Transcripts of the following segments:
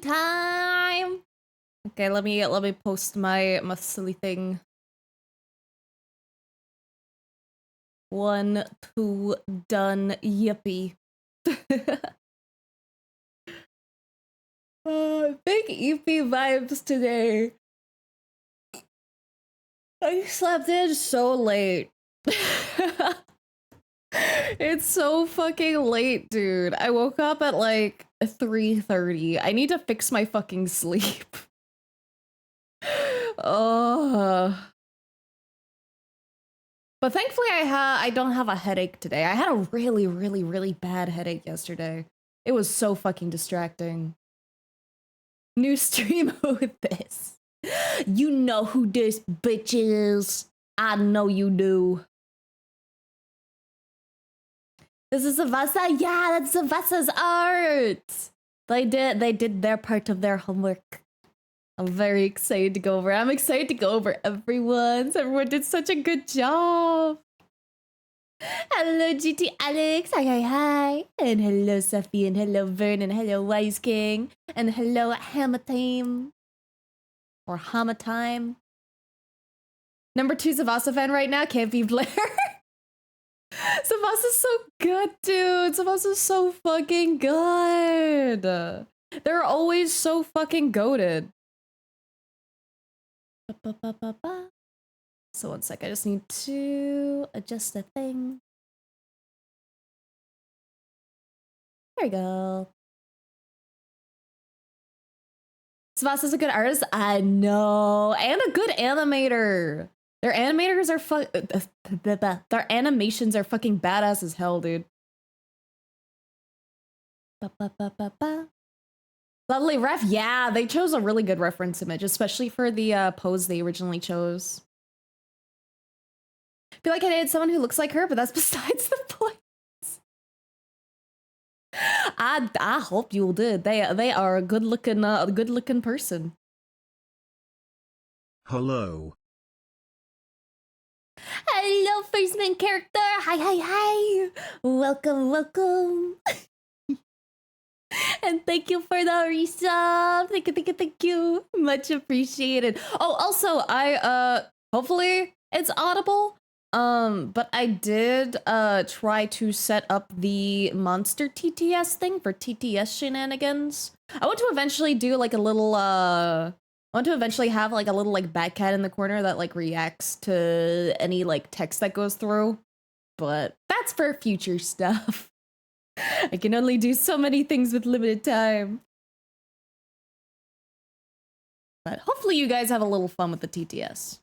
time. Okay, let me post my silly thing. 1, 2, done. Yippee. Big EP vibes today. I slept in so late. It's so fucking late, dude. I woke up at like 3:30. I need to fix my fucking sleep. Oh. But thankfully I don't have a headache today. I had a really bad headache yesterday. It was so fucking distracting. New stream with this. You know who this bitch is. I know you do. This is Zavasa? Yeah, that's Zavasa's art. They did their part of their homework. I'm very excited to go over. I'm excited to go over everyone's. Everyone did such a good job. Hello, GT Alex. Hi. And hello, Sophie. And hello, Vernon. Hello, Wise King. And hello, Hamatime. Or Hamatime. Number 2 Zavasa fan right now. Can't be Blair. Zavasa's so good, dude. Zavasa's so fucking good. They're always so fucking goated. So 1 sec, I just need to adjust the thing. There we go. Tsubasa a good artist? I know. And a good animator. Their animators are their animations are fucking badass as hell, dude. Lovely ref. Yeah, they chose a really good reference image, especially for the pose they originally chose. I feel like I dated someone who looks like her, but that's besides the point. I hope you did. They are a good looking person. Hello. Hello, first main character. Hi. Welcome. And thank you for the resub. Thank you. Much appreciated. Oh, also, I hopefully it's audible. But I did try to set up the monster TTS thing for TTS shenanigans. I want to eventually do like a little I want to eventually have like a little like Batcat in the corner that like reacts to any like text that goes through. But that's for future stuff. I can only do so many things with limited time. But hopefully you guys have a little fun with the TTS.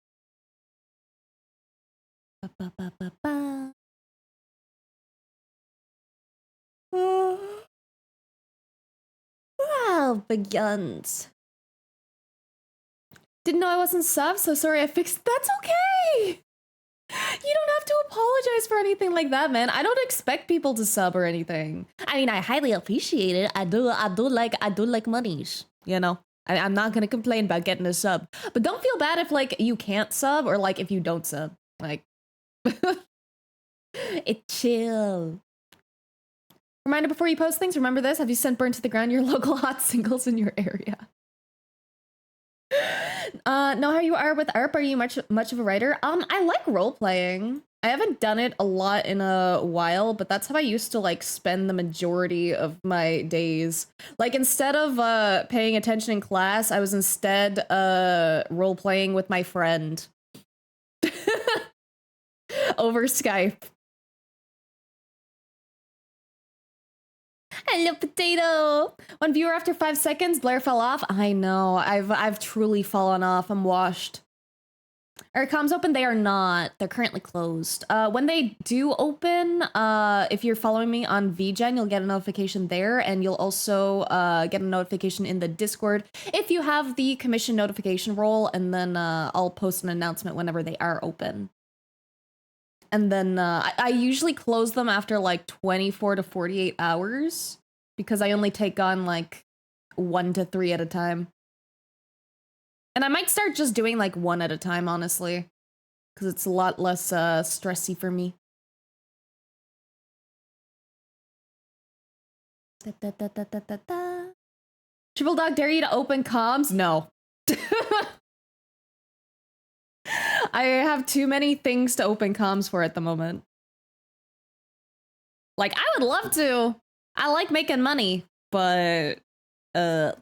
Wow, big guns. Didn't know I wasn't sub, so sorry I fixed. That's okay! You don't have to apologize for anything like that, man. I don't expect people to sub or anything. I mean, I highly appreciate it. I do like monies, you know? I'm not gonna complain about getting a sub. But don't feel bad if, like, you can't sub or, like, if you don't sub. Like, it's chill. Reminder before you post things, remember this. Have you sent Burn to the Ground your local hot singles in your area? Know how you are with ARP? Are you much of a writer? I like role playing. I haven't done it a lot in a while, but that's how I used to like spend the majority of my days. Like instead of paying attention in class, I was instead role playing with my friend over Skype. Hello, potato. One viewer after 5 seconds. Blair fell off. I know. I've truly fallen off. I'm washed. Are comms open? They are not. They're currently closed. When they do open, if you're following me on VGen, you'll get a notification there, and you'll also get a notification in the Discord if you have the commission notification role, and then I'll post an announcement whenever they are open. And then I usually close them after like 24 to 48 hours because I only take on like 1 to 3 at a time. And I might start just doing like 1 at a time, honestly, because it's a lot less stressy for me. Triple Dog dare you to open comms? No. I have too many things to open comms for at the moment. Like, I would love to. I like making money, but I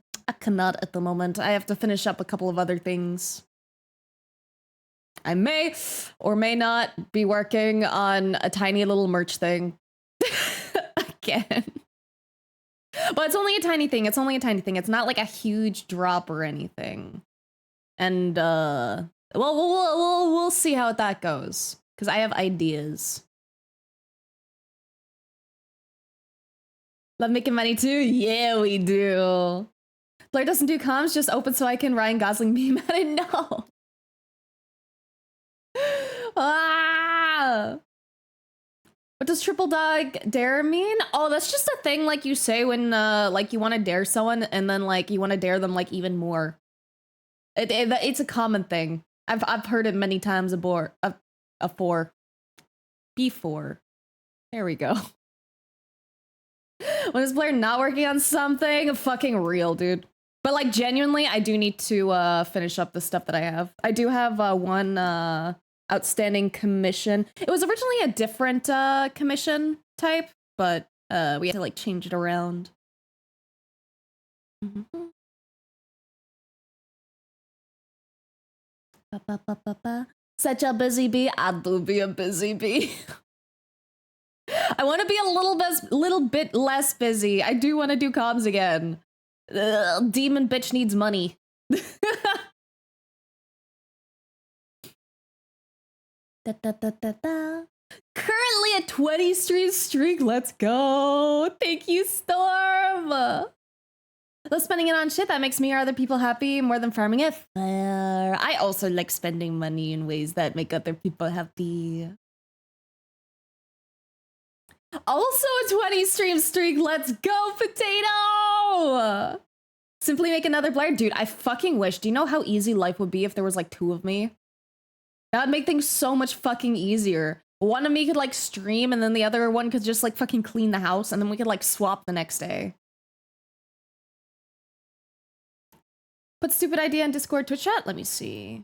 cannot at the moment. I have to finish up a couple of other things. I may or may not be working on a tiny little merch thing. Again. But it's only a tiny thing. It's only a tiny thing. It's not like a huge drop or anything. And well, we'll see how that goes, because I have ideas. Love making money too? Yeah, we do. Blair doesn't do comms, just open so I can Ryan Gosling meme at it. No. Ah! What does triple dog dare mean? Oh, that's just a thing like you say when like you want to dare someone and then like you want to dare them like even more. It's a common thing. I've heard it many times before. There we go. When is Blair not working on something? Fucking real, dude. But like genuinely, I do need to finish up the stuff that I have. I do have one outstanding commission. It was originally a different commission type, but we had to like change it around. Such a busy bee. I do be a busy bee. I want to be a little bit less busy. I do want to do comms again. Demon bitch needs money. Currently a 20 stream streak. Let's go. Thank you, Storm. Love spending it on shit that makes me or other people happy more than farming it. Fair. I also like spending money in ways that make other people happy. Also a 20 stream streak. Let's go, Potato! Simply make another Blair. Dude, I fucking wish. Do you know how easy life would be if there was like 2 of me? That would make things so much fucking easier. One of me could like stream and then the other one could just like fucking clean the house and then we could like swap the next day. Put stupid idea in Discord Twitch chat? Let me see.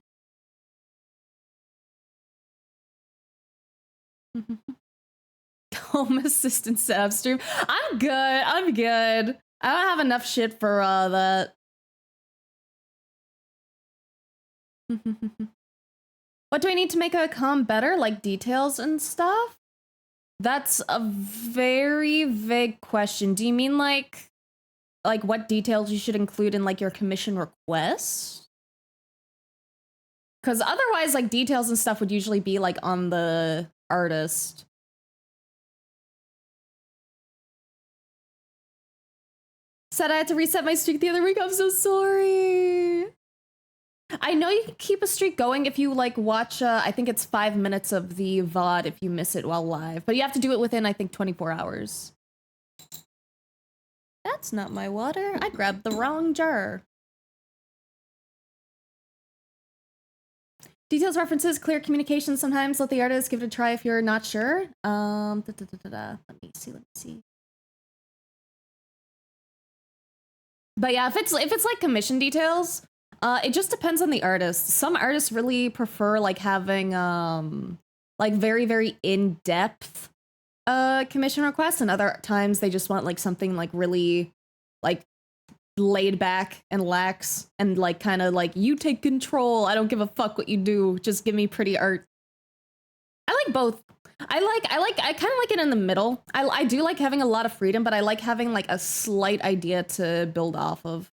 Home assistant setup stream. I'm good. I don't have enough shit for that. What do I need to make a comm better? Like details and stuff? That's a very vague question. Do you mean like what details you should include in like your commission request? Because otherwise like details and stuff would usually be like on the artist. Said I had to reset my streak the other week. I'm so sorry. I know you can keep a streak going if you like watch, I think it's 5 minutes of the VOD if you miss it while live, but you have to do it within, I think, 24 hours. That's not my water. I grabbed the wrong jar. Details, references, clear communication sometimes. Let the artist give it a try if you're not sure. Let me see. But yeah, if it's like commission details, it just depends on the artist. Some artists really prefer like having like very, very in-depth commission requests, and other times they just want like something like really like laid back and lax and like kind of like you take control. I don't give a fuck what you do. Just give me pretty art. I like both. I kind of like it in the middle. I do like having a lot of freedom, but I like having like a slight idea to build off of.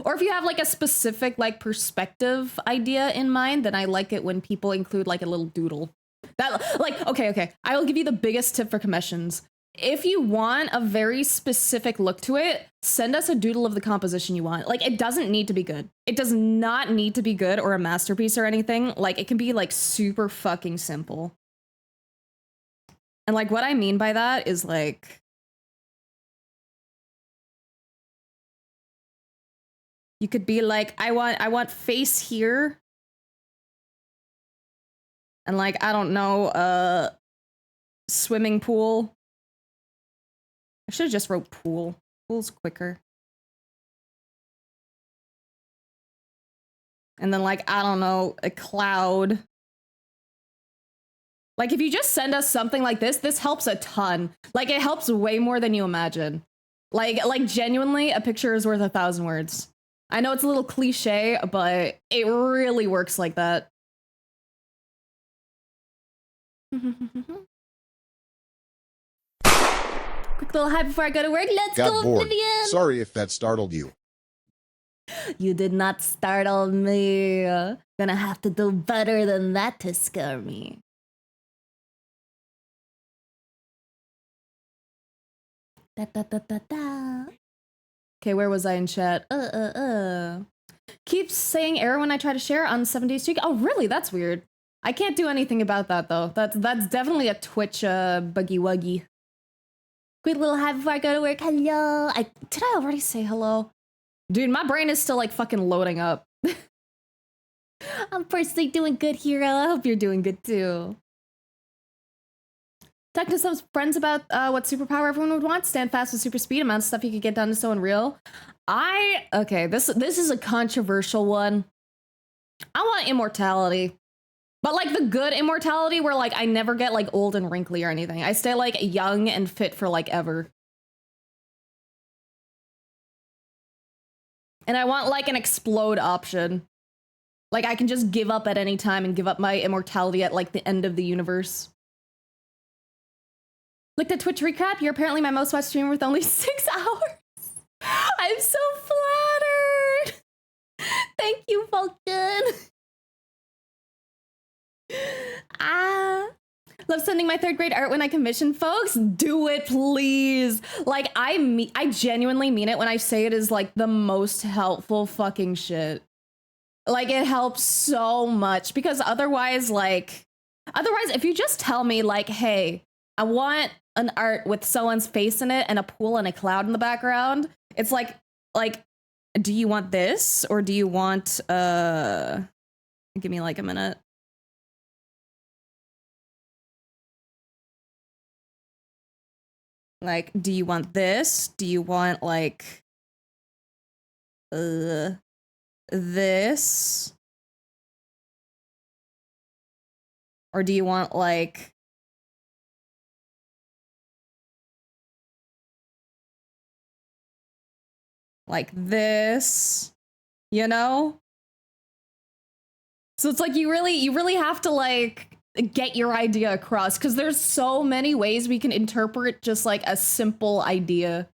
Or if you have like a specific like perspective idea in mind, then I like it when people include like a little doodle. That like, okay. I will give you the biggest tip for commissions. If you want a very specific look to it, send us a doodle of the composition you want. Like, it doesn't need to be good. It does not need to be good or a masterpiece or anything. Like, it can be like super fucking simple. And like what I mean by that is like you could be like, I want face here. And like, I don't know, swimming pool. I should have just wrote pool. Pool's quicker. And then like, I don't know, a cloud. Like if you just send us something like this helps a ton. Like it helps way more than you imagine. Like genuinely, a picture is worth 1,000 words. I know it's a little cliche, but it really works like that. Quick little hi before I go to work. Let's Got go, bored. Vivian. Sorry if that startled you. You did not startle me. Gonna have to do better than that to scare me. Da, da, da, da, da. Okay, where was I in chat? Keeps saying error when I try to share on 7 days streak. Oh, really? That's weird. I can't do anything about that though. That's definitely a Twitch buggy wuggy. Quick little hi before I go to work. Hello. Did I already say hello? Dude, my brain is still like fucking loading up. I'm personally doing good, Hero. I hope you're doing good too. Talk to some friends about what superpower everyone would want. Stand fast with super speed. Amount of stuff you could get done is so unreal. Okay, this is a controversial one. I want immortality. But like the good immortality where like I never get like old and wrinkly or anything. I stay like young and fit for like ever. And I want like an explode option. Like I can just give up at any time and give up my immortality at like the end of the universe. Looked at Twitch recap. You're apparently my most watched streamer with only 6 hours. I'm so flattered. Thank you, Vulcan. Love sending my 3rd grade art when I commission folks. Do it, please. Like I genuinely mean it when I say it is like the most helpful fucking shit. Like it helps so much because otherwise if you just tell me like, hey, I want an art with someone's face in it and a pool and a cloud in the background, it's like, do you want this or do you want give me like a minute. Like, do you want this? Do you want like this? Or do you want like this? You know? So it's like you really have to like get your idea across because there's so many ways we can interpret just like a simple idea.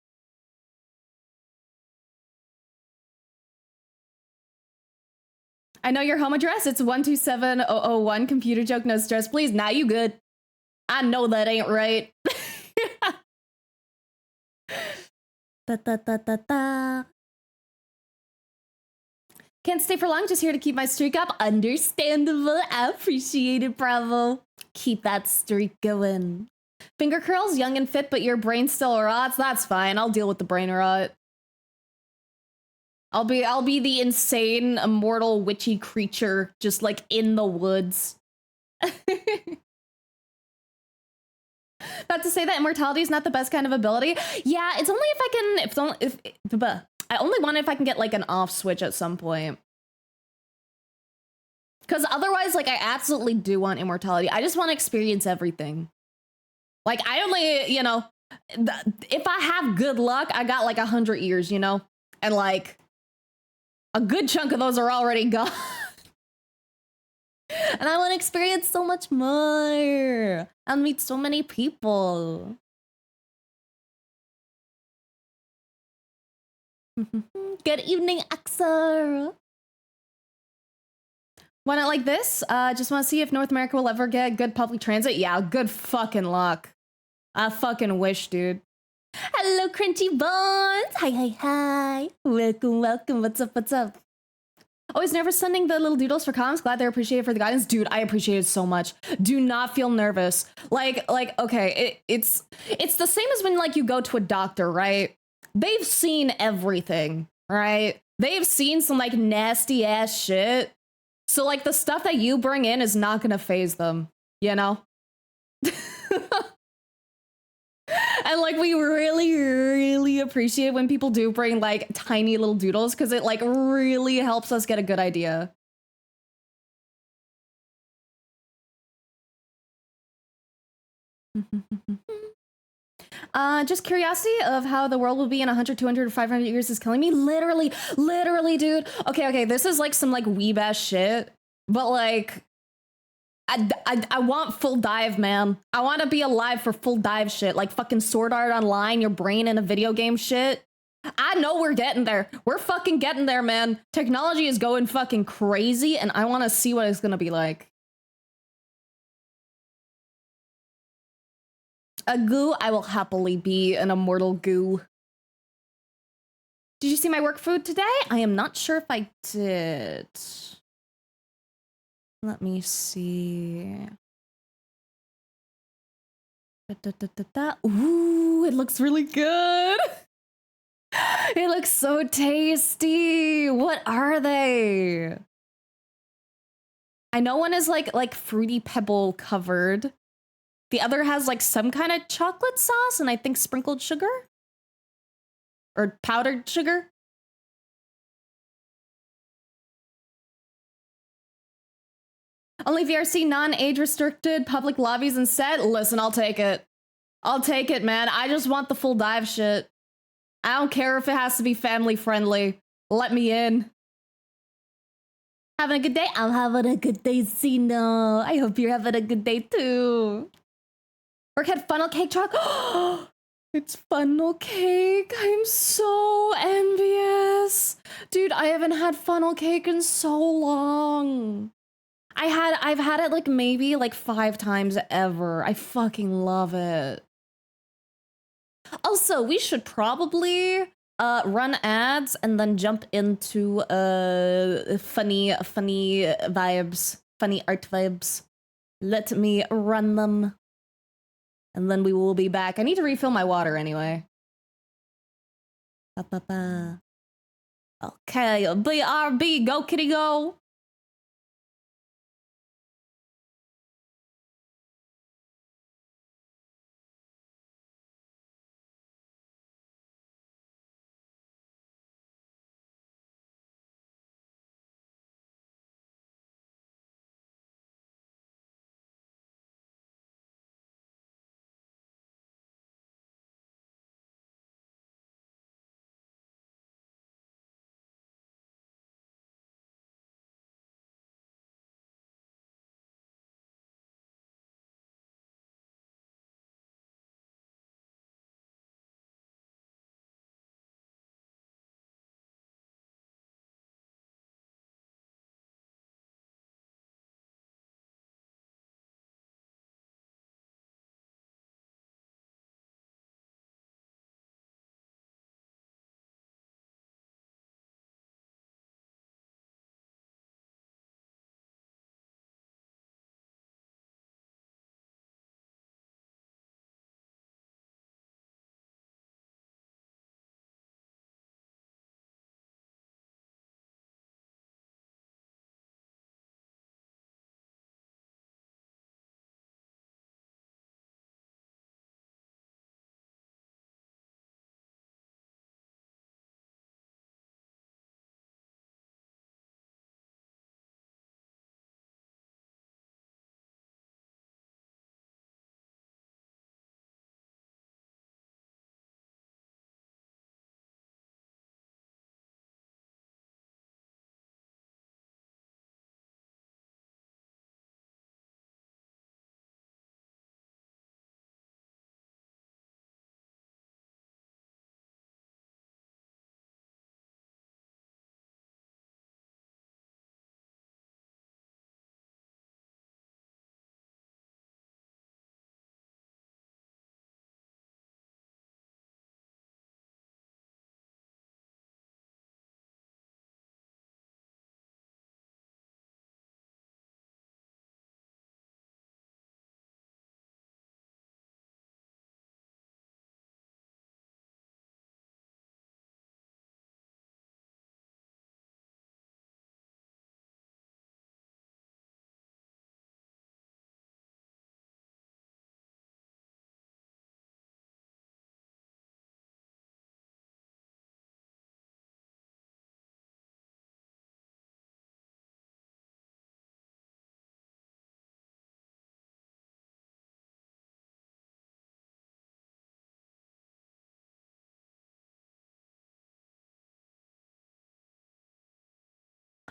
I know your home address. It's 127001. Computer joke, no stress, please. Now you good. I know that ain't right. Da, da, da, da, da. Can't stay for long, just here to keep my streak up. Understandable. I appreciate it, bravo. Keep that streak going. Finger curls, young and fit, but your brain still rots. That's fine. I'll deal with the brain rot. I'll be the insane, immortal, witchy creature just like in the woods. About to say that immortality is not the best kind of ability. Yeah, it's only if I can I only want it if I can get like an off switch at some point. Because otherwise, like I absolutely do want immortality. I just want to experience everything. Like I only, you know, if I have good luck, I got like 100 years, you know? And like a good chunk of those are already gone. And I want to experience so much more. I'll meet so many people. Good evening, Axel. Want it like this? Just want to see if North America will ever get good public transit. Yeah, good fucking luck. I fucking wish, dude. Hello, Crunchy Bones. Hi, hi, hi. Welcome, welcome. What's up, what's up? Always nervous sending the little doodles for comments. Glad they're appreciated for the guidance. Dude, I appreciate it so much. Do not feel nervous. Like, okay, it's the same as when like you go to a doctor, right? They've seen everything, right? They've seen some like nasty ass shit. So like the stuff that you bring in is not gonna phase them, you know? And like we really appreciate when people do bring like tiny little doodles because it like really helps us get a good idea. Just curiosity of how the world will be in 100, 200, 500 years is killing me. Literally, dude. Okay, this is like some like weeb ass shit, but like, I want full dive, man. I want to be alive for full dive shit, like fucking Sword Art Online, your brain in a video game shit. I know we're getting there. We're fucking getting there, man. Technology is going fucking crazy, and I want to see what it's gonna be like. A goo, I will happily be an immortal goo. Did you see my work food today? I am not sure if I did. Let me see. Ooh, it looks really good. It looks so tasty. What are they? I know one is like fruity pebble covered. The other has like some kind of chocolate sauce and I think sprinkled sugar or powdered sugar. Only VRC non-age restricted public lobbies instead. Listen, I'll take it. I'll take it, man. I just want the full dive shit. I don't care if it has to be family friendly. Let me in. Having a good day? I'm having a good day, Sino. I hope you're having a good day too. Work had funnel cake chocolate. It's funnel cake. I'm so envious. Dude, I haven't had funnel cake in so long. I've had it like maybe like 5 times ever. I fucking love it. Also, we should probably run ads and then jump into funny vibes, funny art vibes. Let me run them. And then we will be back. I need to refill my water anyway. Ba-ba-ba. Okay, BRB, go kitty go.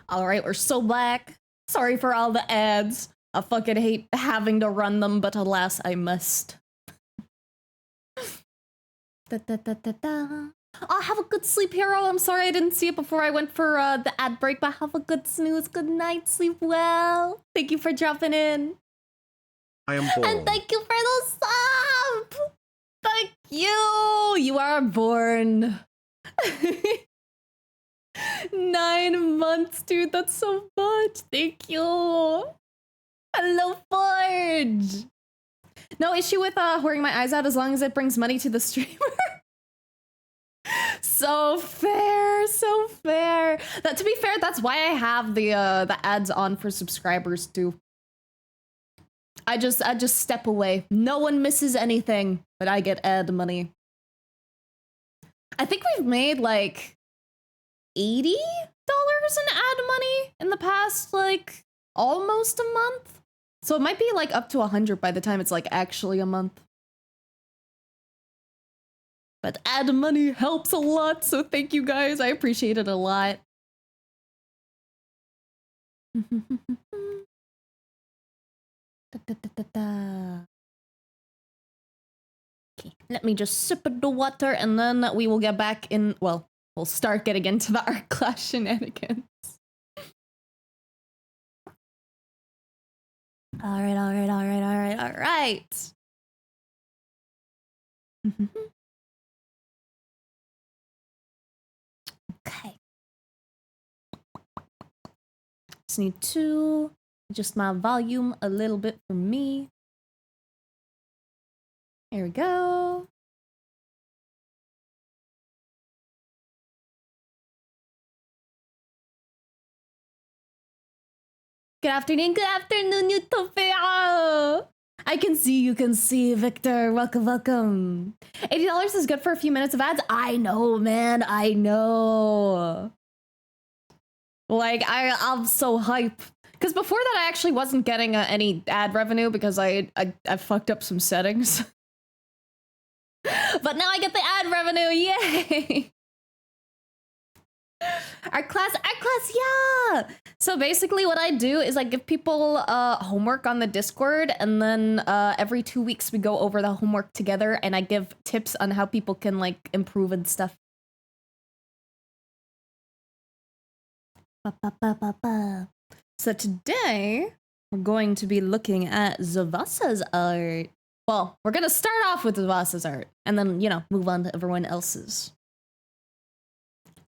All right, we're so back. Sorry for all the ads. I fucking hate having to run them, but alas, I must. Oh, have a good sleep, hero. I'm sorry I didn't see it before I went for the ad break, but have a good snooze. Good night. Sleep well. Thank you for dropping in. I am born. And thank you for the sub. Thank you. You are born. 9 months, dude. That's so much. Thank you. Hello, Forge. No issue with whoring my eyes out as long as it brings money to the streamer. So fair, so fair. That, to be fair, that's why I have the ads on for subscribers too. I just step away. No one misses anything, but I get ad money. I think we've made like $80 in ad money in the past like almost a month. So it might be like up to 100 by the time it's like actually a month. But ad money helps a lot, so thank you guys. I appreciate it a lot. Okay, let me just sip of the water and then we will get back in. Well, we'll start getting into the art class shenanigans. All right. Okay. Just need to adjust my volume a little bit for me. Here we go. Good afternoon, Utopia! I can see, you can see, Victor. Welcome, welcome. $80 is good for a few minutes of ads. I know, man, I know. Like, I'm so hype. Because before that, I actually wasn't getting any ad revenue because I fucked up some settings. But now I get the ad revenue, yay! Art class, yeah! So basically what I do is I give people homework on the Discord, and then every 2 weeks we go over the homework together, and I give tips on how people can like improve and stuff. So today we're going to be looking at Zavasa's art. Well, we're gonna start off with Zavasa's art, and then, you know, move on to everyone else's.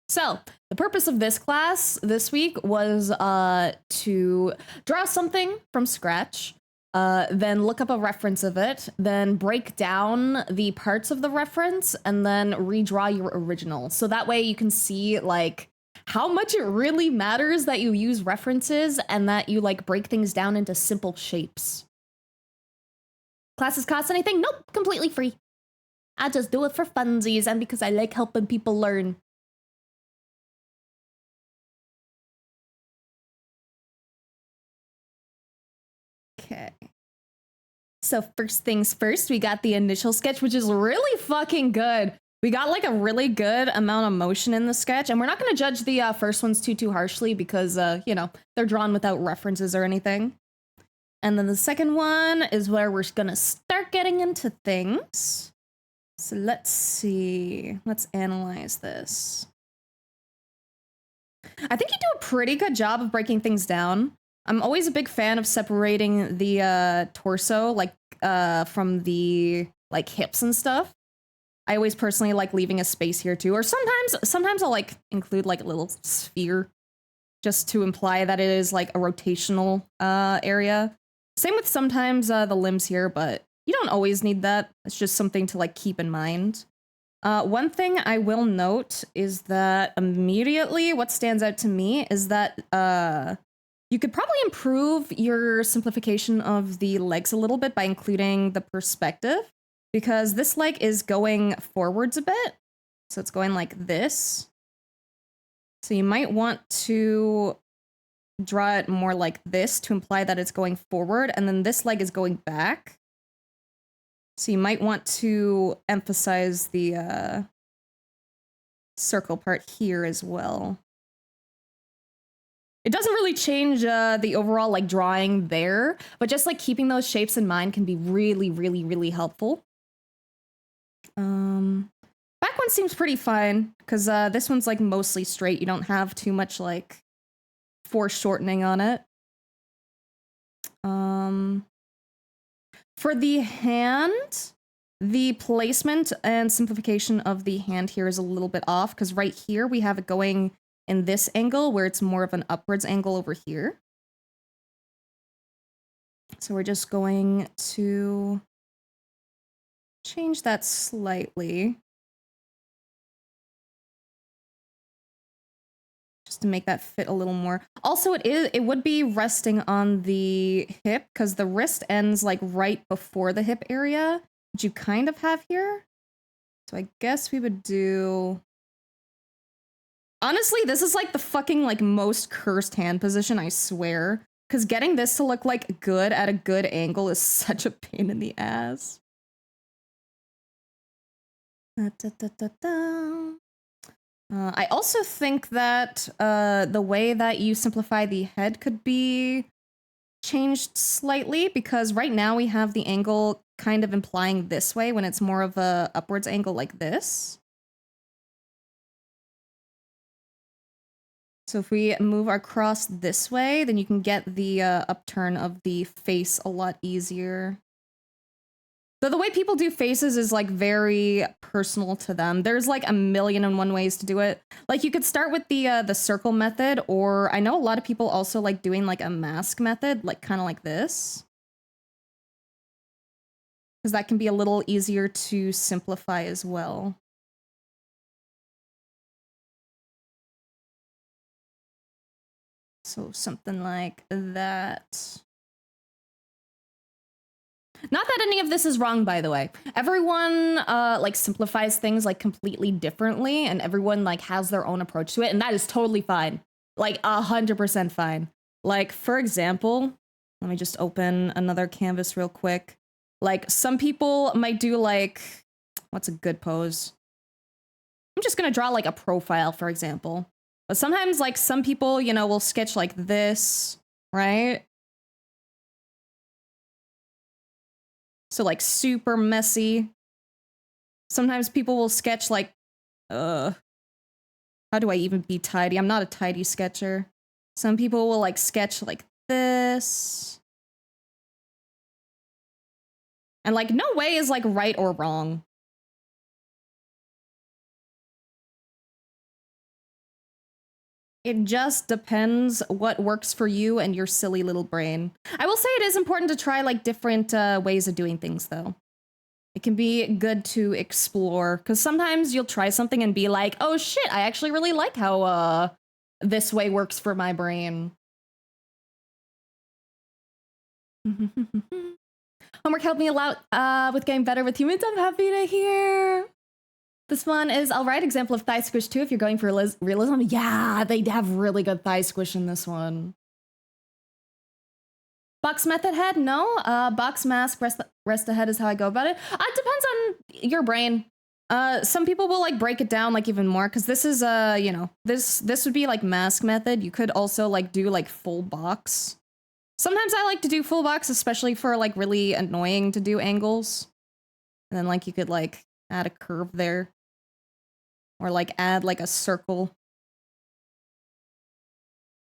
So, the purpose of this class this week was to draw something from scratch, then look up a reference of it, then break down the parts of the reference, and then redraw your original. So that way you can see, like, how much it really matters that you use references and that you, like, break things down into simple shapes. Classes cost anything? Nope, completely free. I just do it for funsies and because I like helping people learn. Okay. So first things first, we got the initial sketch, which is really fucking good. We got like a really good amount of motion in the sketch, and we're not going to judge the first ones too harshly because, you know, they're drawn without references or anything. And then the second one is where we're going to start getting into things. So let's see. Let's analyze this. I think you do a pretty good job of breaking things down. I'm always a big fan of separating the torso, like, from the, like, hips and stuff. I always personally like leaving a space here too, or sometimes I'll, like, include, like, a little sphere just to imply that it is, like, a rotational area. Same with sometimes the limbs here, but you don't always need that. It's just something to, like, keep in mind. One thing I will note is that immediately what stands out to me is that you could probably improve your simplification of the legs a little bit by including the perspective, because this leg is going forwards a bit. So it's going like this. So you might want to draw it more like this to imply that it's going forward, and then this leg is going back. So you might want to emphasize the circle part here as well. It It doesn't really change the overall like drawing there, but just like keeping those shapes in mind can be really, really, really helpful. Back one seems pretty fine because this one's like mostly straight. You don't have too much like foreshortening on it. For the hand, the placement and simplification of the hand here is a little bit off because right here we have it going in this angle where it's more of an upwards angle over here. So we're just going to change that slightly. Just to make that fit a little more. Also, it would be resting on the hip because the wrist ends like right before the hip area, which you kind of have here. So I guess we would do... Honestly, this is like the fucking like most cursed hand position, I swear. Because getting this to look like good at a good angle is such a pain in the ass. I also think that the way that you simplify the head could be changed slightly because right now we have the angle kind of implying this way when it's more of a upwards angle like this. So if we move our cross this way, then you can get the upturn of the face a lot easier. So the way people do faces is like very personal to them. There's like a million and one ways to do it. Like you could start with the circle method, or I know a lot of people also like doing like a mask method, like kind of like this. Because that can be a little easier to simplify as well. So something like that. Not that any of this is wrong, by the way. Everyone like simplifies things like completely differently, and everyone like has their own approach to it, and that is totally fine. Like 100% fine. Like for example, let me just open another canvas real quick. Like some people might do like, what's a good pose? I'm just gonna draw like a profile, for example. But sometimes like some people, you know, will sketch like this, right? So like super messy. Sometimes people will sketch like, how do I even be tidy? I'm not a tidy sketcher. Some people will like sketch like this. And like no way is like right or wrong. It just depends what works for you and your silly little brain. I will say it is important to try like different ways of doing things though. It can be good to explore because sometimes you'll try something and be like, oh shit, I actually really like how this way works for my brain. Homework helped me a lot with getting better with humans. I'm happy to hear. This one is alright, example of thigh squish too if you're going for realism. Yeah, they have really good thigh squish in this one. Box method head? No. Box mask, rest ahead is how I go about it. It depends on your brain. Some people will like break it down like even more because this is you know, this would be like mask method. You could also like do like full box. Sometimes I like to do full box, especially for like really annoying to do angles. And then like you could like add a curve there. Or like add like a circle.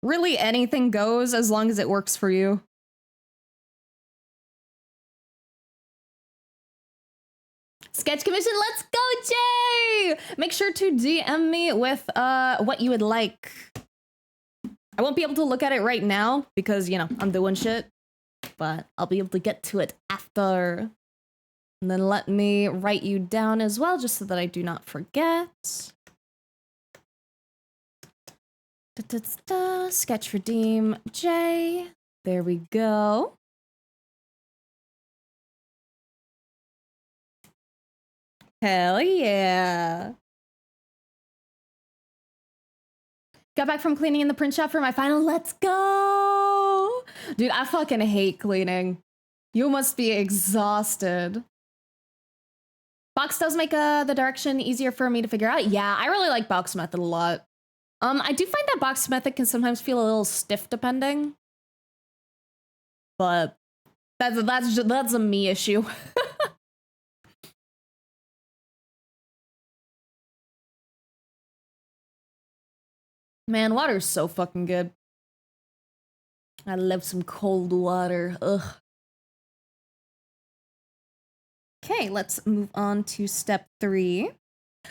Really anything goes as long as it works for you. Sketch commission, let's go, Jay! Make sure to DM me with what you would like. I won't be able to look at it right now because, you know, I'm doing shit. But I'll be able to get to it after. And then let me write you down as well, just so that I do not forget. Sketch redeem J. There we go. Hell yeah. Got back from cleaning in the print shop for my final. Let's go. Dude, I fucking hate cleaning. You must be exhausted. Box does make the direction easier for me to figure out. Yeah, I really like box method a lot. I do find that box method can sometimes feel a little stiff depending, but that's a me issue. Man, water's so fucking good. I love some cold water. Ugh. Okay, let's move on to step 3.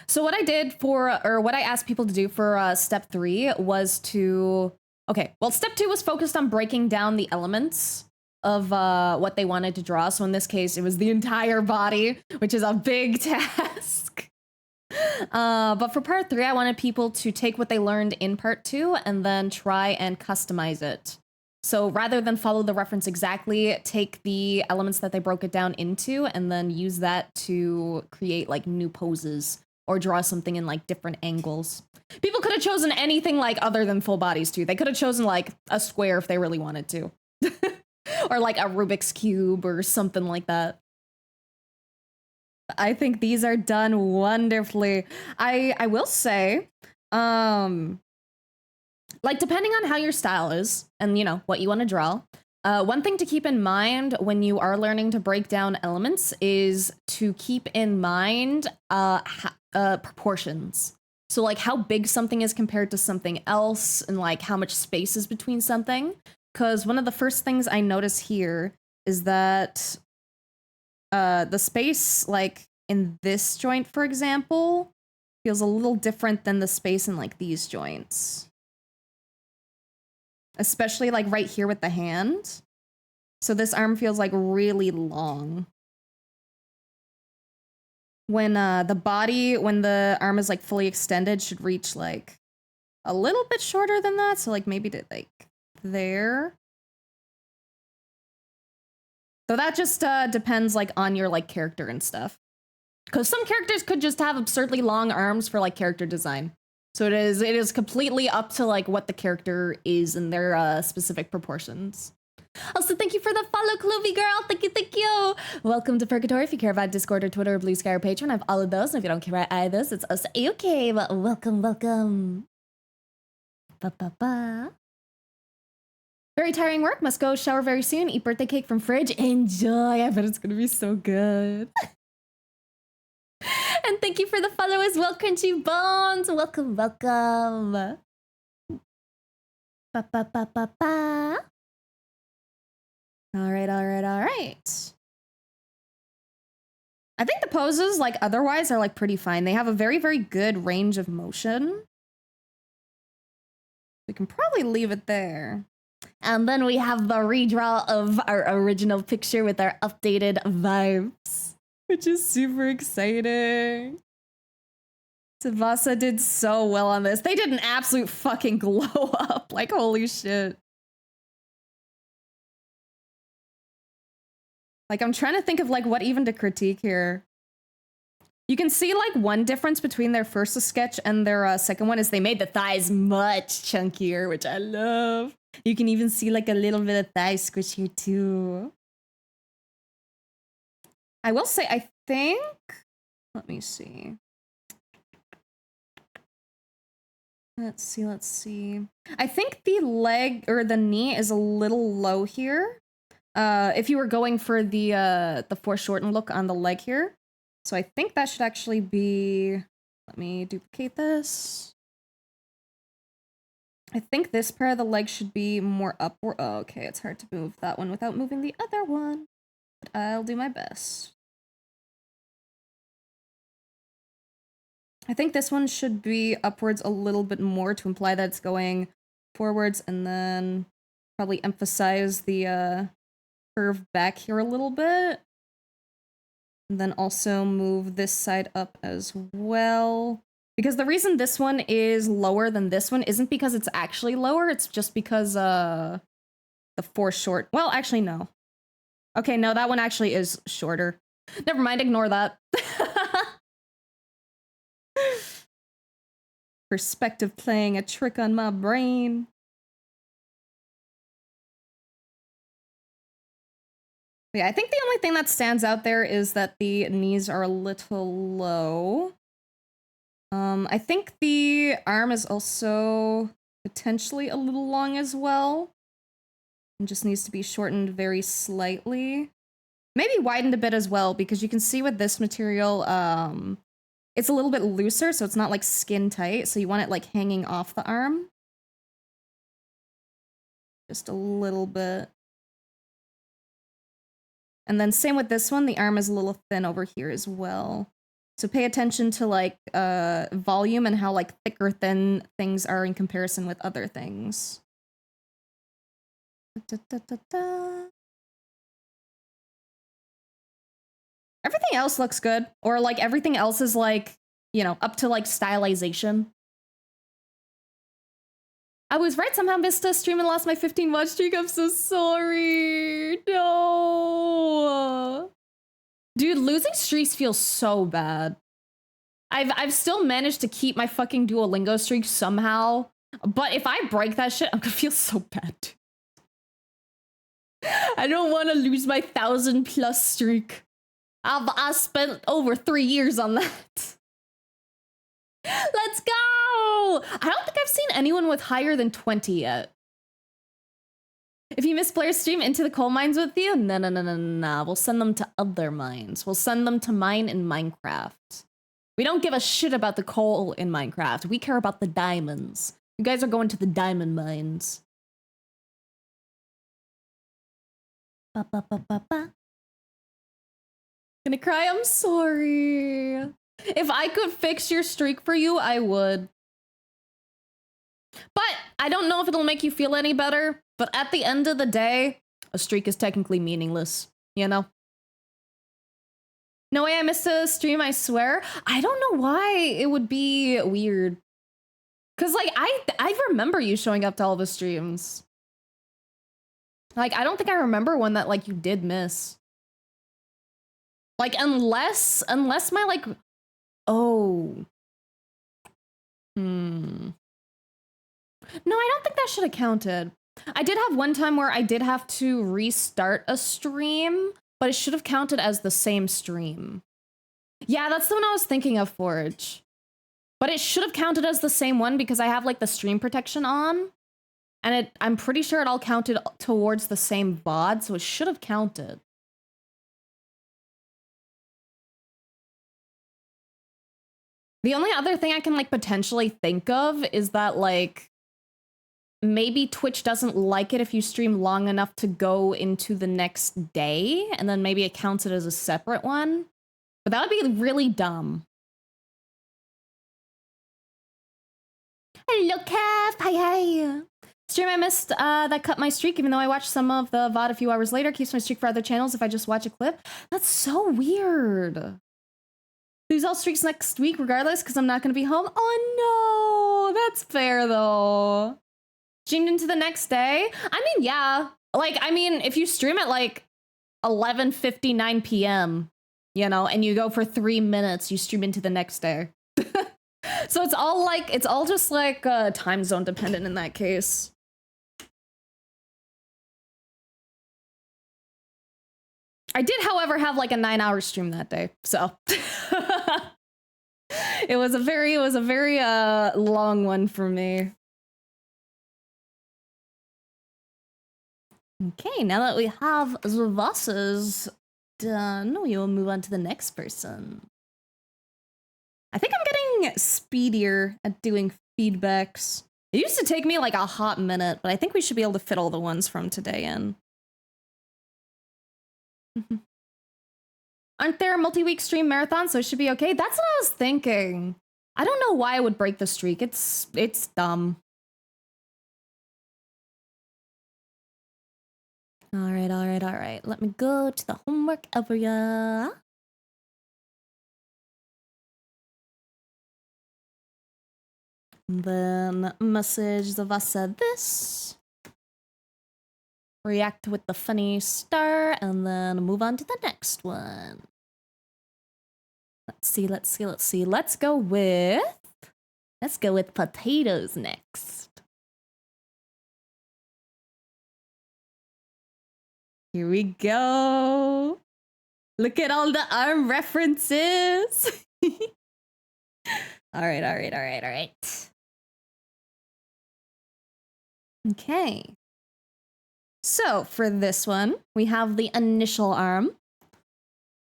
So what I did what I asked people to do for step 3 was to, okay, well, step 2 was focused on breaking down the elements of what they wanted to draw. So in this case, it was the entire body, which is a big task. But for part 3, I wanted people to take what they learned in part 2 and then try and customize it. So rather than follow the reference exactly, take the elements that they broke it down into and then use that to create like new poses or draw something in like different angles. People could have chosen anything like other than full bodies too. They could have chosen like a square if they really wanted to. Or like a Rubik's Cube or something like that. I think these are done wonderfully. I will say, like depending on how your style is and you know what you want to draw, one thing to keep in mind when you are learning to break down elements is to keep in mind proportions. So like how big something is compared to something else and like how much space is between something. Because one of the first things I notice here is that the space like in this joint, for example, feels a little different than the space in like these joints. Especially like right here with the hand. So this arm feels like really long. When the arm is like fully extended, should reach like a little bit shorter than that. So like maybe to like there. So that just depends like on your like character and stuff. Because some characters could just have absurdly long arms for like character design. So it is completely up to like what the character is and their specific proportions. Also, thank you for the follow, Clovey girl. Thank you. Welcome to Purgatory. If you care about Discord or Twitter or Blue Sky or Patreon, I have all of those. And if you don't care about either of those, it's also okay. But welcome. Ba. Very tiring work. Must go shower very soon. Eat birthday cake from fridge. Enjoy. I bet it's gonna be so good. And thank you for the follow as well, Crunchy Bones. Welcome. Ba. All right. I think the poses, like, otherwise are, like, pretty fine. They have a very, very good range of motion. We can probably leave it there. And then we have the redraw of our original picture with our updated vibes, which is super exciting. Tsubasa did so well on this. They did an absolute fucking glow up. Like, holy shit. Like, I'm trying to think of, like, what even to critique here. You can see, like, one difference between their first sketch and their second one is they made the thighs much chunkier, which I love. You can even see, like, a little bit of thigh squish here, too. I will say, I think... Let me see. Let's see. I think the leg, or the knee, is a little low here. If you were going for the foreshortened look on the leg here. So I think that should actually be, let me duplicate this. I think this part of the leg should be more upward. Oh, okay, it's hard to move that one without moving the other one. But I'll do my best. I think this one should be upwards a little bit more to imply that it's going forwards, and then probably emphasize the curve back here a little bit. And then also move this side up as well. Because the reason this one is lower than this one isn't because it's actually lower, it's just because the foreshort. Well, actually, no. Okay, no, that one actually is shorter. Never mind, ignore that. Perspective playing a trick on my brain. Yeah, I think the only thing that stands out there is that the knees are a little low. I think the arm is also potentially a little long as well. It just needs to be shortened very slightly. Maybe widened a bit as well, because you can see with this material, it's a little bit looser, so it's not like skin tight, so you want it like hanging off the arm. Just a little bit. And then same with this one, the arm is a little thin over here as well. So pay attention to like volume and how like thick or thin things are in comparison with other things. Everything else looks good, or like everything else is like, you know, up to like stylization. I was right, somehow missed a stream and lost my 15 watch streak. I'm so sorry. No. Dude, losing streaks feels so bad. I've still managed to keep my fucking Duolingo streak somehow, but if I break that shit, I'm gonna feel so bad. I don't want to lose my 1,000+ streak. I spent over 3 years on that. Let's go! I don't think I've seen anyone with higher than 20 yet. If you miss Blair's stream, Into the Coal Mines with you? No. We'll send them to other mines. We'll send them to mine in Minecraft. We don't give a shit about the coal in Minecraft. We care about the diamonds. You guys are going to the diamond mines. Ba, ba, ba, ba, ba. Gonna cry? I'm sorry. If I could fix your streak for you, I would. But I don't know if it'll make you feel any better. But at the end of the day, a streak is technically meaningless, you know? No way I missed a stream, I swear. I don't know why it would be weird. Cause like I remember you showing up to all the streams. Like I don't think I remember one that like you did miss. Like unless my like oh. No, I don't think that should have counted. I did have one time where I did have to restart a stream, but it should have counted as the same stream. Yeah, that's the one I was thinking of, Forge. But it should have counted as the same one because I have like the stream protection on. And I'm pretty sure it all counted towards the same VOD, so it should have counted. The only other thing I can like potentially think of is that like maybe Twitch doesn't like it if you stream long enough to go into the next day, and then maybe it counts it as a separate one. But that would be really dumb. Hello, Kev. Hi. Stream I missed that cut my streak, even though I watched some of the VOD a few hours later. Keeps my streak for other channels if I just watch a clip. That's so weird. Lose all streaks next week regardless because I'm not going to be home. Oh, no. That's fair, though. Streamed into the next day? I mean, yeah. Like, I mean, if you stream at like 11:59 p.m., you know, and you go for 3 minutes, you stream into the next day. So it's all just like time zone dependent in that case. I did, however, have like a 9-hour stream that day, so it was a very long one for me. Okay, now that we have the bosses done, we will move on to the next person. I think I'm getting speedier at doing feedbacks. It used to take me like a hot minute, but I think we should be able to fit all the ones from today in. Aren't there multi-week stream marathons, so it should be okay? That's what I was thinking. I don't know why I would break the streak. It's dumb. All right. Let me go to the homework area. Then message the Vasa this. React with the funny star, and then move on to the next one. Let's see. Let's go with potatoes next. Here we go. Look at all the arm references. All right, all right, all right, all right. Okay. So for this one, we have the initial arm,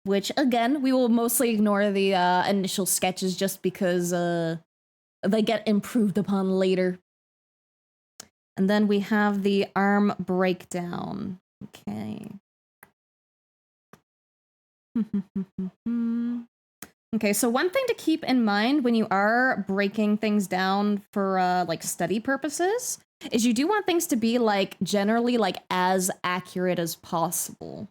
which again, we will mostly ignore the initial sketches just because they get improved upon later. And then we have the arm breakdown. Okay. Okay, so one thing to keep in mind when you are breaking things down for like study purposes is you do want things to be like generally like as accurate as possible.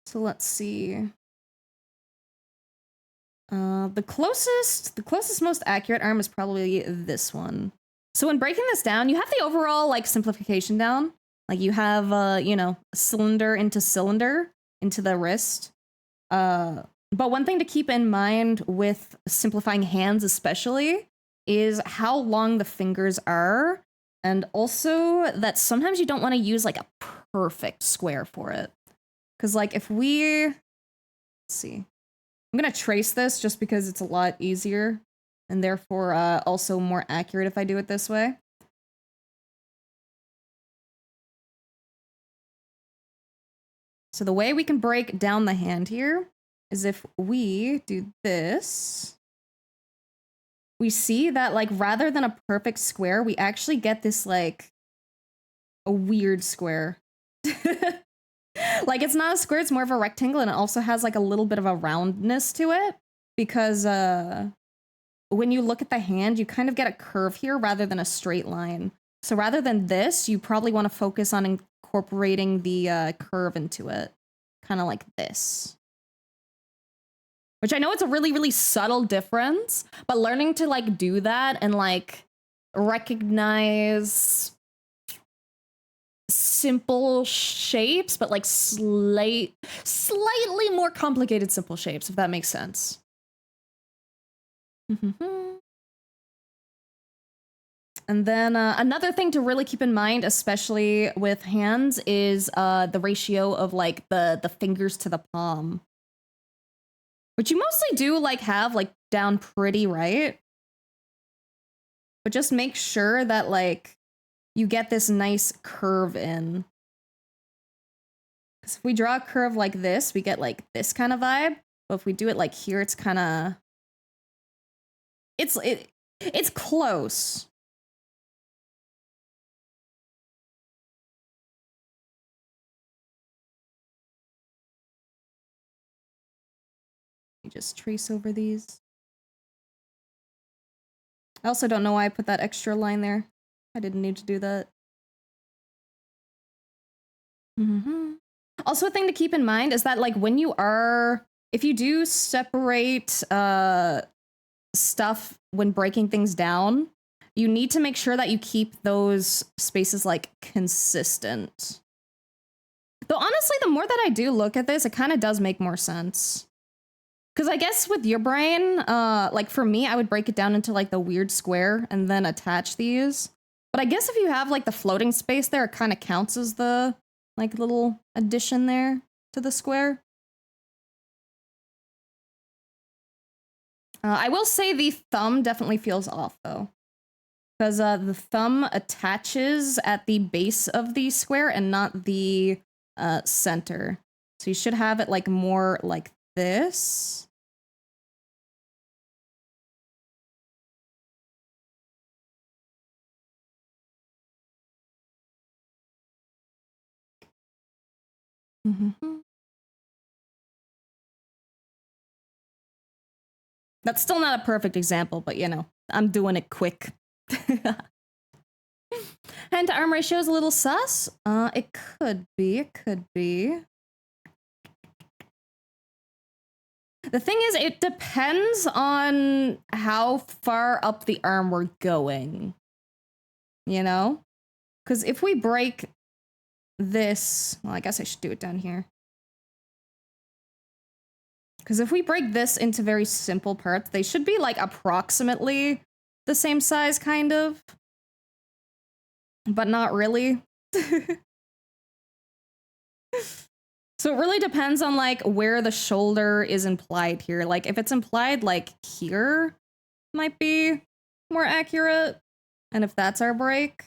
So let's see. The closest most accurate arm is probably this one. So when breaking this down, you have the overall like simplification down. Like you have you know, cylinder into the wrist. But one thing to keep in mind with simplifying hands especially is how long the fingers are, and also that sometimes you don't want to use like a perfect square for it. Because like if we, let's see, I'm gonna trace this just because it's a lot easier and therefore also more accurate if I do it this way. So the way we can break down the hand here is if we do this, we see that like rather than a perfect square, we actually get this like a weird square. Like it's not a square, it's more of a rectangle, and it also has like a little bit of a roundness to it because when you look at the hand, you kind of get a curve here rather than a straight line. So rather than this, you probably want to focus on incorporating the curve into it, kind of like this. Which I know it's a really, really subtle difference, but learning to like do that and like recognize simple shapes, but like slightly more complicated simple shapes, if that makes sense. And then another thing to really keep in mind, especially with hands, is the ratio of like the fingers to the palm. Which you mostly do like have like down pretty right. But just make sure that like you get this nice curve in. Because if we draw a curve like this, we get like this kind of vibe. But if we do it like here, it's kind of... It's close. You just trace over these. I also don't know why I put that extra line there. I didn't need to do that. Also, a thing to keep in mind is that like when you are... If you do separate stuff when breaking things down, you need to make sure that you keep those spaces like consistent. Though honestly, the more that I do look at this, it kind of does make more sense. Because I guess with your brain, like for me, I would break it down into like the weird square and then attach these. But I guess if you have like the floating space there, it kind of counts as the like little addition there to the square. I will say the thumb definitely feels off though. Because the thumb attaches at the base of the square and not the center. So you should have it like more like this. That's still not a perfect example, but you know, I'm doing it quick. Hand to arm ratio is a little sus. It could be. The thing is, it depends on how far up the arm we're going. You know? Because if we break this... Well, I guess I should do it down here. Because if we break this into very simple parts, they should be like approximately the same size, kind of. But not really. So it really depends on like where the shoulder is implied here. Like if it's implied like here, might be more accurate. And if that's our break.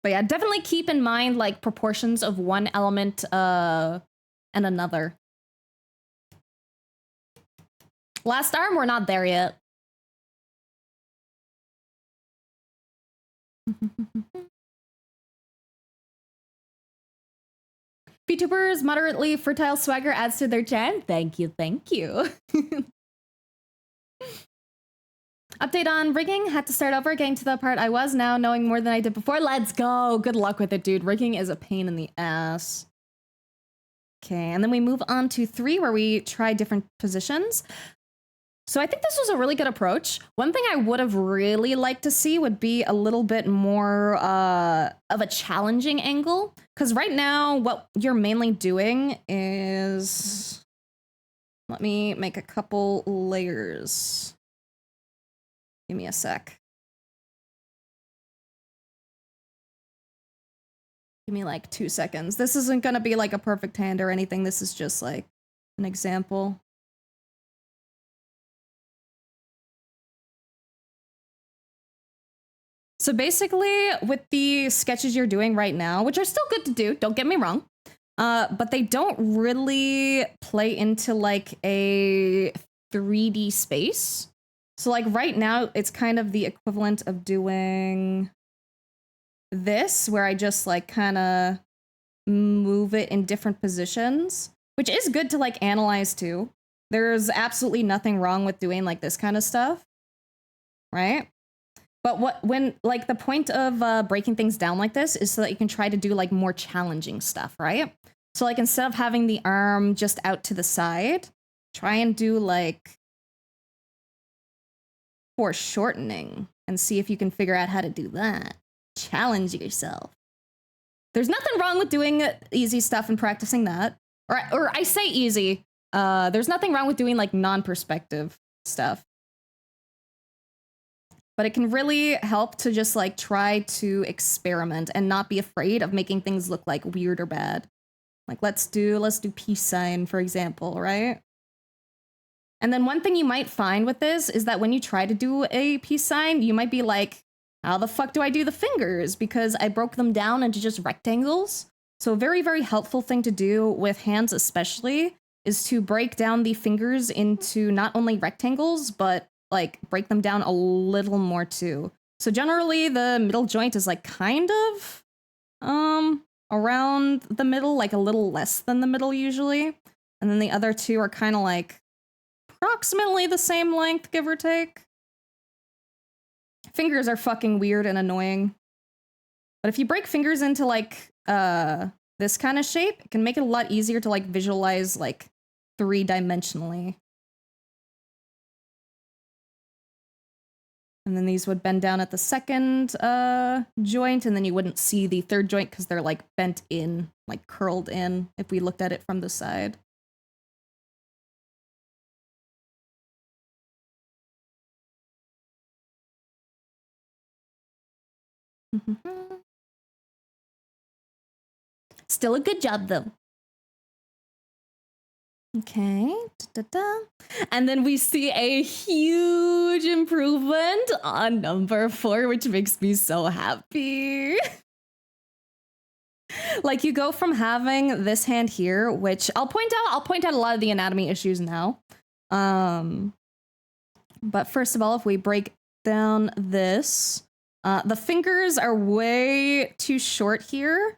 But yeah, definitely keep in mind like proportions of one element and another. Last arm, we're not there yet. VTubers moderately fertile swagger adds to their charm. Thank you, thank you. Update on rigging. Had to start over, getting to the part I was now, knowing more than I did before. Let's go. Good luck with it, dude. Rigging is a pain in the ass. Okay, and then we move on to 3, where we try different positions. So I think this was a really good approach. One thing I would have really liked to see would be a little bit more of a challenging angle. Because right now, what you're mainly doing is... Let me make a couple layers. Give me a sec. Give me like 2 seconds. This isn't gonna be like a perfect hand or anything. This is just like an example. So basically, with the sketches you're doing right now, which are still good to do, don't get me wrong, but they don't really play into like a 3D space. So like right now, it's kind of the equivalent of doing this, where I just like kind of move it in different positions, which is good to like analyze too. There's absolutely nothing wrong with doing like this kind of stuff, right? But when like the point of breaking things down like this is so that you can try to do like more challenging stuff, right? So like instead of having the arm just out to the side, try and do like foreshortening and see if you can figure out how to do that. Challenge yourself. There's nothing wrong with doing easy stuff and practicing that. Or I say easy. There's nothing wrong with doing like non-perspective stuff. But it can really help to just like try to experiment and not be afraid of making things look like weird or bad. Like let's do peace sign, for example, right? And then one thing you might find with this is that when you try to do a peace sign, you might be like, how the fuck do I do the fingers? Because I broke them down into just rectangles. So a very, very helpful thing to do with hands especially is to break down the fingers into not only rectangles, but like break them down a little more too. So generally the middle joint is like kind of around the middle, like a little less than the middle usually. And then the other two are kind of like approximately the same length, give or take. Fingers are fucking weird and annoying. But if you break fingers into like this kind of shape, it can make it a lot easier to like visualize like 3-dimensionally. And then these would bend down at the second joint, and then you wouldn't see the third joint because they're like bent in, like curled in, if we looked at it from the side. Still a good job though. Okay. Da-da-da. And then we see a huge improvement on number 4, which makes me so happy. Like you go from having this hand here, which I'll point out a lot of the anatomy issues now. But first of all, if we break down this, the fingers are way too short here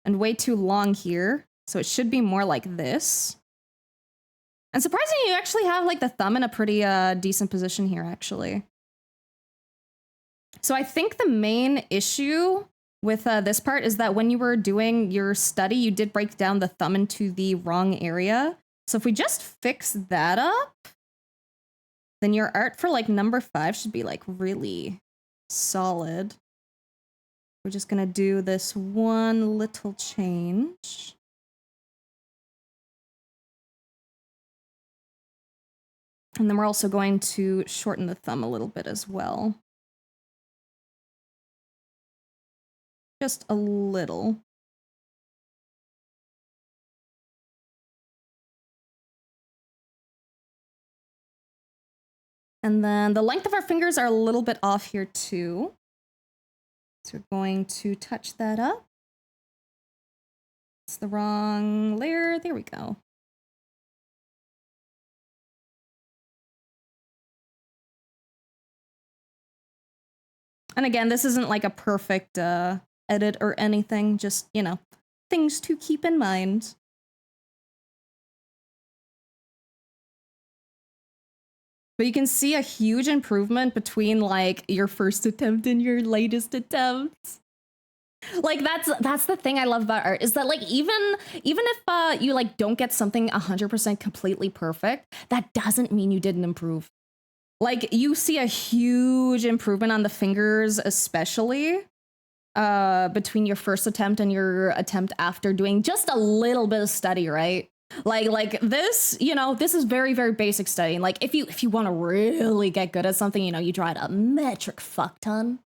and way too long here. So it should be more like this. And surprisingly, you actually have like the thumb in a pretty decent position here, actually. So I think the main issue with this part is that when you were doing your study, you did break down the thumb into the wrong area. So if we just fix that up, then your art for like number 5 should be like really solid. We're just gonna do this one little change. And then we're also going to shorten the thumb a little bit as well. Just a little. And then the length of our fingers are a little bit off here too. So we're going to touch that up. It's the wrong layer. There we go. And again, this isn't like a perfect edit or anything, just, you know, things to keep in mind. But you can see a huge improvement between like your first attempt and your latest attempt. Like that's the thing I love about art, is that like even if you like don't get something 100% completely perfect, that doesn't mean you didn't improve. Like you see a huge improvement on the fingers, especially between your first attempt and your attempt after doing just a little bit of study, right? Like this, you know, this is very, very basic studying. Like if you want to really get good at something, you know, you draw it a metric fuck ton.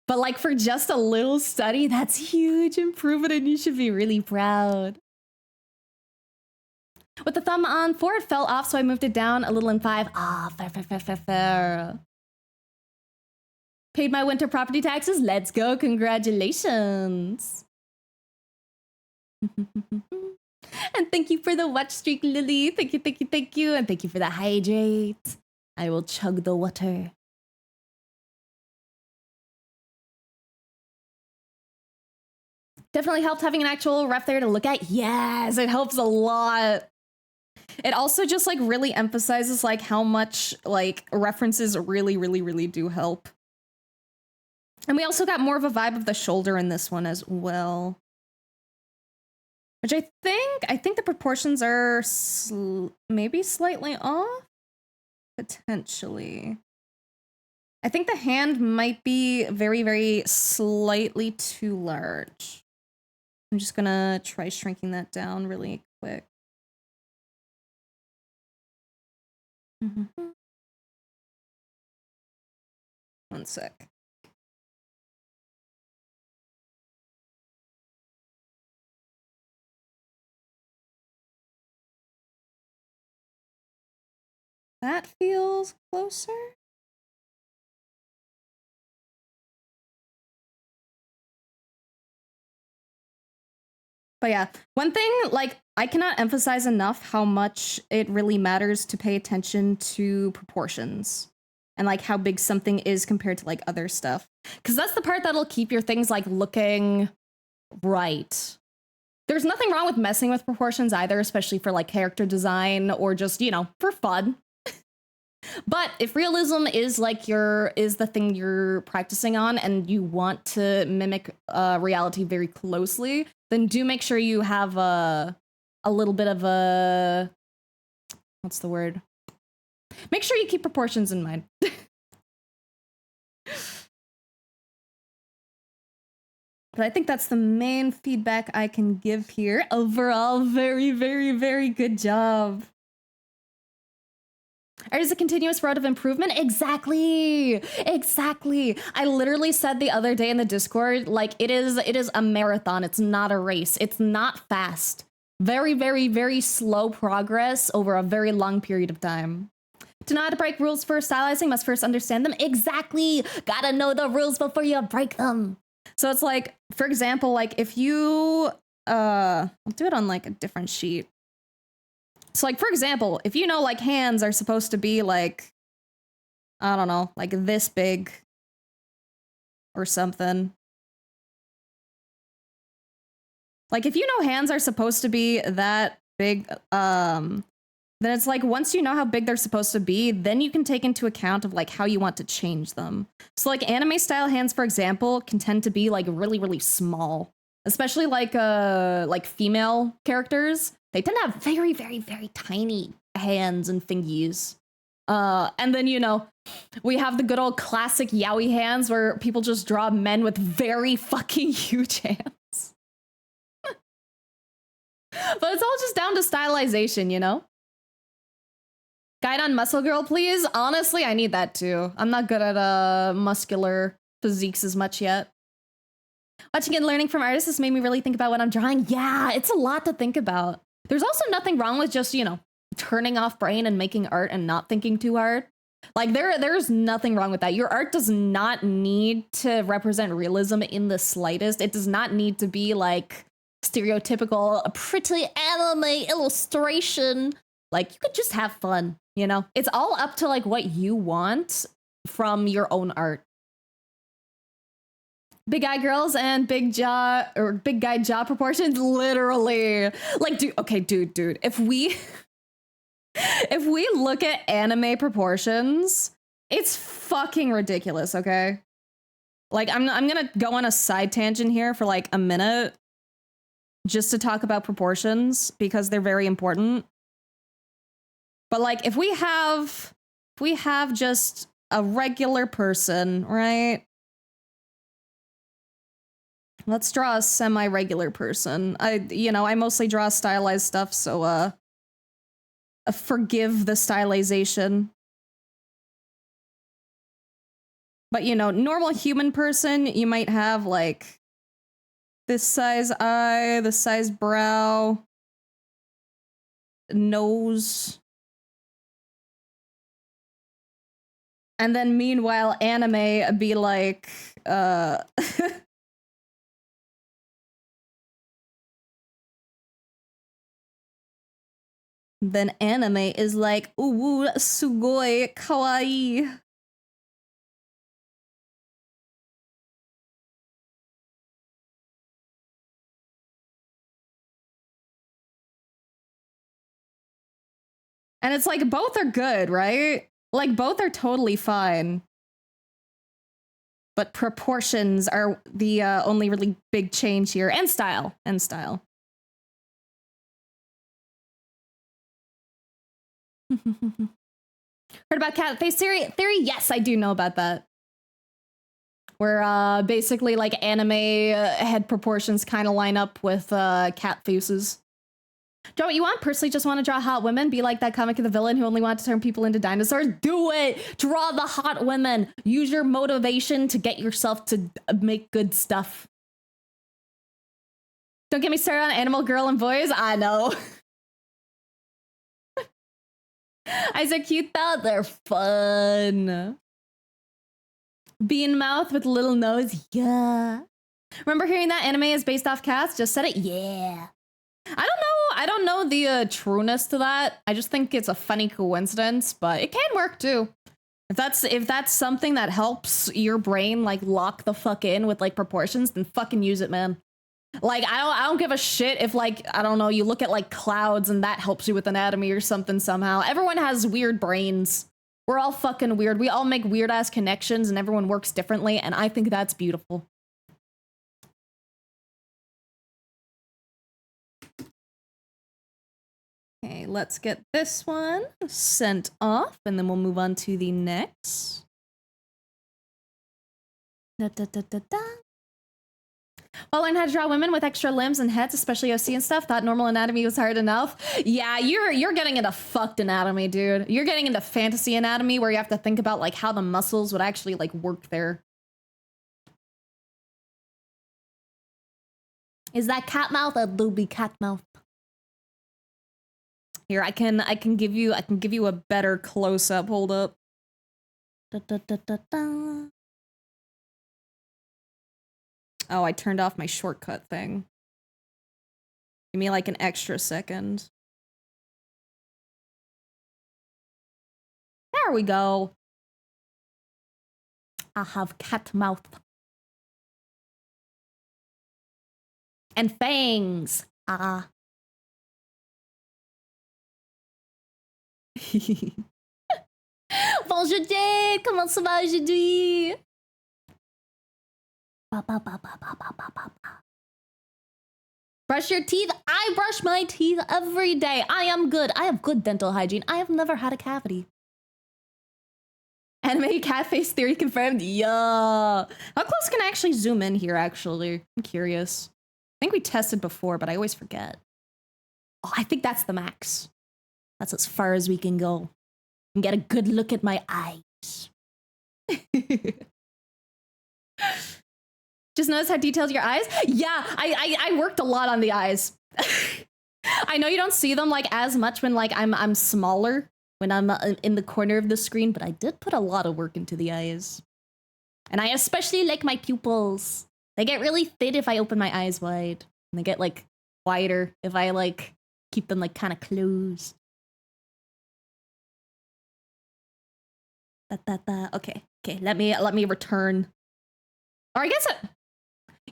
But like for just a little study, that's huge improvement and you should be really proud. With the thumb on 4, it fell off, so I moved it down a little in 5. Ah, fair. Paid my winter property taxes. Let's go. Congratulations. And thank you for the watch streak, Lily. Thank you. And thank you for the hydrate. I will chug the water. Definitely helped having an actual ref there to look at. Yes, it helps a lot. It also just like really emphasizes like how much like references really do help. And we also got more of a vibe of the shoulder in this one as well. Which I think the proportions are maybe slightly off? Potentially. I think the hand might be very slightly too large. I'm just gonna try shrinking that down really quick. One sec. That feels closer. But yeah, one thing, like, I cannot emphasize enough how much it really matters to pay attention to proportions and like how big something is compared to like other stuff. Because that's the part that'll keep your things like looking right. There's nothing wrong with messing with proportions either, especially for like character design or just, you know, for fun. But if realism is like is the thing you're practicing on and you want to mimic reality very closely, then do make sure you have a little bit of a, what's the word? Make sure you keep proportions in mind. But I think that's the main feedback I can give here. Overall, very good job. Art is a continuous road of improvement. Exactly. I literally said the other day in the Discord, like it is a marathon. It's not a race. It's not fast. Very slow progress over a very long period of time. To know how to break rules for stylizing, must first understand them. Exactly. Gotta know the rules before you break them. So it's like, for example, like if you, I'll do it on like a different sheet. So like, for example, if you know like hands are supposed to be like, I don't know, like this big or something. Like if you know hands are supposed to be that big, then it's like once you know how big they're supposed to be, then you can take into account of like how you want to change them. So like anime style hands, for example, can tend to be like really small, especially like female characters. They tend to have very tiny hands and fingies. And then, you know, we have the good old classic yaoi hands where people just draw men with very fucking huge hands. But it's all just down to stylization, you know? Guide on Muscle Girl, please. Honestly, I need that too. I'm not good at muscular physiques as much yet. Watching and learning from artists has made me really think about what I'm drawing. Yeah, it's a lot to think about. There's also nothing wrong with just, you know, turning off brain and making art and not thinking too hard. Like there's nothing wrong with that. Your art does not need to represent realism in the slightest. It does not need to be like stereotypical, a pretty anime illustration. Like you could just have fun, you know? It's all up to like what you want from your own art. Big eye girls and big jaw or big guy jaw proportions, literally. Like, dude, if we look at anime proportions, it's fucking ridiculous, okay? Like, I'm gonna go on a side tangent here for like a minute just to talk about proportions because they're very important. But like, if we have just a regular person, right? Let's draw a semi-regular person. I mostly draw stylized stuff, so forgive the stylization. But you know, normal human person, you might have like this size eye, this size brow, nose. And then meanwhile, anime be like, then anime is like, ooh, sugoi kawaii. And it's like, both are good, right? Like, both are totally fine. But proportions are the only really big change here. And style. Heard about cat face theory? Yes, I do know about that. Where basically like anime head proportions kind of line up with cat faces. Draw what you want. Personally, just want to draw hot women. Be like that comic of the villain who only wanted to turn people into dinosaurs. Do it! Draw the hot women. Use your motivation to get yourself to make good stuff. Don't get me started on Animal Girl and boys. I know. I said cute though. They're fun. Bean mouth with little nose. Yeah. Remember hearing that anime is based off cats? Just said it. Yeah. I don't know the trueness to that. I just think it's a funny coincidence, but it can work too. If that's something that helps your brain like lock the fuck in with like proportions, then fucking use it, man. Like I don't give a shit if like, I don't know, you look at like clouds and that helps you with anatomy or something somehow. Everyone has weird brains. We're all fucking weird. We all make weird ass connections and everyone works differently, and I think that's beautiful. Okay, let's get this one sent off, and then we'll move on to the next. Well, learn how to draw women with extra limbs and heads, especially OC and stuff. Thought normal anatomy was hard enough. Yeah, you're getting into fucked anatomy, dude. You're getting into fantasy anatomy where you have to think about like how the muscles would actually like work there. Is that cat mouth or Luby cat mouth? Here, I can give you a better close up. Hold up. Oh, I turned off my shortcut thing. Give me like an extra second. There we go. I have cat mouth. And fangs. Ah. Bonjour Jade, comment ça va aujourd'hui? Brush your teeth. I brush my teeth every day. I am good. I have good dental hygiene. I have never had a cavity. Anime cat face theory confirmed. Yeah. How close can I actually zoom in here, actually? I'm curious. I think we tested before, but I always forget. Oh, I think that's the max. That's as far as we can go. And get a good look at my eyes. Just notice how detailed your eyes. Yeah, I worked a lot on the eyes. I know you don't see them like as much when like I'm smaller when I'm in the corner of the screen, but I did put a lot of work into the eyes. And I especially like my pupils. They get really thin if I open my eyes wide. And they get like wider if I like keep them like kind of closed. Okay. Okay, let me return. Or I guess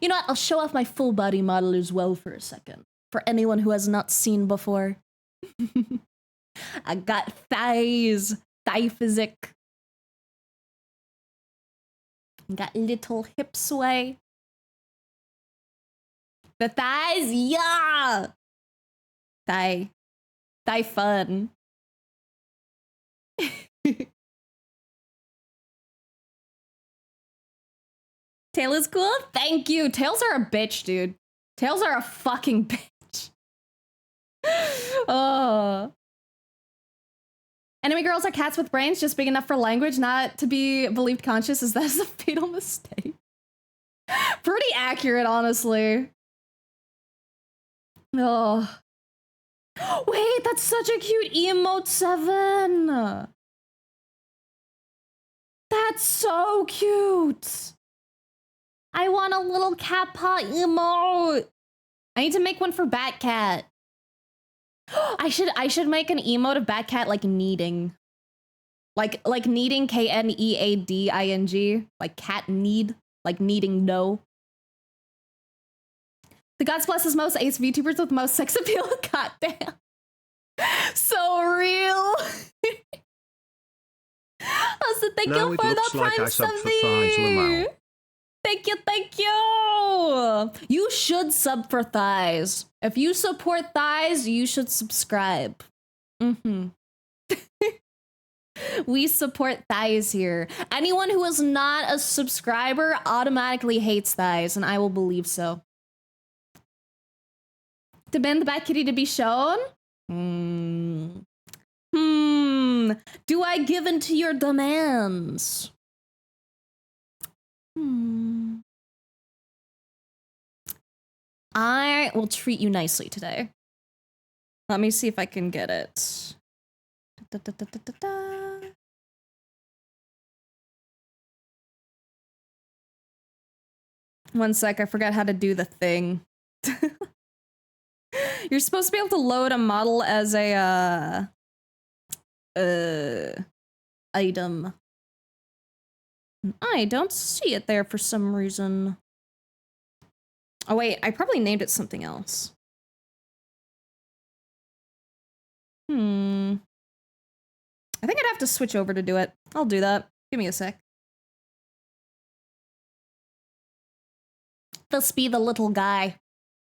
you know what? I'll show off my full body model as well for a second. For anyone who has not seen before. I got thighs. Thigh physique. Got little hip sway. The thighs, yeah! Thigh fun. Tail is cool? Thank you. Tails are a bitch, dude. Tails are a fucking bitch. Oh. Anime girls are cats with brains just big enough for language, not to be believed conscious. Is that a fatal mistake? Pretty accurate, honestly. Oh. Wait, that's such a cute emote 7. That's so cute. I want a little cat paw emote. I need to make one for Batcat. I should make an emote of Batcat like kneading. Like kneading KNEADING. Like cat need. Like kneading no. The gods bless us most ace VTubers with most sex appeal. Goddamn. So real. Also, thank Now you it for looks the like I prime subbed for thighs, Lamau. Thank you, thank you. You should sub for thighs. If you support thighs, you should subscribe. We support thighs here. Anyone who is not a subscriber automatically hates thighs, and I will believe so. Demand the Bat Kitty to be shown? Do I give in to your demands? I will treat you nicely today. Let me see if I can get it. One sec, I forgot how to do the thing. You're supposed to be able to load a model as a item. I don't see it there for some reason. Oh wait, I probably named it something else. I think I'd have to switch over to do it. I'll do that. Give me a sec. This be the little guy.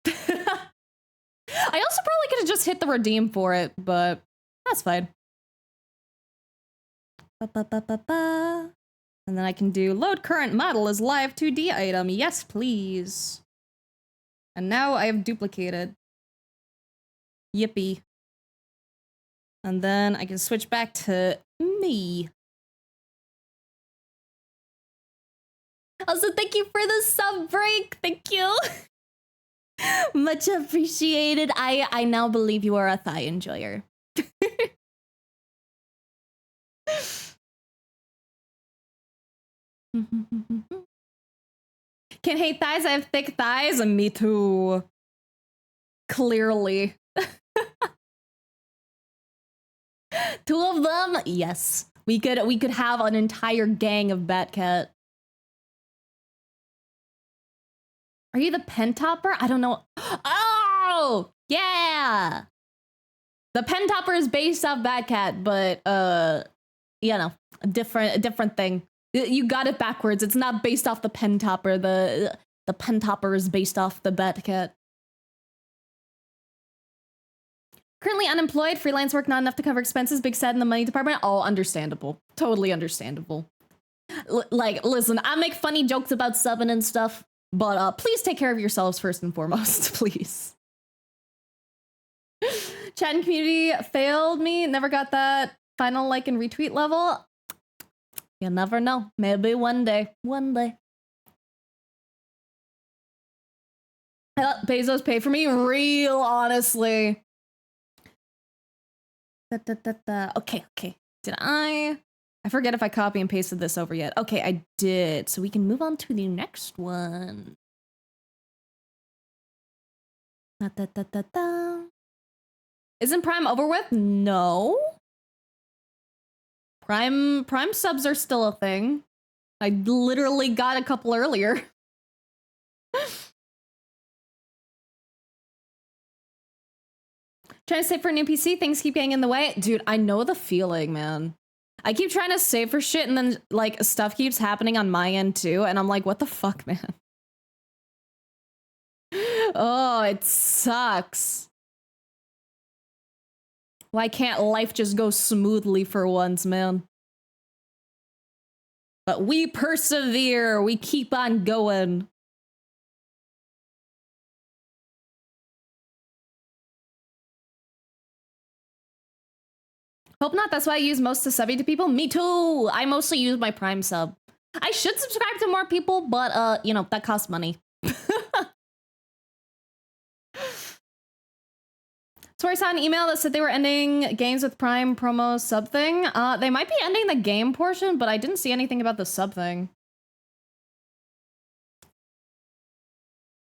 I also probably could have just hit the redeem for it, but that's fine. And then I can do load current model as live 2D item. Yes, please. And now I have duplicated. Yippee. And then I can switch back to me. Also, thank you for the sub break. Thank you. Much appreciated. I now believe you are a thigh enjoyer. Can't hate thighs. I have thick thighs, and me too. Clearly. 2 of them? Yes. We could have an entire gang of Batcat. Are you the Pentopper? I don't know. Oh! Yeah! The Pentopper is based off Batcat, but you know, a different thing. You got it backwards. It's not based off the Pentopper. The Pentopper is based off the Batcat. Currently unemployed, freelance work not enough to cover expenses, big sad in the money department. All understandable. Totally understandable. Like, listen, I make funny jokes about subbing and stuff, but please take care of yourselves first and foremost, please. Chat and community failed me. Never got that final like and retweet level. You never know. Maybe one day. One day. I let Bezos pay for me real honestly. Okay. Did I forget if I copy and pasted this over yet. Okay, I did. So we can move on to the next one. Isn't Prime over with? No. Prime subs are still a thing. I literally got a couple earlier. Trying to save for a new PC, things keep getting in the way. Dude, I know the feeling, man. I keep trying to save for shit and then like stuff keeps happening on my end too, and I'm like, what the fuck, man? Oh, it sucks. Why can't life just go smoothly for once, man? But we persevere, we keep on going. Hope not, that's why I use most to subbing to people. Me too! I mostly use my Prime sub. I should subscribe to more people, but you know, that costs money. So I saw an email that said they were ending games with Prime promo sub thing. They might be ending the game portion, but I didn't see anything about the sub thing.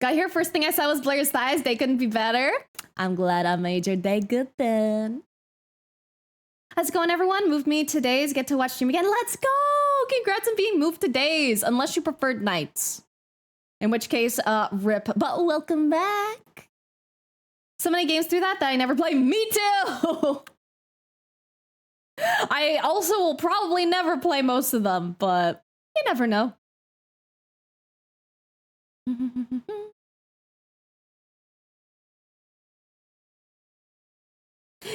Got here, first thing I saw was Blair's thighs. They couldn't be better. I'm glad I made your day good then. How's it going, everyone? Moved me to days. Get to watch stream again. Let's go! Congrats on being moved to days, unless you preferred nights. In which case, rip. But welcome back. So many games through that I never play. Me too! I also will probably never play most of them, but you never know.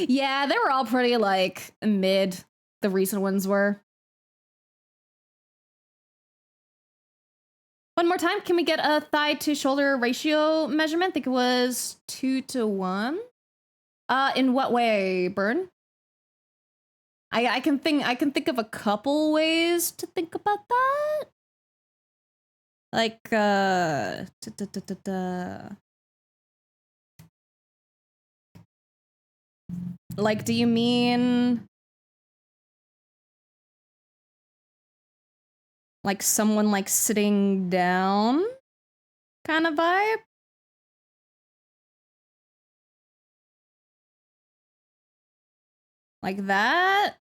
Yeah, they were all pretty, like, mid. The recent ones were. One more time, can we get a thigh to shoulder ratio measurement? I think it was 2:1. In what way, Burn? I can think of a couple ways to think about that. Like like, do you mean like someone like sitting down kind of vibe? Like that?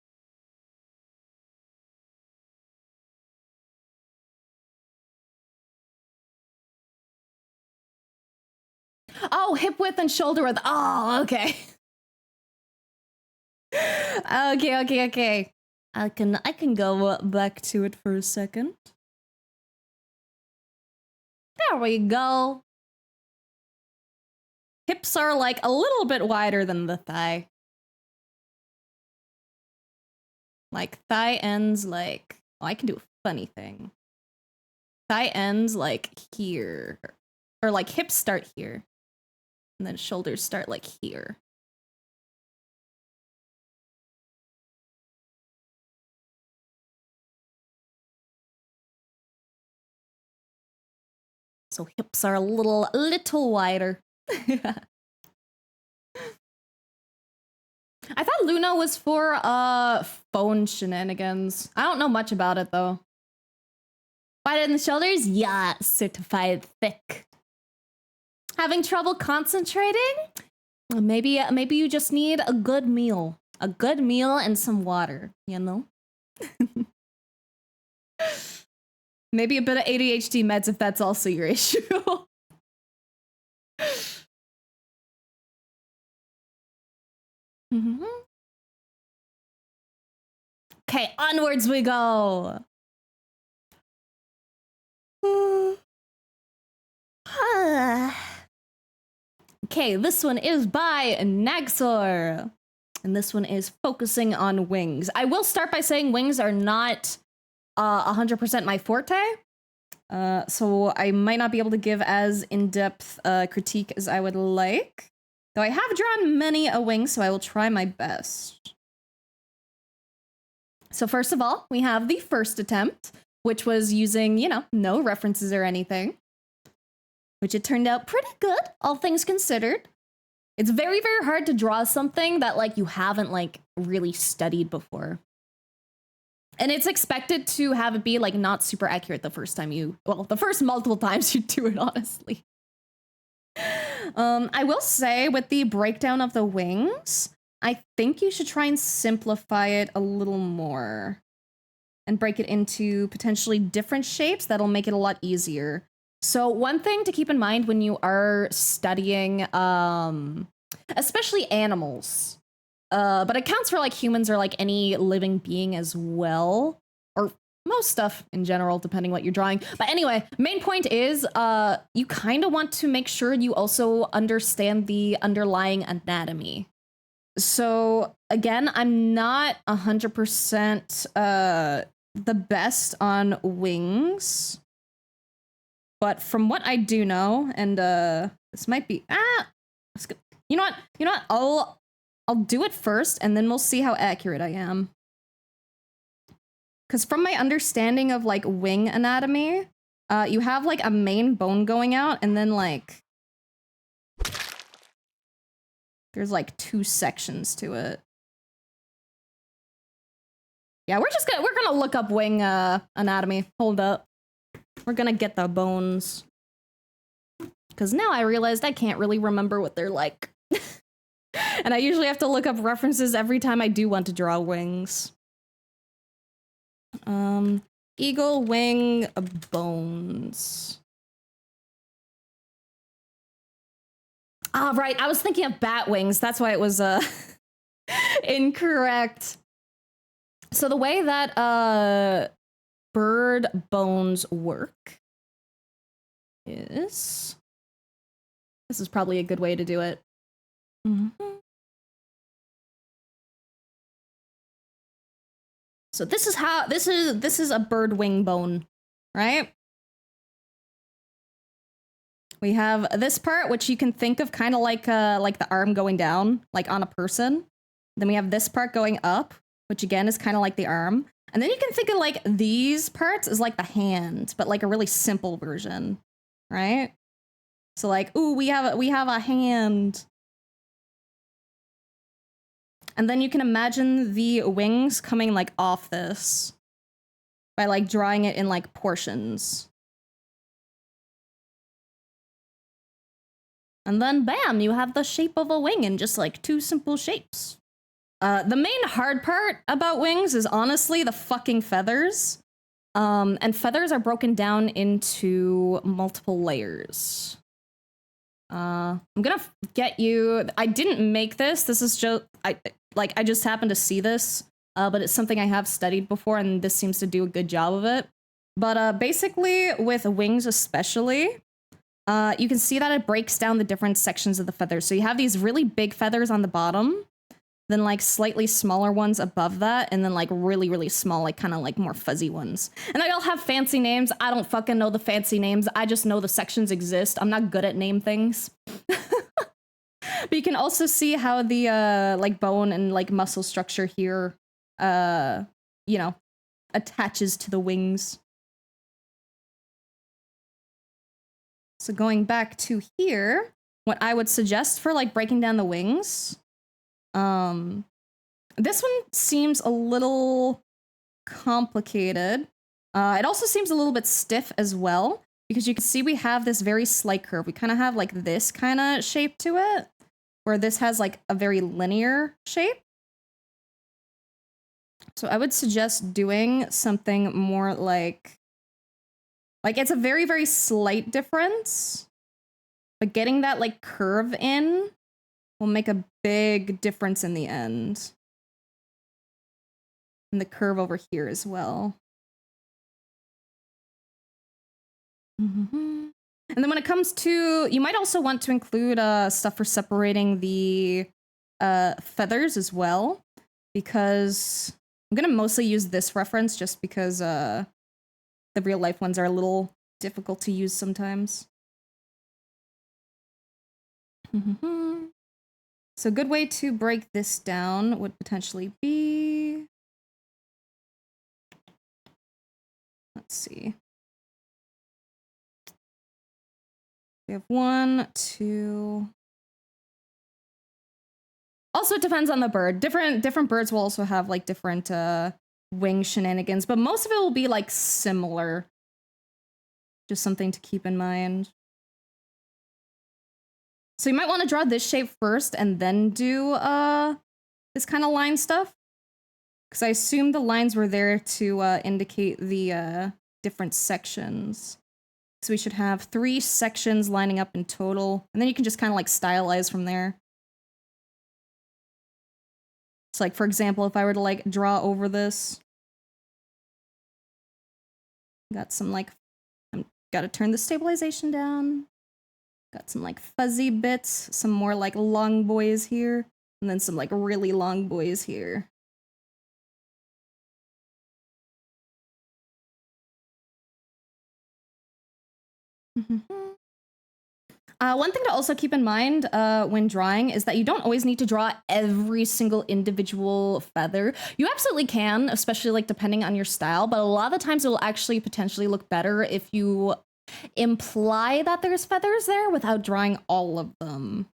Oh, hip width and shoulder width. Oh, okay. Okay. I can go back to it for a second. There we go. Hips are like a little bit wider than the thigh. Like thigh ends like, oh, I can do a funny thing. Thigh ends like here. Or like hips start here. And then shoulders start like here. So hips are a little wider. I thought Luna was for phone shenanigans. I don't know much about it though. Wider in the shoulders? Yeah, certified thick. Having trouble concentrating? Maybe you just need a good meal. A good meal and some water, you know? Maybe a bit of ADHD meds if that's also your issue. Okay, onwards we go. Okay, this one is by Nagsor. And this one is focusing on wings. I will start by saying wings are not 100% my forte. So I might not be able to give as in-depth critique as I would like. Though I have drawn many a wing, so I will try my best. So first of all, we have the first attempt, which was using, you know, no references or anything. which it turned out pretty good, all things considered. It's very, very hard to draw something that like you haven't like really studied before. And it's expected to have it be like not super accurate the first time the first multiple times you do it, honestly. I will say with the breakdown of the wings, I think you should try and simplify it a little more and break it into potentially different shapes. That'll make it a lot easier. So one thing to keep in mind when you are studying, especially animals, but it counts for like humans or like any living being as well, or most stuff in general, depending what you're drawing. But anyway, main point is you kind of want to make sure you also understand the underlying anatomy. So again, I'm not 100% the best on wings, but from what I do know, and this might be you know what? I'll do it first, and then we'll see how accurate I am. Because from my understanding of like wing anatomy, you have like a main bone going out, and then like there's like 2 sections to it. Yeah, we're gonna look up wing anatomy. Hold up. We're gonna get the bones. Because now I realized I can't really remember what they're like. And I usually have to look up references every time I do want to draw wings. Eagle wing bones. Ah, right. I was thinking of bat wings. That's why it was incorrect. So the way that bird bones work is... This is probably a good way to do it. So this is how this is a bird wing bone, right? We have this part, which you can think of kind of like the arm going down, like on a person. Then we have this part going up, which again is kind of like the arm. And then you can think of like these parts as like the hand, but like a really simple version, right? So like, ooh, we have a hand. And then you can imagine the wings coming like off this by like drawing it in like portions. And then bam, you have the shape of a wing in just like 2 simple shapes. The main hard part about wings is honestly the fucking feathers. And feathers are broken down into multiple layers. I'm gonna get you. I didn't make this. This is just I just happened to see this, but it's something I have studied before, and this seems to do a good job of it. But basically, with wings especially, you can see that it breaks down the different sections of the feathers. So you have these really big feathers on the bottom, then like slightly smaller ones above that, and then like really, really small, like kind of like more fuzzy ones. And they all have fancy names. I don't fucking know the fancy names. I just know the sections exist. I'm not good at name things. But you can also see how the like bone and like muscle structure here, you know, attaches to the wings. So going back to here, what I would suggest for like breaking down the wings, this one seems a little complicated. It also seems a little bit stiff as well, because you can see we have this very slight curve. We kind of have like this kind of shape to it, where this has like a very linear shape. So I would suggest doing something more like it's a very, very slight difference, but getting that like curve in will make a big difference in the end. And the curve over here as well. And then when it comes to, you might also want to include stuff for separating the feathers as well, because I'm gonna mostly use this reference just because the real life ones are a little difficult to use sometimes. So a good way to break this down would potentially be, let's see. We have 1, 2. Also, it depends on the bird. Different birds will also have like different wing shenanigans, but most of it will be like similar. Just something to keep in mind. So you might want to draw this shape first and then do this kind of line stuff. Because I assume the lines were there to indicate the different sections. So we should have 3 sections lining up in total. And then you can just kind of like stylize from there. So like, for example, if I were to like draw over this. Got some like, gotta turn the stabilization down. Got some like fuzzy bits, some more like long boys here, and then some like really long boys here. One thing to also keep in mind when drawing is that you don't always need to draw every single individual feather. You absolutely can, especially like depending on your style, but a lot of the times it will actually potentially look better if you imply that there's feathers there without drawing all of them.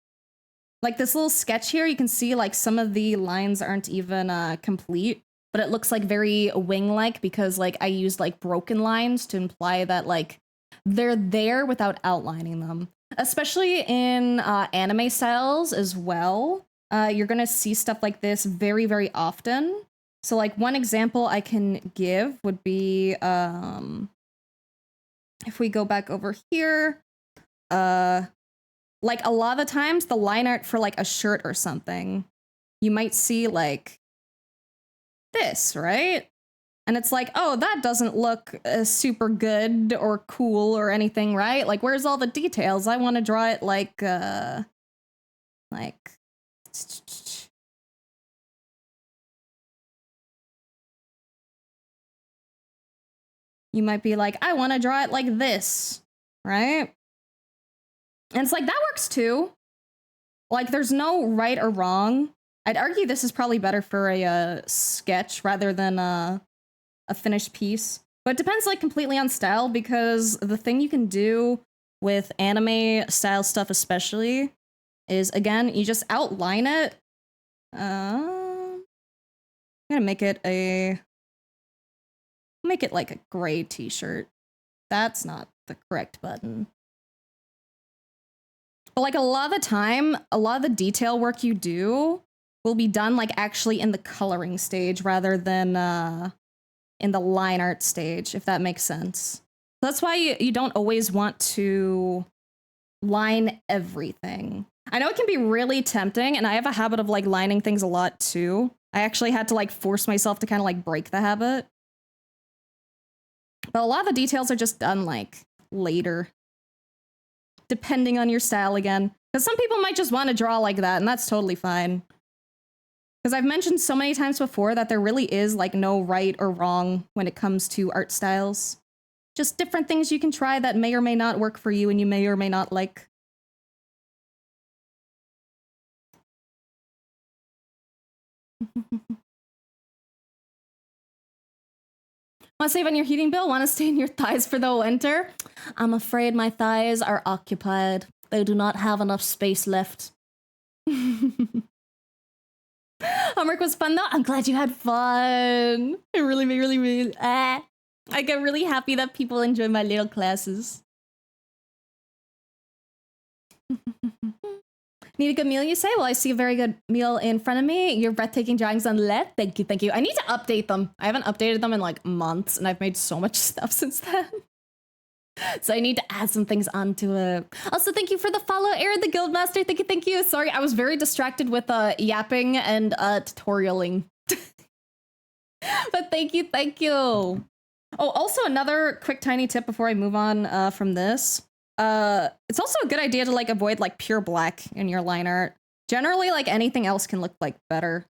Like this little sketch here, you can see like some of the lines aren't even complete, but it looks like very wing-like because like I used like broken lines to imply that like they're there without outlining them. Especially in anime styles as well. You're gonna see stuff like this very, very often. So like one example I can give would be if we go back over here, like a lot of the times the line art for like a shirt or something, you might see like this, right? And it's like, oh, that doesn't look super good or cool or anything, right? Like, where's all the details? I want to draw it like, you might be like, I want to draw it like this, right? And it's like, that works too. Like, there's no right or wrong. I'd argue this is probably better for a sketch rather than a finished piece. But it depends like completely on style, because the thing you can do with anime style stuff especially is, again, you just outline it. I'm gonna make it like a gray t-shirt. That's not the correct button. But like a lot of the time, a lot of the detail work you do will be done like actually in the coloring stage rather than in the line art stage, if that makes sense. That's why you don't always want to line everything. I know it can be really tempting, and I have a habit of like lining things a lot too. I actually had to like force myself to kind of like break the habit. But a lot of the details are just done like later, depending on your style again. Because some people might just want to draw like that, and that's totally fine. Because I've mentioned so many times before that there really is like no right or wrong when it comes to art styles. Just different things you can try that may or may not work for you and you may or may not like. Want to save on your heating bill? Want to stay in your thighs for the winter? I'm afraid my thighs are occupied. They do not have enough space left. Homework was fun though. I'm glad you had fun. I really, I get really happy that people enjoy my little classes. Need a good meal, you say? Well, I see a very good meal in front of me. Your breathtaking drawings on the left. Thank you, thank you. I need to update them. I haven't updated them in like months, and I've made so much stuff since then. So I need to add some things onto it. Also, thank you for the follow, Aaron the Guildmaster. Thank you, thank you. Sorry, I was very distracted with yapping and tutorialing. But thank you, thank you. Oh, also another quick tiny tip before I move on from this. It's also a good idea to like avoid like pure black in your line art. Generally, like anything else can look like better.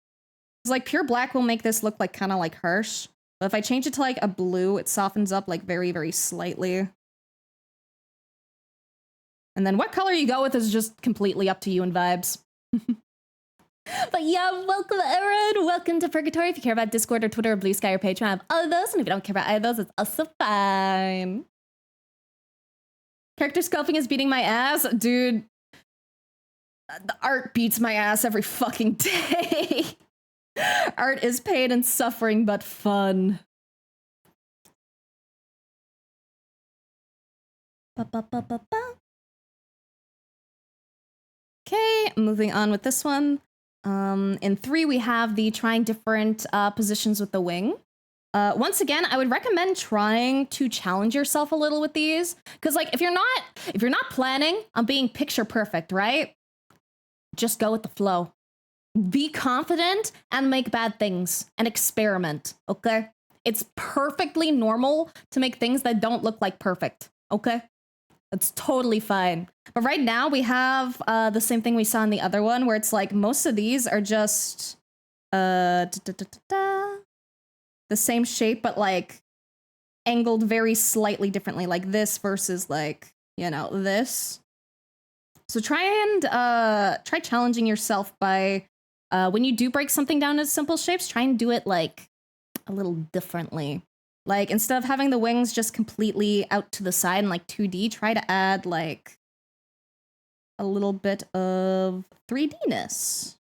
Because like pure black will make this look like kind of like harsh. But if I change it to like a blue, it softens up like very, very slightly. And then what color you go with is just completely up to you and vibes. But yeah, welcome Aaron. Welcome to Purgatory. If you care about Discord or Twitter or Blue Sky or Patreon, I have all of those. And if you don't care about either of those, it's also fine. Character sculpting is beating my ass, dude. The art beats my ass every fucking day. Art is pain and suffering, but fun. Okay, moving on with this one. In 3, we have the trying different positions with the wing. Once again, I would recommend trying to challenge yourself a little with these, because like if you're not planning on being picture perfect, right? Just go with the flow. Be confident and make bad things and experiment, okay? It's perfectly normal to make things that don't look like perfect, okay? That's totally fine. But right now we have the same thing we saw in the other one, where it's like most of these are just the same shape, but like angled very slightly differently, like this versus like, you know, this. So try challenging yourself by when you do break something down into simple shapes, try and do it like a little differently. Like instead of having the wings just completely out to the side and like 2D, try to add like a little bit of 3D-ness.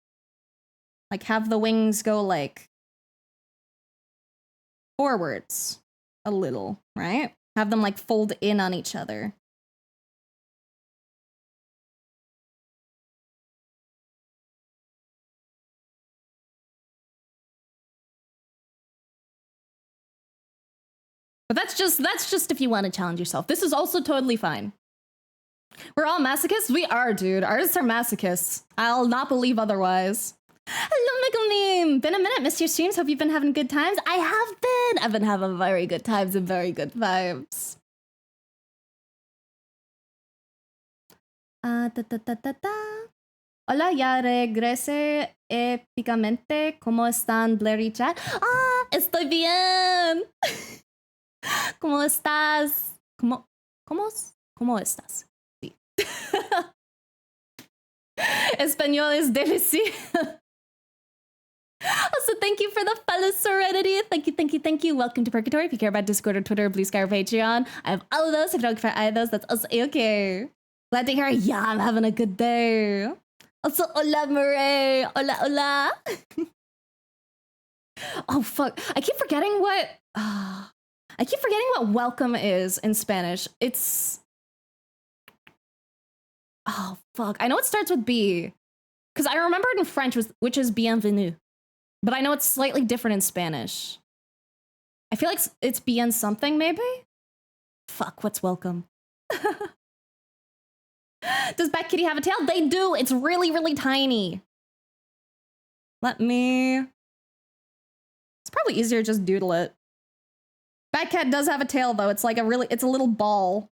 Like have the wings go like forwards a little, right? Have them like fold in on each other. But that's just if you want to challenge yourself. This is also totally fine. We're all masochists? We are, dude. Artists are masochists. I'll not believe otherwise. Hello, Michael Meme. Been a minute, missed your streams. Hope you've been having good times. I have been. I've been having very good times and very good vibes. Hola, ya regresé épicamente. ¿Cómo están, Blair y Chat? Ah, estoy bien. ¿Cómo estás? ¿Cómo estás? Sí. Español is delicioso. Also, thank you for the follow, Serenity. Thank you. Welcome to Purgatory. If you care about Discord or Twitter, Blue Sky or Patreon, I have all of those. If you don't care for either of those, that's also okay. Glad to hear. Yeah, I'm having a good day. Also, hola, Murray. Hola. Oh, fuck. I keep forgetting what welcome is in Spanish. It's... Oh, fuck. I know it starts with B. Because I remember it in French, which is bienvenue. But I know it's slightly different in Spanish. I feel like it's bien something, maybe? Fuck, what's welcome? Does Bat Kitty have a tail? They do! It's really, really tiny. It's probably easier to just doodle it. Bat Cat does have a tail, though. It's like it's a little ball.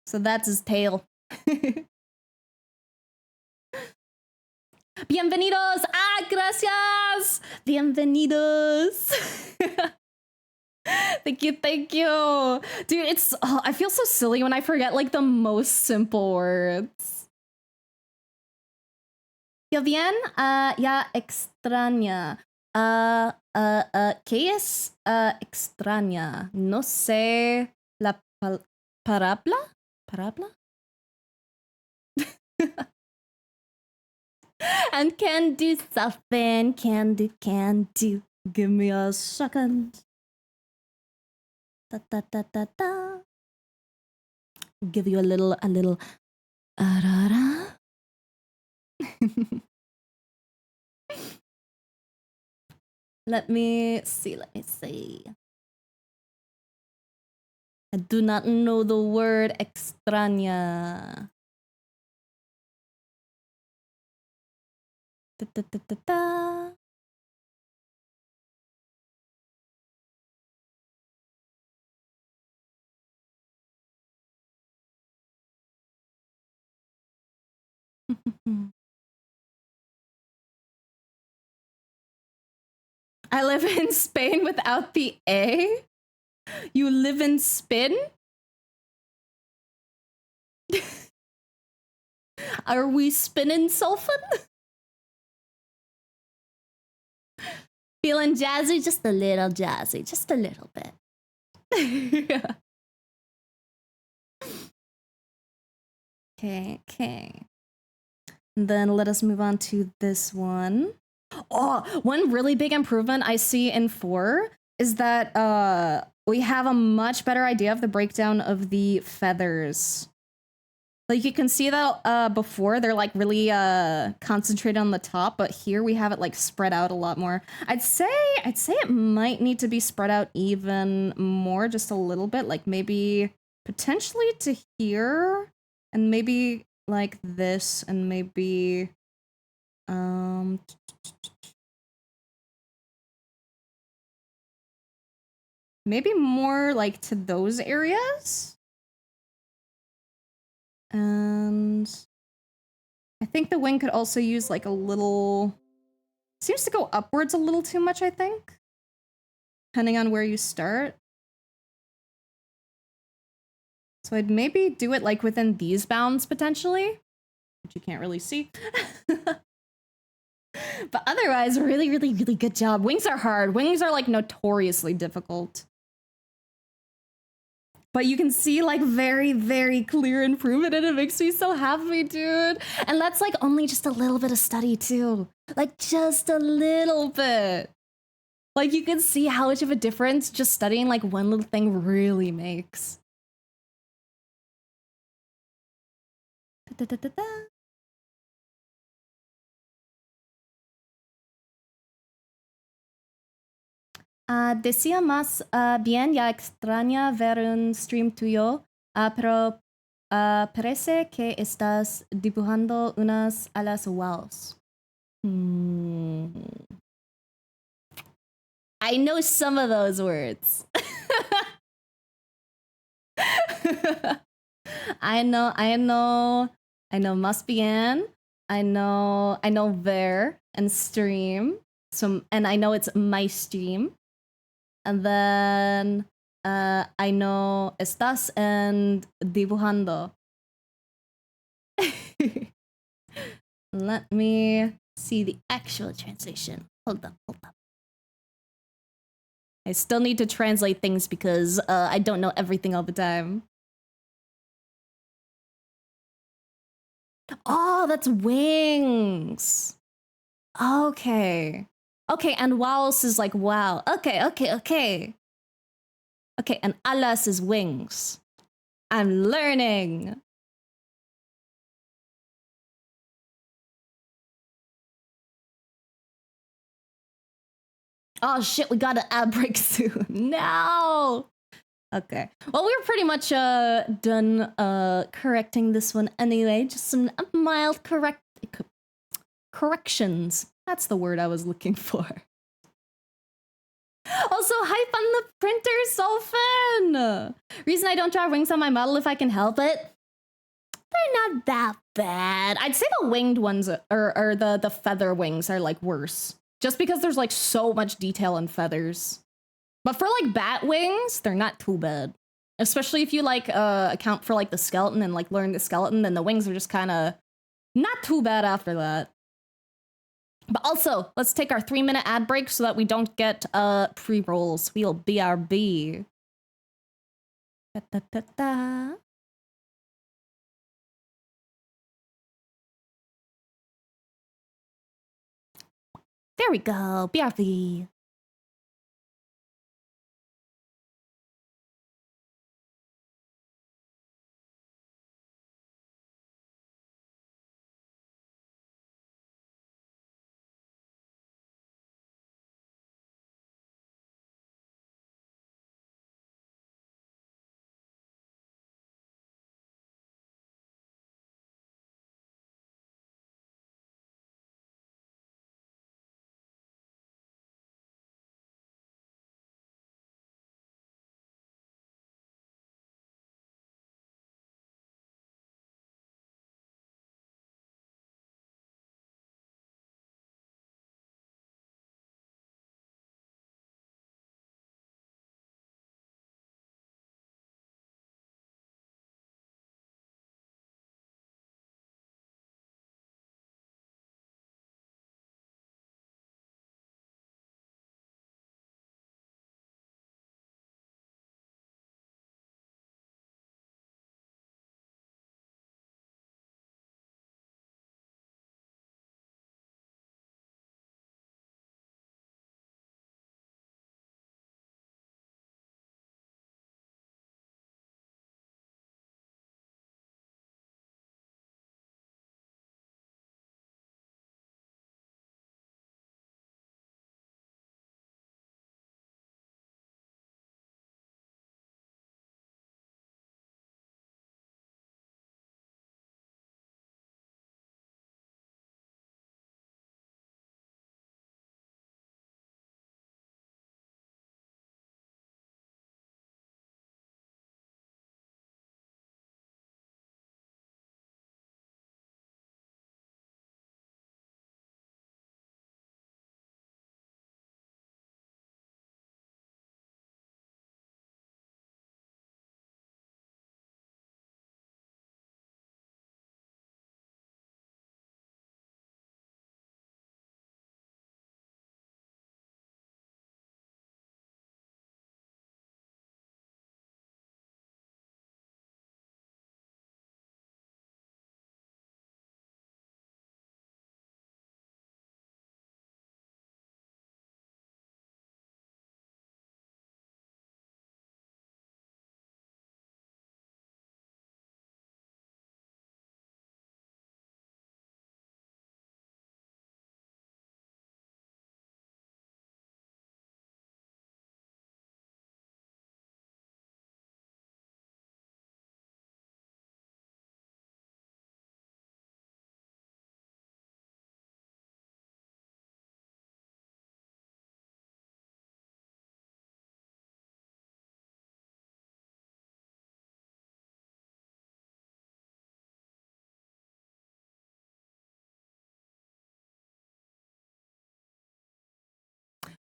So that's his tail. Bienvenidos! Ah, gracias! Bienvenidos! Thank you. Dude, it's... Oh, I feel so silly when I forget, like, the most simple words. ¿Yo bien? Ya extraña. ¿Qué es extraña? No sé la parabla? And can do something, can do. Give me a second. Da. Give you a little. Let me see. I do not know the word extraña. Da. I live in Spain without the A? You live in Spin? Are we spinning sulfin? Feeling jazzy? Just a little jazzy. Just a little bit. Okay. Then let us move on to this one. Oh, one really big improvement I see in 4 is that we have a much better idea of the breakdown of the feathers. Like you can see that before they're like really concentrated on the top, but here we have it like spread out a lot more. I'd say it might need to be spread out even more, just a little bit, like maybe potentially to here, and maybe like this, and maybe maybe more like to those areas. And I think the wing could also use like a little, seems to go upwards a little too much, I think, depending on where you start. So I'd maybe do it like within these bounds potentially, which you can't really see. But otherwise, really, really, really good job. Wings are hard. Wings are like notoriously difficult. But you can see like very, very clear improvement, and it makes me so happy, dude. And that's like only just a little bit of study too. Like just a little bit. Like you can see how much of a difference just studying like one little thing really makes. Da-da-da-da-da. Decía más bien, ya extraña ver un stream tuyo, pero parece que estás dibujando unas alas wows. I know some of those words. I know must bien. I know ver and stream. So, and I know it's my stream. And then I know estás and dibujando. Let me see the actual translation. Hold up. I still need to translate things because I don't know everything all the time. Oh, that's wings. Okay, and wows is like wow. Okay. Okay, and alas is wings. I'm learning. Oh shit, we got an ad break soon. No. Okay. Well, we were pretty much done correcting this one anyway. Just some mild corrections. That's the word I was looking for. Also, hype on the printer, so fun! Reason I don't draw wings on my model if I can help it? They're not that bad. I'd say the winged ones, or the feather wings are like worse. Just because there's like so much detail in feathers. But for like bat wings, they're not too bad. Especially if you like account for like the skeleton and like learn the skeleton, then the wings are just kind of not too bad after that. But also, let's take our 3-minute ad break so that we don't get pre-rolls. We'll BRB. Da-da-da-da. There we go, BRB.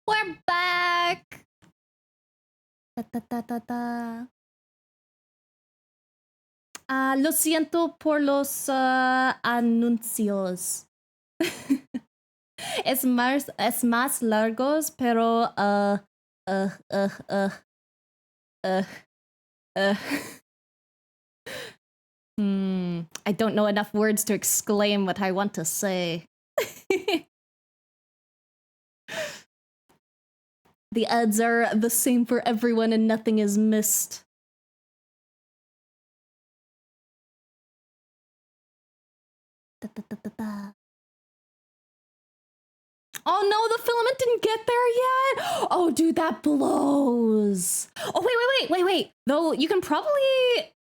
We're back. Da, da, da, da, da. Lo siento por los anuncios. es más largos, pero I don't know enough words to exclaim what I want to say. The ads are the same for everyone and nothing is missed. Da, da, da, da, da. Oh no, the filament didn't get there yet. Oh, dude, that blows. Oh, wait. Though you can probably,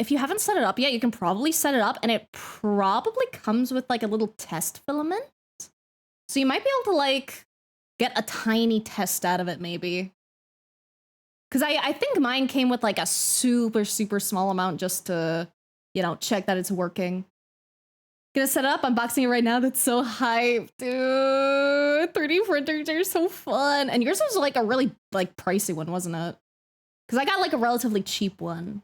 if you haven't set it up yet, you can probably set it up and it probably comes with like a little test filament. So you might be able to like get a tiny test out of it maybe. Because I think mine came with like a super small amount just to, you know, check that it's working. Gonna set it up, unboxing it right now. That's so hype, dude. 3D printers are so fun. And yours was like a really like pricey one, wasn't it? Because I got like a relatively cheap one.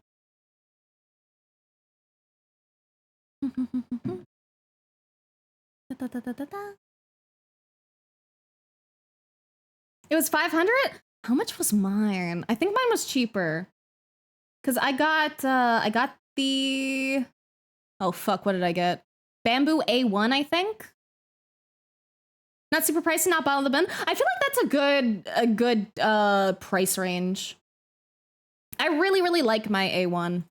It was 500? How much was mine? I think mine was cheaper. Cause I got the, oh fuck, what did I get? Bamboo A1, I think. Not super pricey, not bottom of the bin. I feel like that's a good price range. I really like my A1.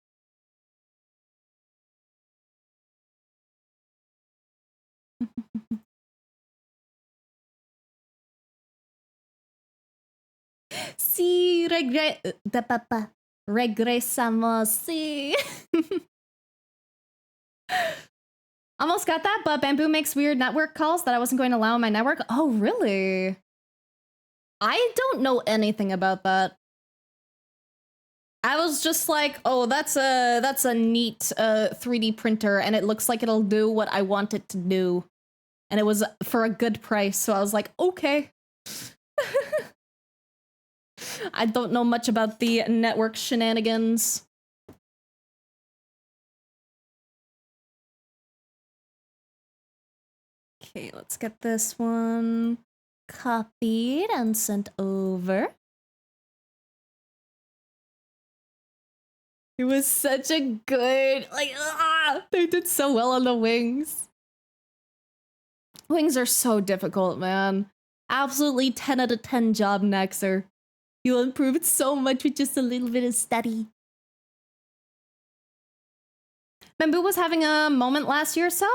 Sí, regresamos, sí. Almost got that, but Bamboo makes weird network calls that I wasn't going to allow on my network. Oh, really? I don't know anything about that. I was just like, oh, that's a neat 3D printer, and it looks like it'll do what I want it to do. And it was for a good price, so I was like, okay. I don't know much about the network shenanigans. Okay, let's get this one copied and sent over. It was such a good, like, they did so well on the wings. Wings are so difficult, man. Absolutely 10 out of 10 job, Nexer. You'll improve it so much with just a little bit of study. Bamboo was having a moment last year, so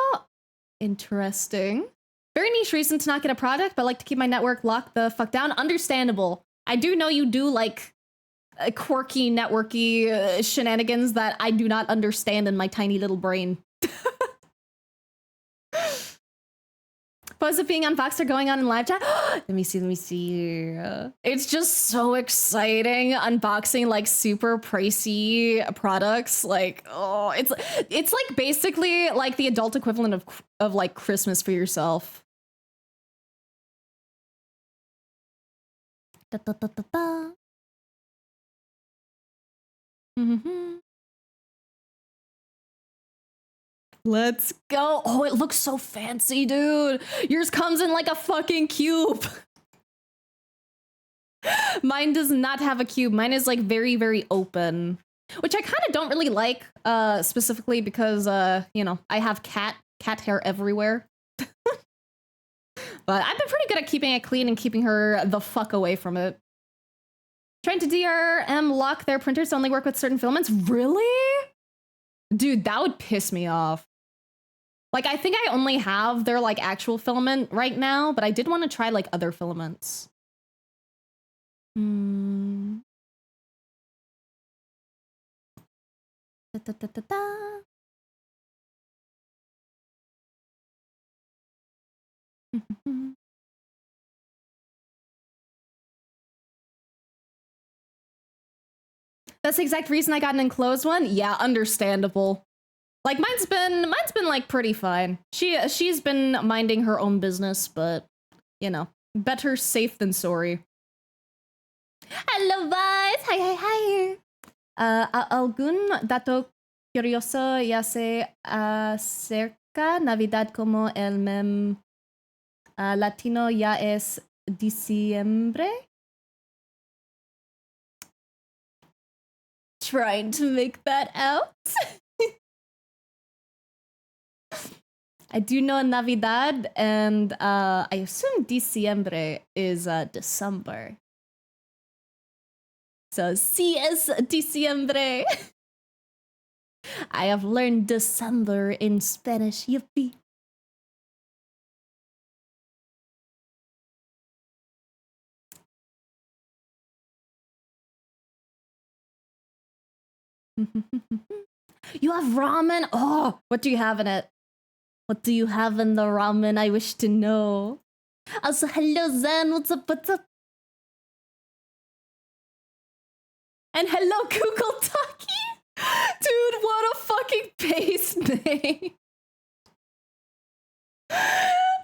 interesting. Very niche reason to not get a product, but I like to keep my network locked the fuck down. Understandable. I do know you do like quirky, networky shenanigans that I do not understand in my tiny little brain. Pose of being on Voxer going on in live chat. Let me see. It's just so exciting unboxing like super pricey products. Like, oh, it's like basically like the adult equivalent of like Christmas for yourself. Da, da, da, da, da. Let's go. Oh, it looks so fancy, dude. Yours comes in like a fucking cube. Mine does not have a cube. Mine is like very open, which I kind of don't really like, specifically because, you know, I have cat hair everywhere. But I've been pretty good at keeping it clean and keeping her the fuck away from it. Trying to DRM lock their printers to only work with certain filaments? Really? Dude, that would piss me off. Like, I think I only have their, like, actual filament right now, but I did want to try, like, other filaments. Da, da, da, da, da. That's the exact reason I got an enclosed one? Yeah, understandable. Like, mine's been like pretty fine. She's been minding her own business, but you know, better safe than sorry. Hello, guys. Hi. ¿Algún dato curioso ya se acerca Navidad como el mem latino ya es diciembre? Trying to make that out. I do know Navidad, and I assume diciembre is December. So, si es diciembre. I have learned December in Spanish. Yippee. You have ramen? Oh, what do you have in it? What do you have in the ramen? I wish to know. Also, hello, Zen. What's up? And hello, Google Ducky. Dude, what a fucking base name.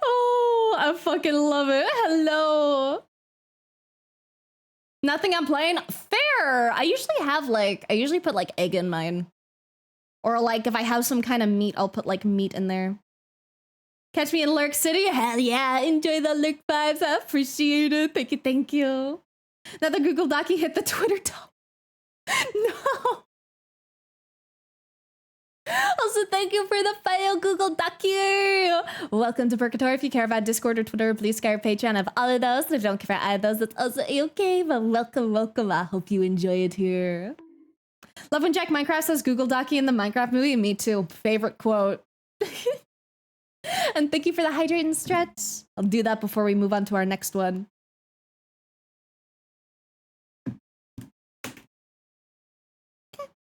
Oh, I fucking love it. Hello. Nothing I'm playing? Fair. I usually put like egg in mine. Or like if I have some kind of meat, I'll put like meat in there. Catch me in Lurk City? Hell yeah. Enjoy the Lurk vibes. I appreciate it. Thank you. Now the Google Docky hit the Twitter top. No. Also, thank you for the file, Google Docu. Welcome to Purgatory. If you care about Discord or Twitter, please care Patreon. I have all of those. If you don't care about either of those, that's also okay. But welcome. I hope you enjoy it here. Love when Jack Minecraft says Google Docu in the Minecraft movie. Me too. Favorite quote. And thank you for the hydrate and stretch. I'll do that before we move on to our next one.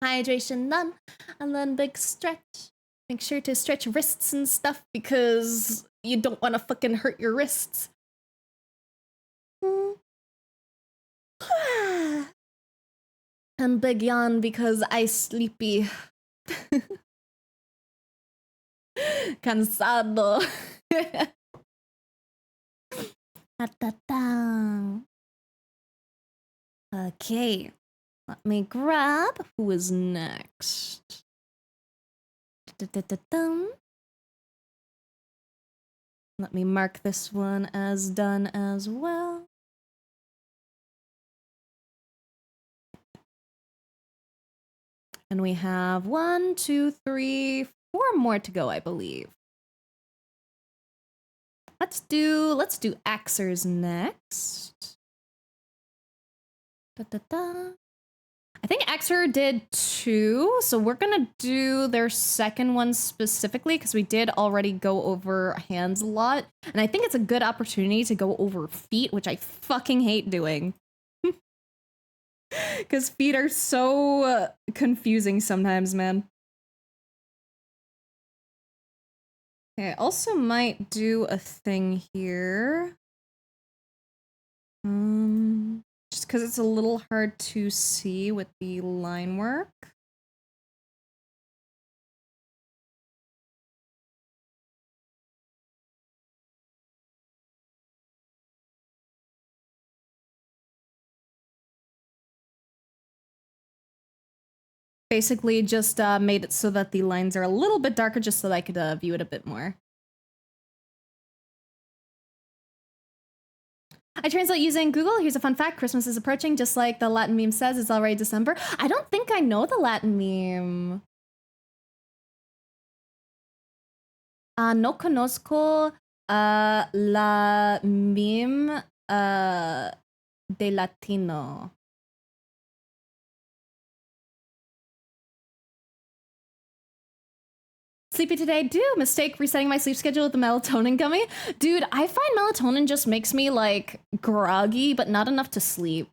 Hydration done, and then big stretch. Make sure to stretch wrists and stuff because you don't want to fucking hurt your wrists. And big yawn because I sleepy. Cansado. Okay. Let me grab who is next. Let me mark this one as done as well. And we have 1, 2, 3, 4 more to go, I believe. Let's do Axers next. I think Xer did 2, so we're gonna do their second one specifically because we did already go over hands a lot, and I think it's a good opportunity to go over feet, which I fucking hate doing. Because feet are so confusing sometimes, man. Okay, I also might do a thing here. Just because it's a little hard to see with the line work. Basically just made it so that the lines are a little bit darker just so that I could view it a bit more. I translate using Google. Here's a fun fact. Christmas is approaching, just like the Latin meme says. It's already December. I don't think I know the Latin meme. No conozco la meme de Latino. Sleepy today, do mistake resetting my sleep schedule with the melatonin gummy. Dude, I find melatonin just makes me like groggy, but not enough to sleep.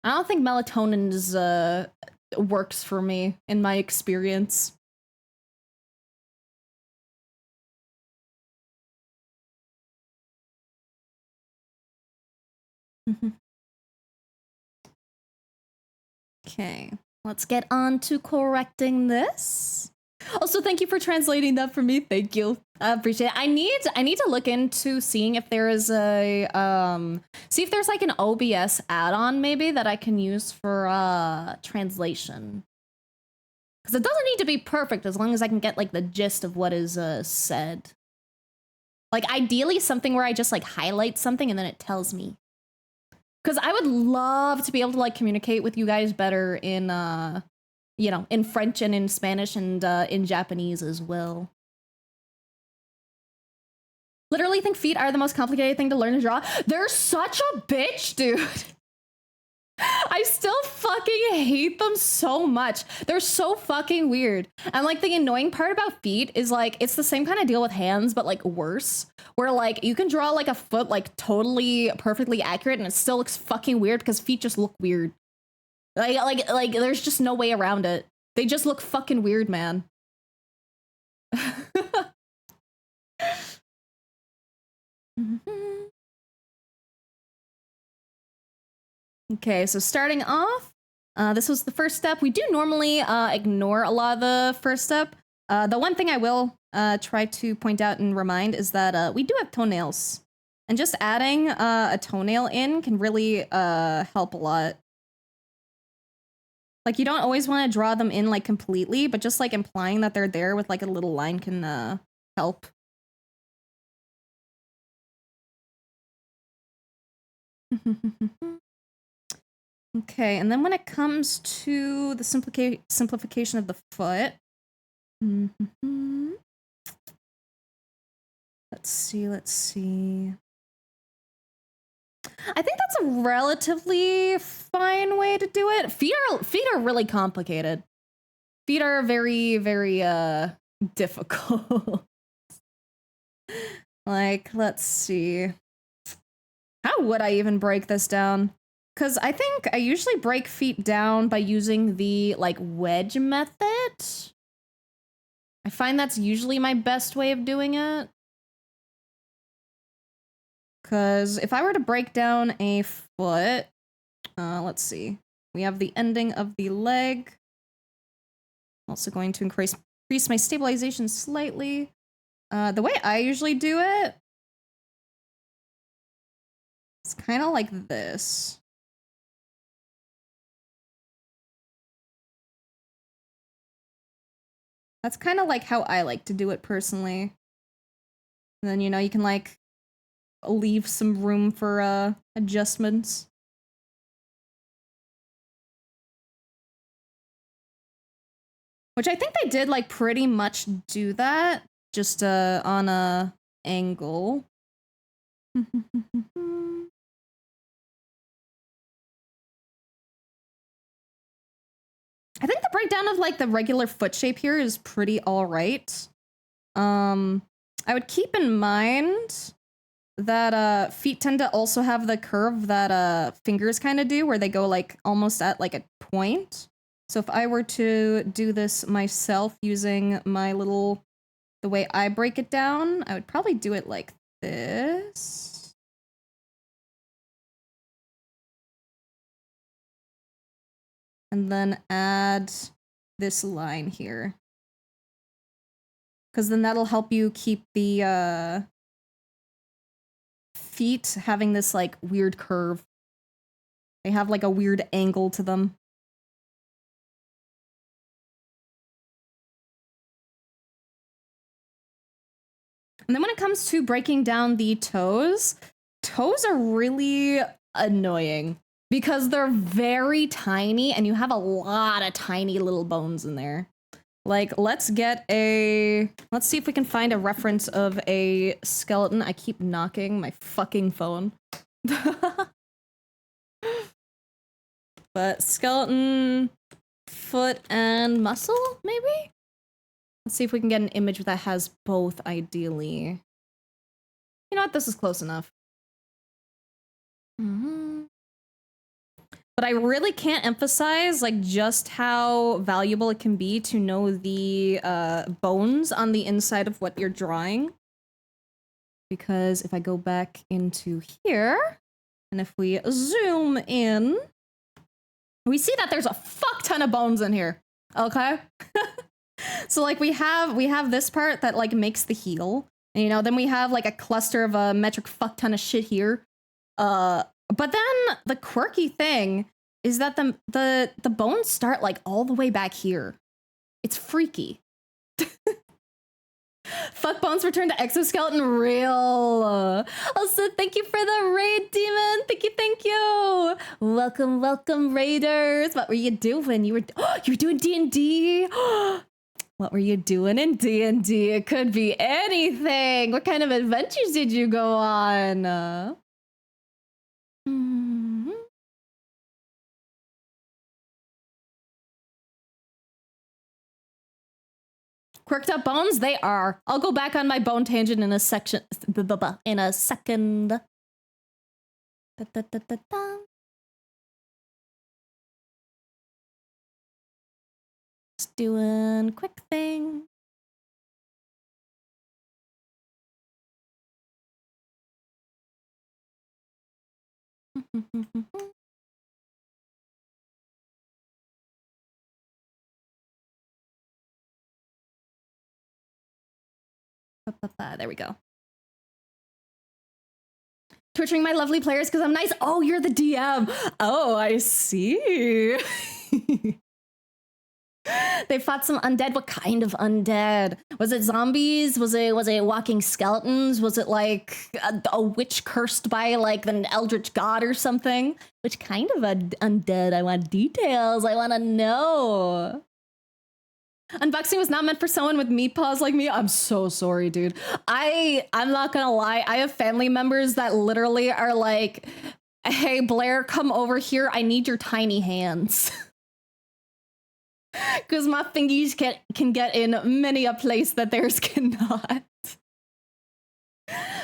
I don't think melatonin is, works for me in my experience. Okay, let's get on to correcting this. Also, thank you for translating that for me. Thank you. I appreciate it. I need to look into seeing if there is a see if there's like an OBS add-on maybe that I can use for translation. Because it doesn't need to be perfect as long as I can get like the gist of what is said. Like ideally something where I just like highlight something and then it tells me. Because I would love to be able to like communicate with you guys better in you know, in French and in Spanish and in Japanese as well. Literally think feet are the most complicated thing to learn to draw. They're such a bitch, dude. I still fucking hate them so much. They're so fucking weird. And like the annoying part about feet is like, it's the same kind of deal with hands, but like worse. Where like you can draw like a foot like totally perfectly accurate and it still looks fucking weird because feet just look weird. Like there's just no way around it. They just look fucking weird, man. Okay, so starting off, this was the first step. We do normally ignore a lot of the first step. The one thing I will try to point out and remind is that we do have toenails. And just adding a toenail in can really help a lot. Like, you don't always want to draw them in, like, completely, but just, like, implying that they're there with, like, a little line can help. Okay, and then when it comes to the simplification of the foot... Let's see. I think that's a relatively fine way to do it. Feet are really complicated. Feet are very, very difficult. Like, let's see. How would I even break this down? Because I think I usually break feet down by using the like wedge method. I find that's usually my best way of doing it. Because if I were to break down a foot, let's see. We have the ending of the leg. I'm also going to increase my stabilization slightly. The way I usually do it, it's kind of like this. That's kind of like how I like to do it personally. And then, you know, you can like leave some room for adjustments. Which I think they did like pretty much do that, just on a angle. I think the breakdown of like the regular foot shape here is pretty alright. I would keep in mind that feet tend to also have the curve that fingers kind of do, where they go like almost at like a point. So if I were to do this myself using my little, the way I break it down, I would probably do it like this. And then add this line here. Because then that'll help you keep the feet having this like weird curve. They have like a weird angle to them. And then when it comes to breaking down the toes are really annoying because they're very tiny and you have a lot of tiny little bones in there. Like, let's see if we can find a reference of a skeleton. I keep knocking my fucking phone. But skeleton, foot, and muscle, maybe? Let's see if we can get an image that has both, ideally. You know what? This is close enough. But I really can't emphasize like just how valuable it can be to know the bones on the inside of what you're drawing. Because if I go back into here, and if we zoom in, we see that there's a fuck ton of bones in here. Okay? So like we have this part that like makes the heal. And, you know, then we have like a cluster of a metric fuck ton of shit here. But then the quirky thing is that the bones start like all the way back here. It's freaky. Fuck bones return to exoskeleton real. Also, thank you for the raid, Demon. Thank you. Welcome, raiders. What were you doing? You were doing D&D. What were you doing in D&D? It could be anything. What kind of adventures did you go on? Mhm. Quirked up bones? They are. I'll go back on my bone tangent in a section. In a second. Da. Just doing quick thing. There we go. Torturing my lovely players because I'm nice. Oh, you're the DM. Oh, I see. They fought some undead. What kind of undead? Was it zombies? Was it walking skeletons? Was it like a witch cursed by like an eldritch god or something? Which kind of undead? I want details. I want to know. Unboxing was not meant for someone with meat paws like me. I'm so sorry, dude. I'm not gonna lie. I have family members that literally are like, hey, Blair, come over here. I need your tiny hands. Because my fingies can get in many a place that theirs cannot.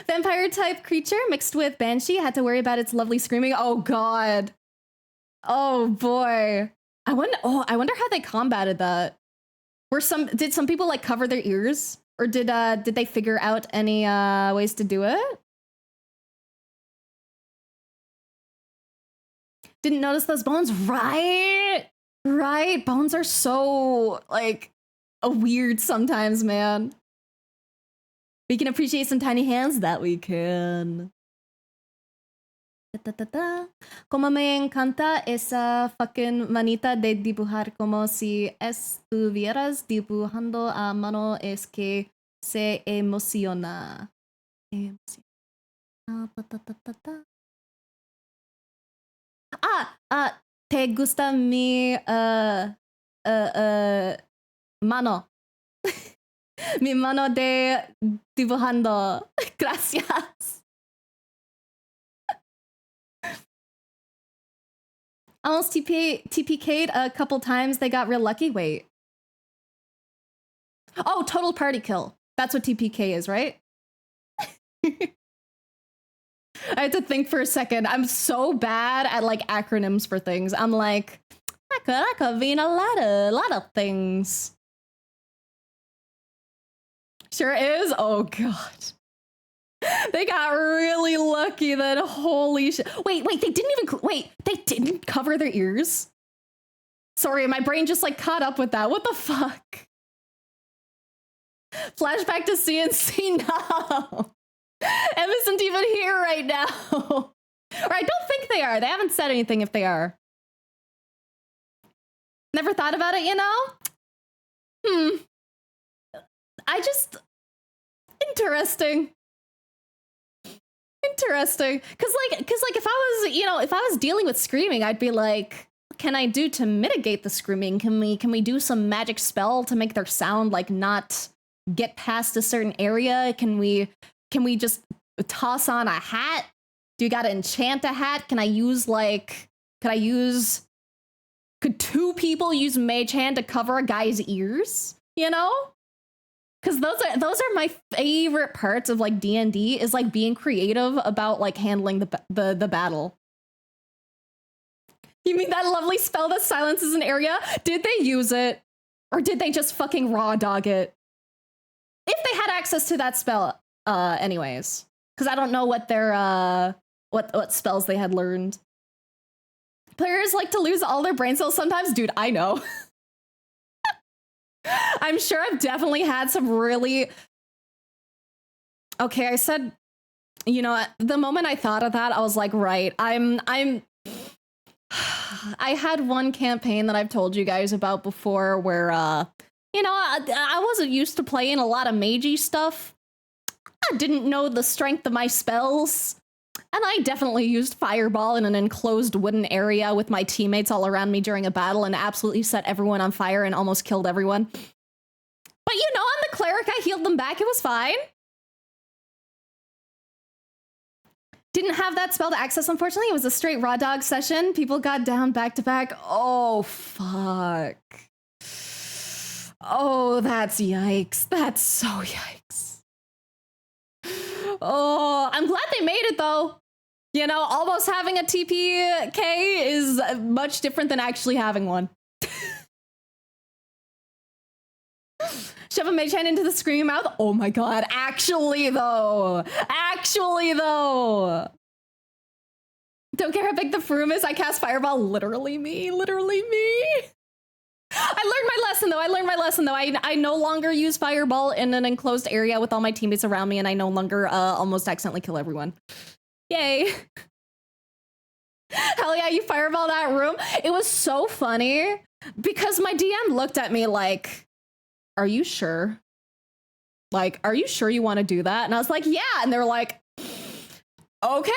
Vampire type creature mixed with banshee had to worry about its lovely screaming. Oh god. Oh boy. I wonder how they combated that. Did some people like cover their ears, or did they figure out any ways to do it? Didn't notice those bones, right? Right, bones are so like weird sometimes, man. We can appreciate some tiny hands that we can. Como me encanta esa fucking manita de dibujar como si estuvieras dibujando a mano, es que se emociona. ¿Te gusta mi mano? Mi mano de dibujando. Gracias. Almost TPK'd a couple times. They got real lucky. Wait. Oh, total party kill. That's what TPK is, right? I had to think for a second. I'm so bad at like acronyms for things. I'm like, I could mean a lot of things. Sure is. Oh god. They got really lucky then. Holy shit. Wait, they didn't cover their ears? Sorry, my brain just like caught up with that. What the fuck? Flashback to CNC now. Em isn't even here right now. Or I don't think they are. They haven't said anything if they are. Never thought about it, you know? Interesting. Cause if I was dealing with screaming, I'd be like, what can I do to mitigate the screaming? Can we do some magic spell to make their sound like not get past a certain area? Can we just toss on a hat? Do you gotta enchant a hat? Could two people use mage hand to cover a guy's ears? You know? Because those are my favorite parts of like D&D, is like being creative about like handling the battle. You mean that lovely spell that silences an area? Did they use it? Or did they just fucking raw dog it? If they had access to that spell, anyways. Because I don't know what their what spells they had learned. Players like to lose all their brain cells sometimes? Dude, I know. I'm sure I've definitely had some really... Okay, I said, you know, the moment I thought of that, I was like, right, I had one campaign that I've told you guys about before where, you know, I wasn't used to playing a lot of magey stuff. I didn't know the strength of my spells. And I definitely used Fireball in an enclosed wooden area with my teammates all around me during a battle and absolutely set everyone on fire and almost killed everyone. But you know, I'm the cleric, I healed them back, it was fine. Didn't have that spell to access, unfortunately. It was a straight raw dog session. People got down back to back. Oh, fuck. Oh, that's yikes. That's so yikes. Oh, I'm glad they made it, though. You know, almost having a TPK is much different than actually having one. Shove a mage hand into the screaming mouth. Oh my god. Actually, though. Don't care how big the room is. I cast Fireball. Literally me. I learned my lesson, though. I no longer use Fireball in an enclosed area with all my teammates around me, and I no longer almost accidentally kill everyone. Yay. Hell yeah, you Fireball that room. It was so funny because my DM looked at me like, are you sure? Like, are you sure you want to do that? And I was like, yeah. And they were like, okay.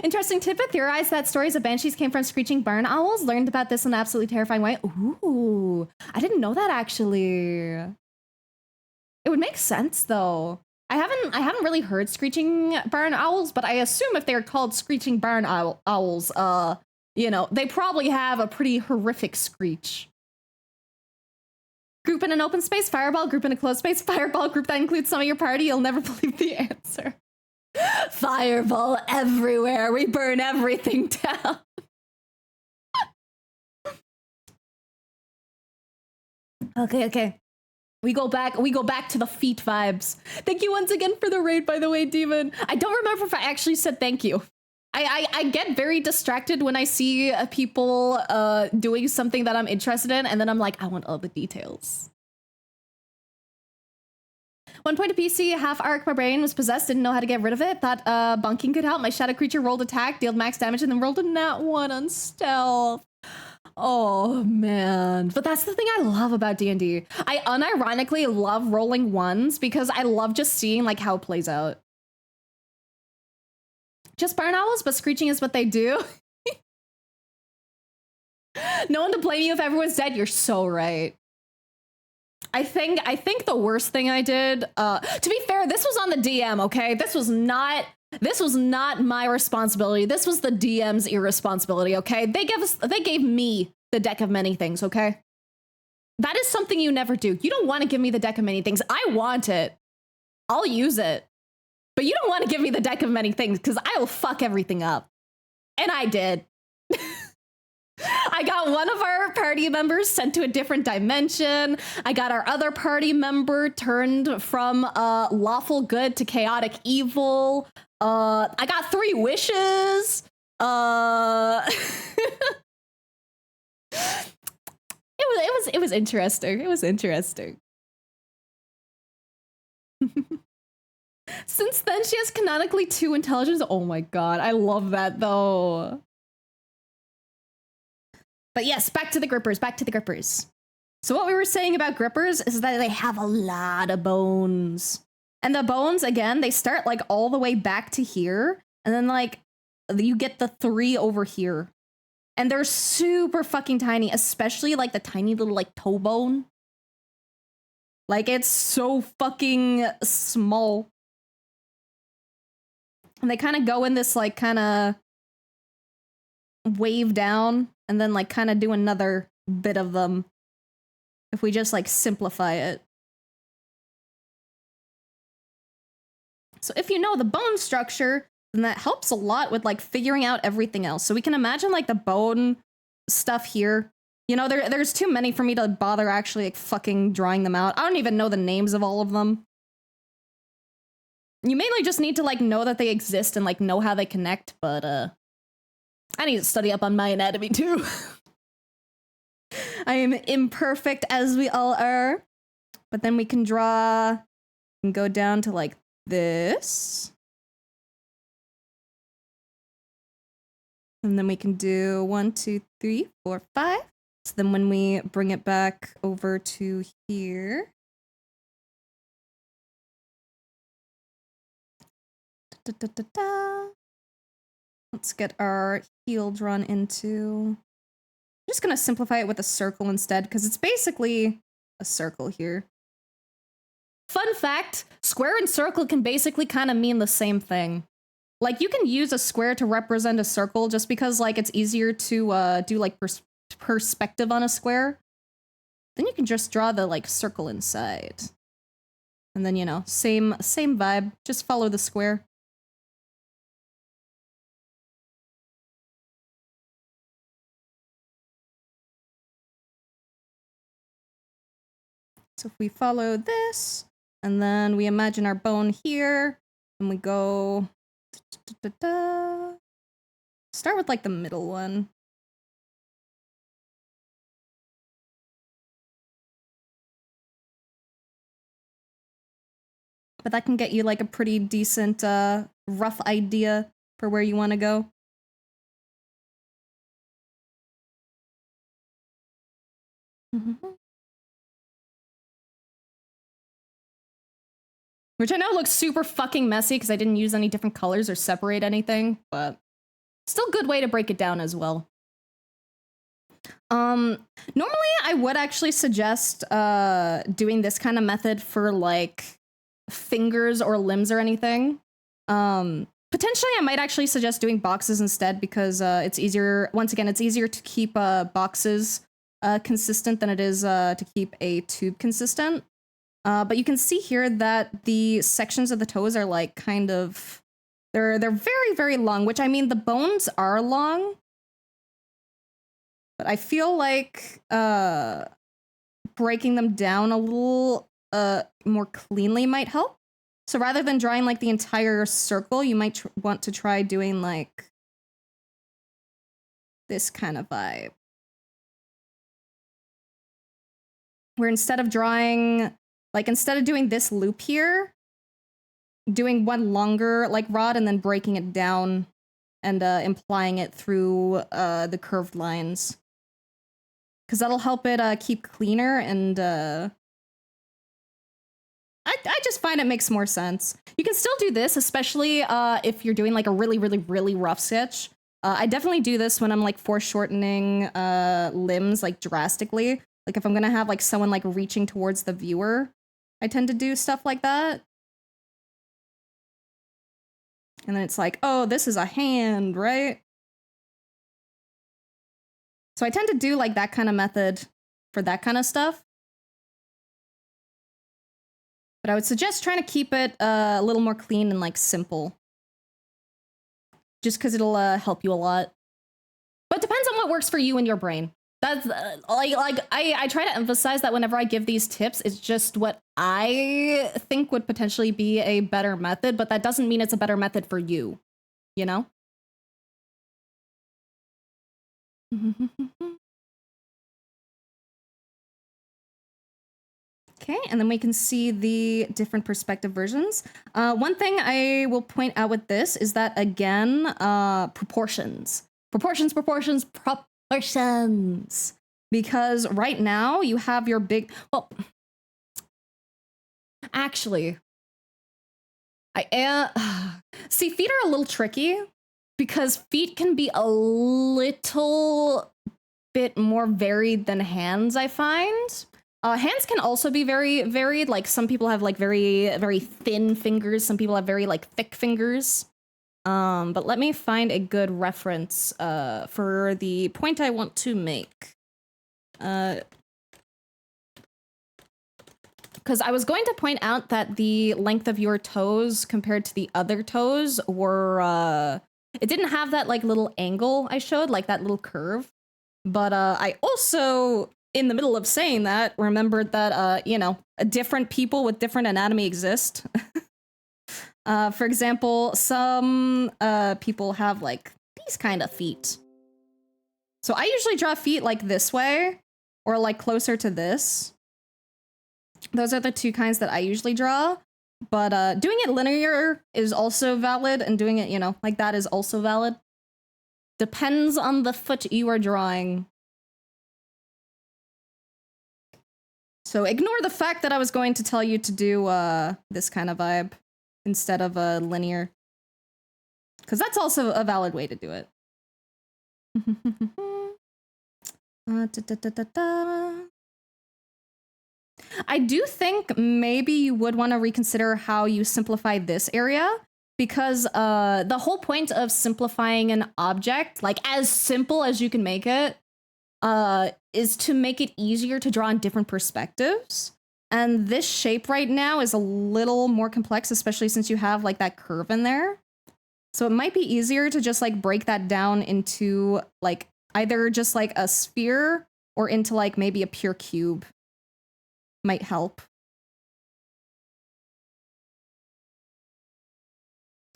Interesting tidbit. Theorized that stories of banshees came from screeching barn owls. Learned about this in an absolutely terrifying way. Ooh, I didn't know that actually. It would make sense though. I haven't really heard screeching barn owls, but I assume if they're called screeching barn owls, you know, they probably have a pretty horrific screech. Group in an open space, Fireball. Group in a closed space, Fireball. Group that includes some of your party. You'll never believe the answer. Fireball everywhere. We burn everything down. Okay. We go back to the feet vibes. Thank you once again for the raid, by the way, Demon. I don't remember if I actually said thank you. I get very distracted when I see people doing something that I'm interested in, and then I'm like, I want all the details. 1 point of PC, half arc, my brain was possessed, didn't know how to get rid of it. Thought bunking could help. My shadow creature rolled attack, dealt max damage, and then rolled a nat 1 on stealth. Oh man. But that's the thing I love about D&D. I unironically love rolling ones because I love just seeing like how it plays out. Just barn owls, but screeching is what they do. No one to blame you if everyone's dead. You're so right. I think the worst thing I did, to be fair, this was on the DM, okay? This was not my responsibility. This was the DM's irresponsibility, okay? They gave me the deck of many things, okay? That is something you never do. You don't want to give me the deck of many things. I want it. I'll use it. But you don't want to give me the deck of many things because I will fuck everything up. And I did. I got one of our party members sent to a different dimension. I got our other party member turned from lawful good to chaotic evil. I got 3 wishes. It was interesting. It was interesting. Since then, she has canonically 2 intelligence. Oh my god, I love that though. But yes, back to the grippers. So what we were saying about grippers is that they have a lot of bones. And the bones, again, they start like all the way back to here. And then like you get the 3 over here. And they're super fucking tiny, especially like the tiny little like toe bone. Like it's so fucking small. And they kind of go in this like kind of wave down and then like kind of do another bit of them if we just like simplify it. So if you know the bone structure, then that helps a lot with like figuring out everything else. So we can imagine like the bone stuff here. You know, there's too many for me to bother actually like fucking drawing them out. I don't even know the names of all of them. You mainly just need to like know that they exist and like know how they connect, but I need to study up on my anatomy too. I am imperfect as we all are. But then we can draw and go down to like this. And then we can do 1, 2, 3, 4, 5. So then when we bring it back over to here. Da, da, da, da. Let's get our heel drawn into. I'm just gonna simplify it with a circle instead, because it's basically a circle here. Fun fact, square and circle can basically kind of mean the same thing. Like, you can use a square to represent a circle just because, like, it's easier to do, like, perspective on a square. Then you can just draw the, like, circle inside. And then, you know, same vibe. Just follow the square. So if we follow this, and then we imagine our bone here, and we go... Start with, like, the middle one. But that can get you, like, a pretty decent, rough idea for where you want to go. Which I know looks super fucking messy because I didn't use any different colors or separate anything, but still a good way to break it down as well. Normally I would actually suggest doing this kind of method for like fingers or limbs or anything. Potentially I might actually suggest doing boxes instead because it's easier, once again, it's easier to keep boxes consistent than it is to keep a tube consistent. But you can see here that the sections of the toes are like kind of, they're very, very long, which I mean, the bones are long. But I feel like breaking them down a little more cleanly might help. So rather than drawing like the entire circle, you might want to try doing like this kind of vibe. Where instead of drawing, like instead of doing this loop here, doing one longer like rod and then breaking it down and implying it through the curved lines. Because that'll help it keep cleaner and I just find it makes more sense. You can still do this, especially if you're doing like a really, really, really rough sketch. I definitely do this when I'm like foreshortening limbs like drastically. Like if I'm gonna have like someone like reaching towards the viewer, I tend to do stuff like that. And then it's like, oh, this is a hand, right? So I tend to do like that kind of method for that kind of stuff. But I would suggest trying to keep it a little more clean and like simple. Just because it'll help you a lot. But it depends on what works for you and your brain. That's I try to emphasize that whenever I give these tips, it's just what I think would potentially be a better method, but that doesn't mean it's a better method for you, you know? Okay, and then we can see the different perspective versions. One thing I will point out with this is that, again, proportions. Proportions. Because right now you have your big... Well, actually, I am... See, feet are a little tricky because feet can be a little bit more varied than hands, I find. Hands can also be very varied. Like some people have like very, very thin fingers. Some people have very like thick fingers. But let me find a good reference for the point I want to make. Because I was going to point out that the length of your toes compared to the other toes were, it didn't have that like little angle I showed, like that little curve. But I also, in the middle of saying that, remembered that, you know, different people with different anatomy exist. For example, some people have like these kind of feet. So I usually draw feet like this way. or like closer to this. Those are the two kinds that I usually draw. But doing it linear is also valid, and doing it, you know, like that is also valid. Depends on the foot you are drawing. So ignore the fact that I was going to tell you to do this kind of vibe instead of a linear. Because that's also a valid way to do it. I do think maybe you would want to reconsider how you simplify this area, because the whole point of simplifying an object, like as simple as you can make it, is to make it easier to draw in different perspectives. And this shape right now is a little more complex, especially since you have like that curve in there. So it might be easier to just like break that down into like either just like a sphere or into like maybe a pure cube. Might help.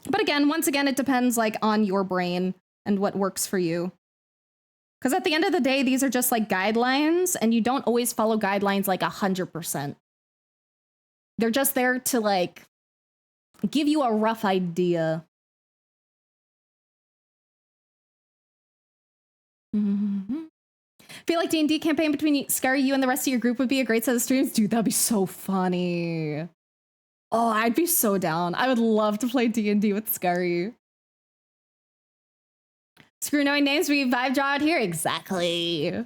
But again, once again, it depends like on your brain and what works for you. Because at the end of the day, these are just like guidelines, and you don't always follow guidelines like 100%. They're just there to like give you a rough idea. Feel like D&D campaign between Scary, you and the rest of your group would be a great set of streams? Dude, that'd be so funny. Oh, I'd be so down. I would love to play D&D with Scary. Screw knowing names, we vibe draw out here. Exactly.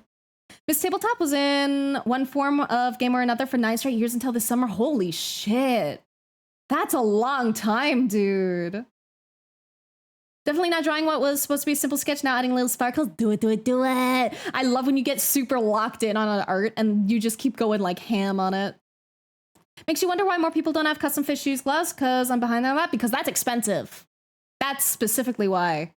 Miss Tabletop was in one form of game or another for 9 straight years until this summer. Holy shit. That's a long time, dude. Definitely not drawing what was supposed to be a simple sketch, now adding little sparkles. Do it, do it, do it. I love when you get super locked in on an art and you just keep going like ham on it. Makes you wonder why more people don't have custom fit shoes, gloves, because I'm behind on that, because that's expensive. That's specifically why.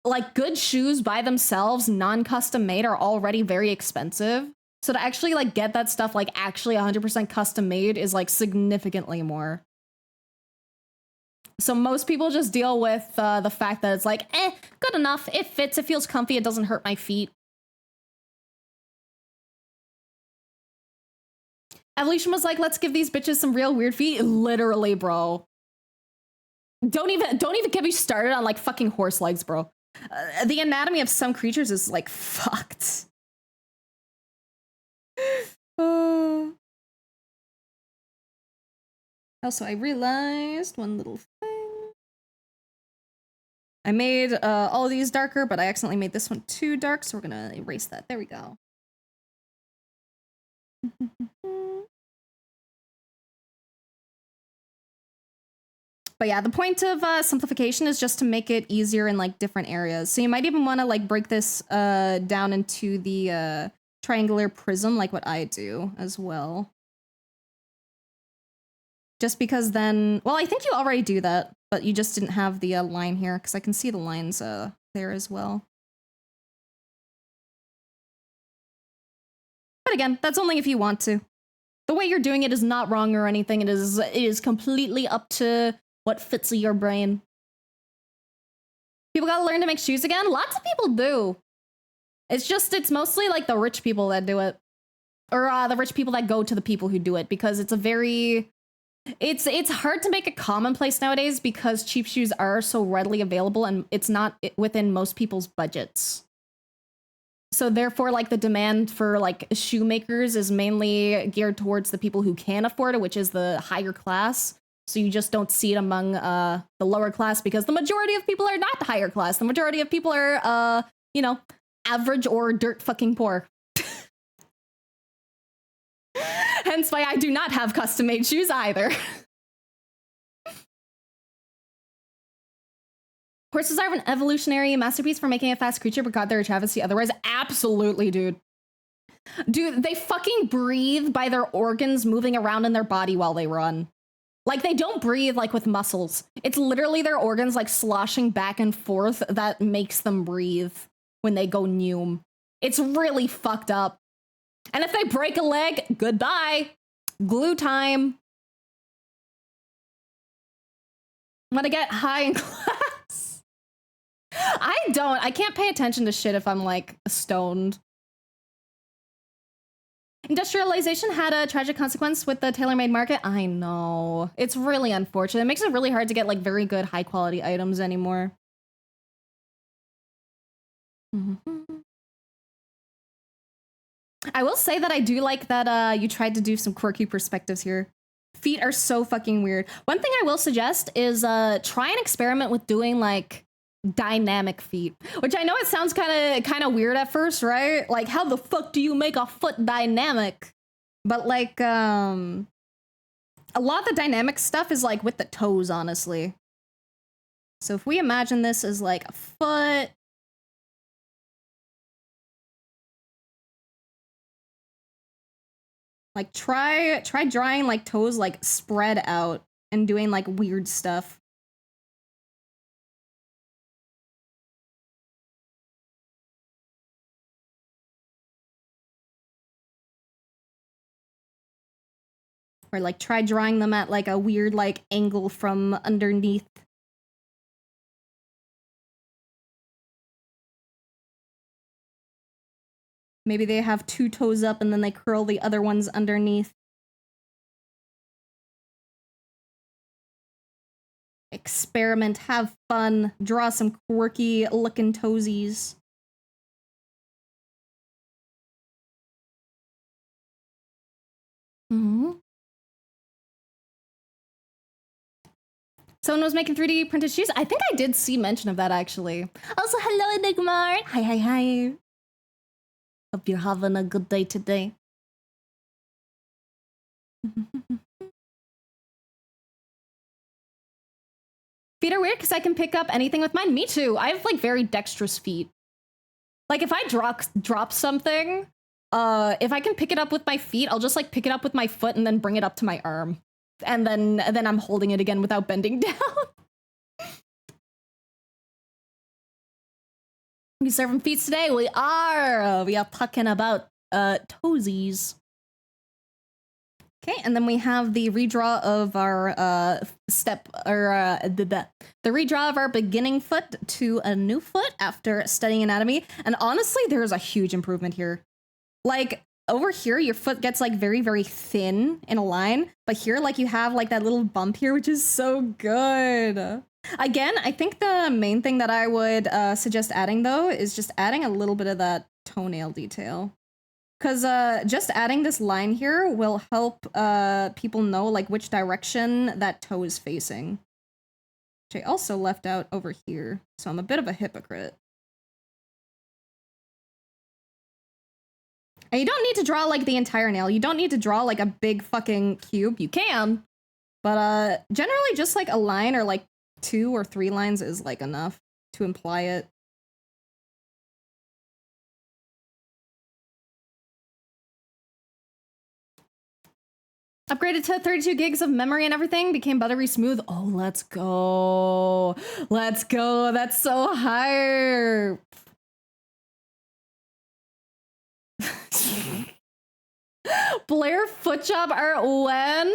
Like good shoes by themselves, non-custom made, are already very expensive. So to actually like get that stuff like actually 100% custom made is like significantly more. So most people just deal with the fact that it's like, good enough. It fits, it feels comfy, it doesn't hurt my feet. Evolution was like, let's give these bitches some real weird feet. Literally, bro. Don't even get me started on like fucking horse legs, bro. The anatomy of some creatures is like fucked. Also, I realized one little thing. I made all of these darker, but I accidentally made this one too dark, so we're gonna erase that. There we go. But yeah, the point of simplification is just to make it easier in like different areas. So you might even want to like break this down into the triangular prism, like what I do as well. Just because then, well, I think you already do that, but you just didn't have the line here, because I can see the lines there as well. But again, that's only if you want to. The way you're doing it is not wrong or anything. It is completely up to what fits your brain. People gotta learn to make shoes again? Lots of people do. It's mostly like the rich people that do it. Or the rich people that go to the people who do it, because it's a very... It's hard to make it commonplace nowadays because cheap shoes are so readily available and it's not within most people's budgets. So therefore, like the demand for like shoemakers is mainly geared towards the people who can afford it, which is the higher class. So you just don't see it among the lower class because the majority of people are not higher class. The majority of people are, you know, average or dirt fucking poor. Hence why I do not have custom made shoes either. Horses are an evolutionary masterpiece for making a fast creature, but God, they're a travesty otherwise. Absolutely, dude. Dude, they fucking breathe by their organs moving around in their body while they run. Like, they don't breathe like with muscles. It's literally their organs like sloshing back and forth that makes them breathe when they go neum. It's really fucked up. And if they break a leg, goodbye. Glue time. I'm gonna get high in class. I can't pay attention to shit if I'm like stoned. Industrialization had a tragic consequence with the tailor-made market. I know. It's really unfortunate. It makes it really hard to get like very good high quality items anymore. I will say that I do like that you tried to do some quirky perspectives here. Feet are so fucking weird. One thing I will suggest is try and experiment with doing like dynamic feet, which I know it sounds kind of weird at first, right? Like, how the fuck do you make a foot dynamic? But like a lot of the dynamic stuff is like with the toes, honestly. So if we imagine this as like a foot, like try drawing like toes like spread out and doing like weird stuff. Or like try drawing them at like a weird like angle from underneath. Maybe they have two toes up and then they curl the other ones underneath. Experiment, have fun, draw some quirky looking toesies. Someone was making 3D printed shoes. I think I did see mention of that actually. Also, hello, Enigmar. Hi. Hope you're having a good day today. Feet are weird because I can pick up anything with mine. Me too. I have like very dexterous feet. Like if I drop something, if I can pick it up with my feet, I'll just like pick it up with my foot and then bring it up to my arm. And then I'm holding it again without bending down. We serving feet today? We are talking about toesies. Okay, and then we have the redraw of our the redraw of our beginning foot to a new foot after studying anatomy. And honestly, there's a huge improvement here. Like over here, your foot gets like very, very thin in a line, but here, like you have like that little bump here, which is so good. Again, I think the main thing that I would suggest adding though is just adding a little bit of that toenail detail. Because just adding this line here will help people know like which direction that toe is facing. Which I also left out over here, so I'm a bit of a hypocrite. And you don't need to draw like the entire nail. You don't need to draw like a big fucking cube. You can, but generally just like a line or like 2 or 3 lines is like enough to imply it. Upgraded to 32 gigs of memory and everything, became buttery smooth. Oh, let's go. Let's go. That's so hype. Blair footjob art when?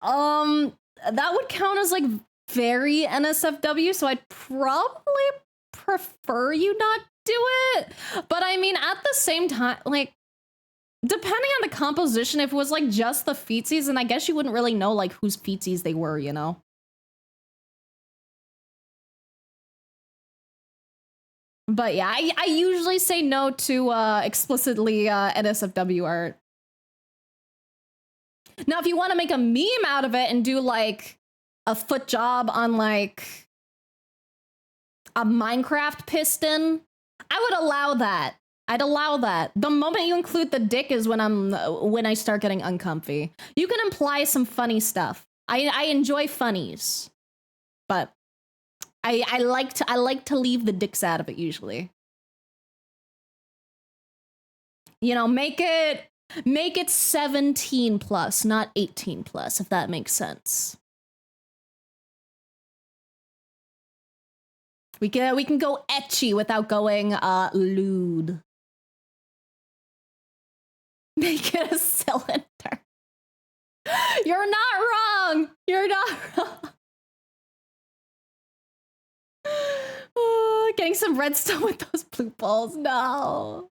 That would count as like very NSFW, so I'd probably prefer you not do it. But I mean, at the same time, like, depending on the composition, if it was like just the feetsies, then I guess you wouldn't really know like whose feetsies they were, you know? But yeah, I usually say no to explicitly NSFW art. Now, if you want to make a meme out of it and do like a foot job on like a Minecraft piston, I would allow that. I'd allow that. The moment you include the dick is when I start getting uncomfy. You can imply some funny stuff. I enjoy funnies, but I like to leave the dicks out of it usually. You know, make it 17 plus, not 18 plus, if that makes sense. We can go ecchi without going lewd. Make it a cylinder. You're not wrong. You're not wrong. Getting some redstone with those blue balls. No.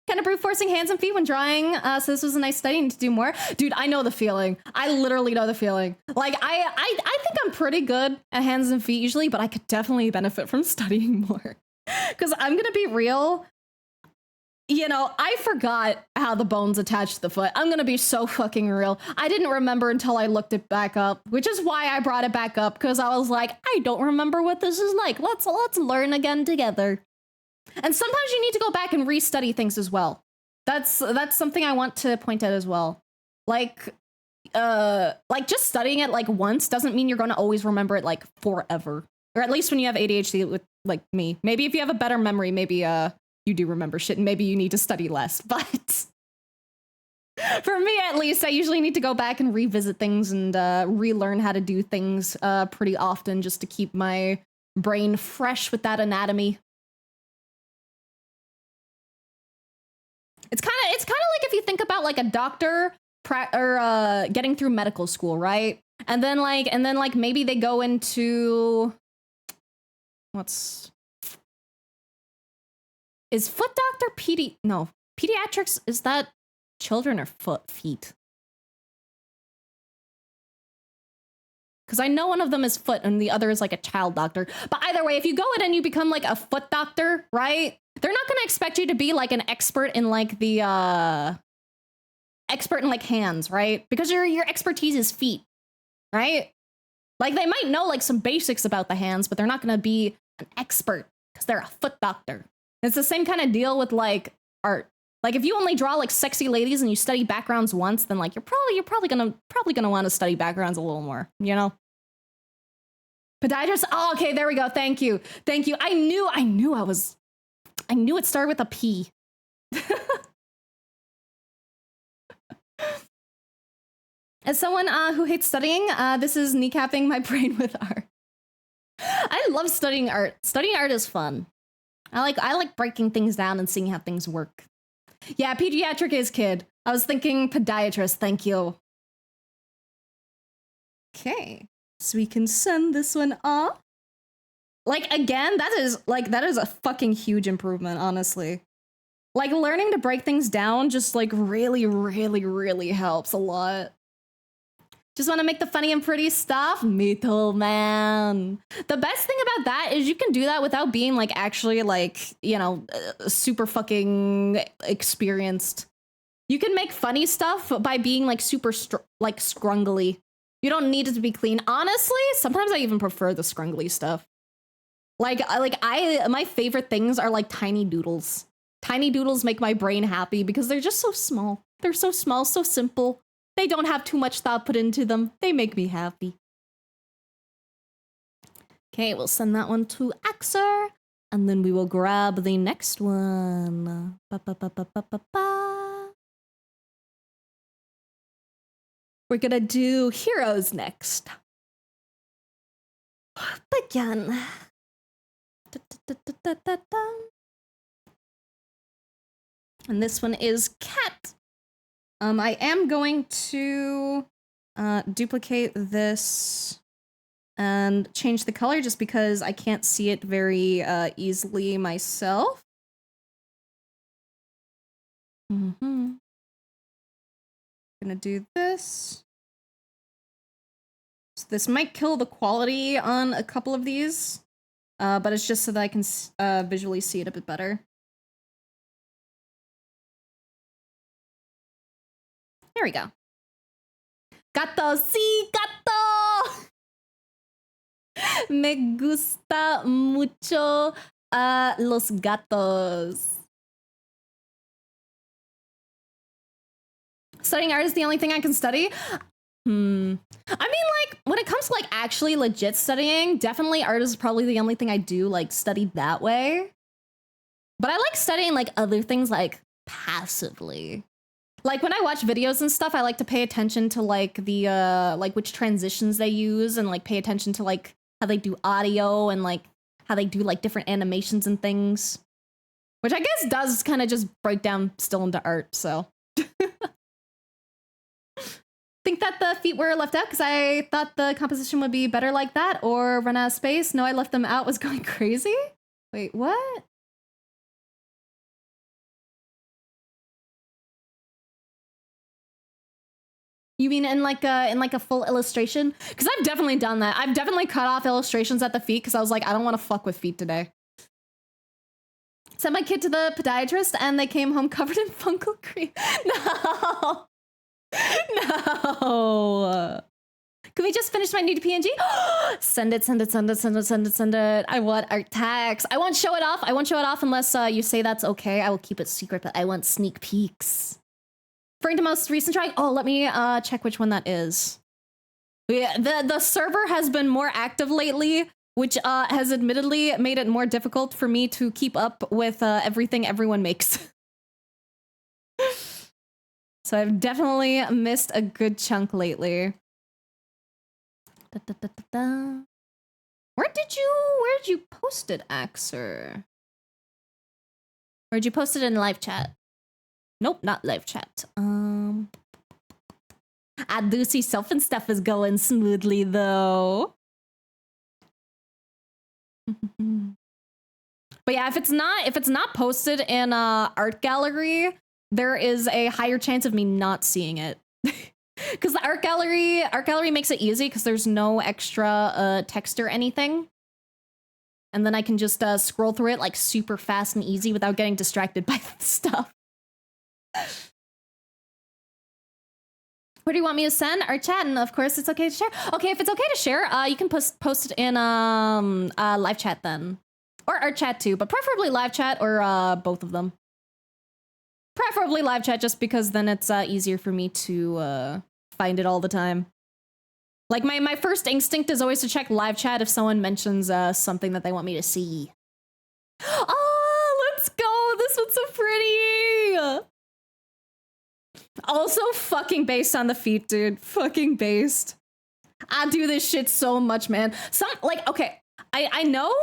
Kind of brute forcing hands and feet when drawing. So this was a nice study. Need to do more. Dude, I know the feeling. I literally know the feeling. Like I think I'm pretty good at hands and feet usually, but I could definitely benefit from studying more. Because I'm gonna be real. You know, I forgot how the bones attach to the foot. I'm gonna be so fucking real. I didn't remember until I looked it back up, which is why I brought it back up, because I was like, I don't remember what this is like. Let's learn again together. And sometimes you need to go back and restudy things as well. That's something I want to point out as well. Like just studying it like once doesn't mean you're gonna always remember it like forever. Or at least when you have ADHD with like me. Maybe if you have a better memory, maybe you do remember shit and maybe you need to study less. But for me, at least, I usually need to go back and revisit things and relearn how to do things pretty often just to keep my brain fresh with that anatomy. It's kind of like if you think about like a doctor getting through medical school, right? And then like maybe they go into is foot doctor pediatrics, is that children or feet? Because I know one of them is foot and the other is like a child doctor. But either way, if you go in and you become like a foot doctor, right? They're not going to expect you to be like an expert in like the expert in like hands, right? Because your expertise is feet, right? Like they might know like some basics about the hands, but they're not going to be an expert because they're a foot doctor. It's the same kind of deal with like art. Like if you only draw like sexy ladies and you study backgrounds once, then like you're probably gonna want to study backgrounds a little more, you know? Podiatrist. Oh, okay, there we go. Thank you. I knew it started with a P. As someone who hates studying, this is kneecapping my brain with art. I love studying art. Studying art is fun. I like breaking things down and seeing how things work. Yeah, pediatric is kid. I was thinking podiatrist. Thank you. Okay, so we can send this one off. Like again, that is a fucking huge improvement, honestly. Like learning to break things down just like really, really, really helps a lot. Just want to make the funny and pretty stuff? Metal man. The best thing about that is you can do that without being like actually like, you know, super fucking experienced. You can make funny stuff by being like super like scrungly. You don't need it to be clean. Honestly, sometimes I even prefer the scrungly stuff. My favorite things are like tiny doodles. Tiny doodles make my brain happy because they're just so small. They're so small, so simple. They don't have too much thought put into them. They make me happy. Okay, we'll send that one to Axer, and then we will grab the next one. We're gonna do heroes next. Begin. And this one is Cat. I am going to duplicate this and change the color just because I can't see it very easily myself. Gonna do this. So this might kill the quality on a couple of these, but it's just so that I can visually see it a bit better. There we go. Gato, sí, gato. Me gusta mucho los gatos. Studying art is the only thing I can study. I mean, like, when it comes to, like, actually legit studying, definitely art is probably the only thing I do, like, study that way. But I like studying, like, other things, like, passively. Like, when I watch videos and stuff, I like to pay attention to, like, the, like, which transitions they use and, like, pay attention to, like, how they do audio and, like, how they do, like, different animations and things. Which I guess does kind of just break down still into art, so. Think that the feet were left out because I thought the composition would be better like that or run out of space. No, I left them out, was going crazy. Wait, what? You mean in like a full illustration? Because I've definitely done that. I've definitely cut off illustrations at the feet because I was like, I don't want to fuck with feet today. Sent my kid to the podiatrist and they came home covered in fungal cream. No. No. Can we just finish my new PNG? Send it, send it, send it, send it, send it, send it. I want art tags. I won't show it off. I won't show it off unless you say that's okay. I will keep it secret, but I want sneak peeks. For the most recent try. Oh, let me check which one that is. Yeah, the server has been more active lately, which has admittedly made it more difficult for me to keep up with everything everyone makes. So I've definitely missed a good chunk lately. Da, da, da, da, da. Where'd you post it, Axer? Where'd you post it in live chat? Nope, not live chat. I do see Self and stuff is going smoothly though. But yeah, if it's not posted in art gallery, there is a higher chance of me not seeing it. Because the art gallery makes it easy because there's no extra text or anything. And then I can just scroll through it like super fast and easy without getting distracted by stuff. Where do you want me to send our chat? And of course, it's okay to share. Okay, if it's okay to share, you can post it in live chat then, or our chat too, but preferably live chat or both of them. Preferably live chat, just because then it's easier for me to find it all the time. Like my first instinct is always to check live chat if someone mentions something that they want me to see. Oh, let's go! This one's so pretty. Also fucking based on the feet, dude. Fucking based. I do this shit so much, man. Okay, I know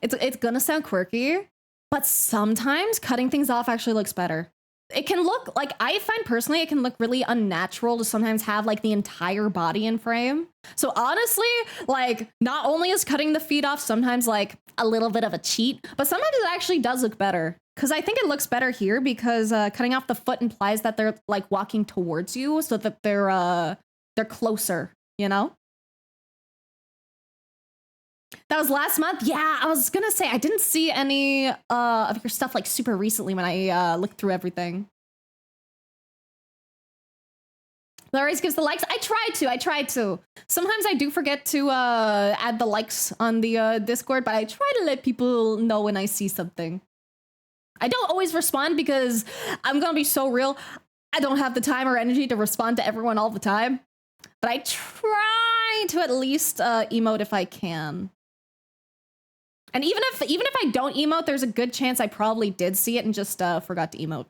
it's gonna sound quirky, but sometimes cutting things off actually looks better. It can look like, I find personally, it can look really unnatural to sometimes have like the entire body in frame. So honestly, like not only is cutting the feet off sometimes like a little bit of a cheat, but sometimes it actually does look better. Because I think it looks better here because cutting off the foot implies that they're like walking towards you so that they're closer, you know? That was last month? Yeah, I was gonna say, I didn't see any of your stuff like super recently when I looked through everything. Laurice gives the likes. I tried to. Sometimes I do forget to add the likes on the Discord, but I try to let people know when I see something. I don't always respond because I'm gonna be so real. I don't have the time or energy to respond to everyone all the time, but I try to at least emote if I can. And even if I don't emote, there's a good chance I probably did see it and just forgot to emote.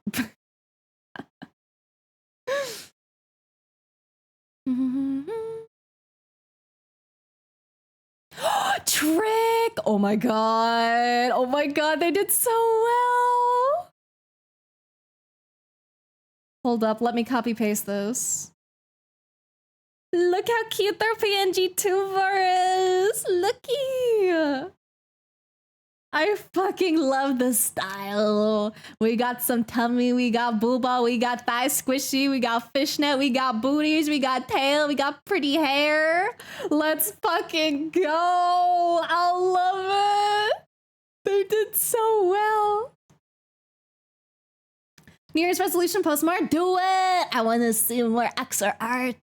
Trick! Oh my god! Oh my god, they did so well! Hold up, let me copy paste those. Look how cute their PNG tuber is! Looky! I fucking love the style. We got some tummy, we got booba, we got thigh squishy, we got fishnet, we got booties, we got tail, we got pretty hair. Let's fucking go. I love it. They did so well. New Year's resolution, post more. Do it. I want to see more Axer art.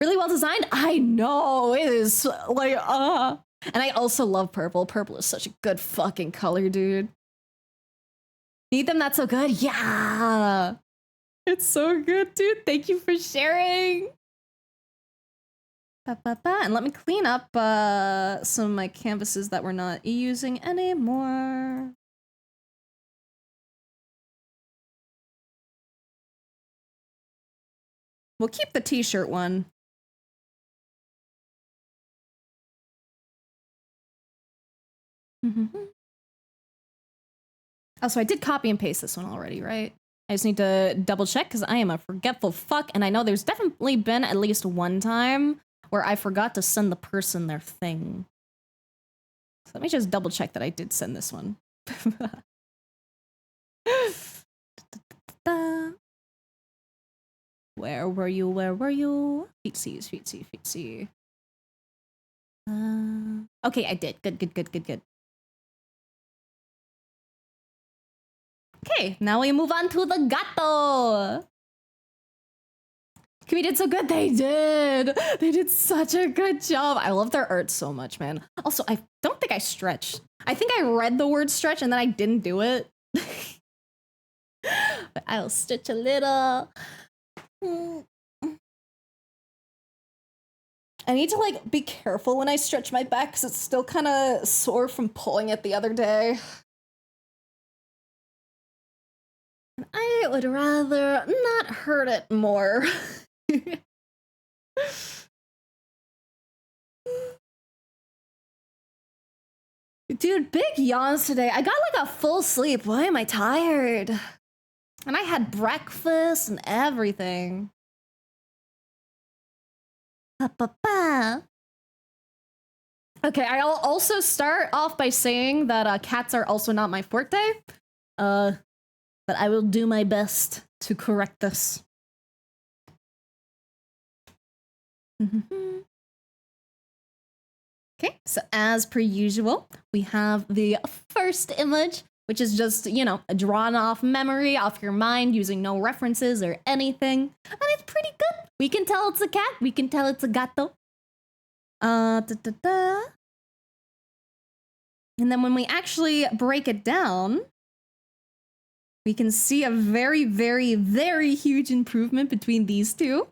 Really well designed. I know it is like, and I also love purple. Purple is such a good fucking color, dude. Need them? That's so good. Yeah. It's so good, dude. Thank you for sharing. And let me clean up some of my canvases that we're not using anymore. We'll keep the t-shirt one. Oh, so I did copy and paste this one already, right? I just need to double check because I am a forgetful fuck, and I know there's definitely been at least one time where I forgot to send the person their thing. So let me just double check that I did send this one. Where were you? Where were you? Feetsies, feetsy, feetsy. Okay, I did. Good, good, good, good, good. Okay, now we move on to the gato. We did so good. They did. They did such a good job. I love their art so much, man. Also, I don't think I stretched. I think I read the word stretch and then I didn't do it. But I'll stretch a little. I need to like be careful when I stretch my back because it's still kind of sore from pulling it the other day. I would rather not hurt it more. Dude, big yawns today. I got like a full sleep. Why am I tired? And I had breakfast and everything. Ba-ba-ba. Okay, I'll also start off by saying that cats are also not my forte. But I will do my best to correct this. Okay, so as per usual, we have the first image, which is just, you know, a drawn off memory off your mind using no references or anything. And it's pretty good. We can tell it's a cat. We can tell it's a gato. And then when we actually break it down, we can see a very, very, very huge improvement between these two.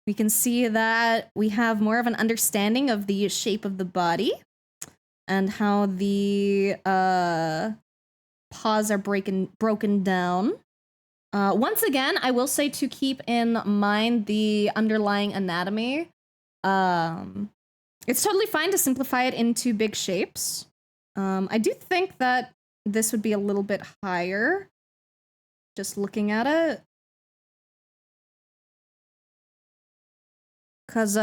We can see that we have more of an understanding of the shape of the body and how the paws are broken down. Once again, I will say to keep in mind the underlying anatomy. It's totally fine to simplify it into big shapes. I do think that this would be a little bit higher, just looking at it. Because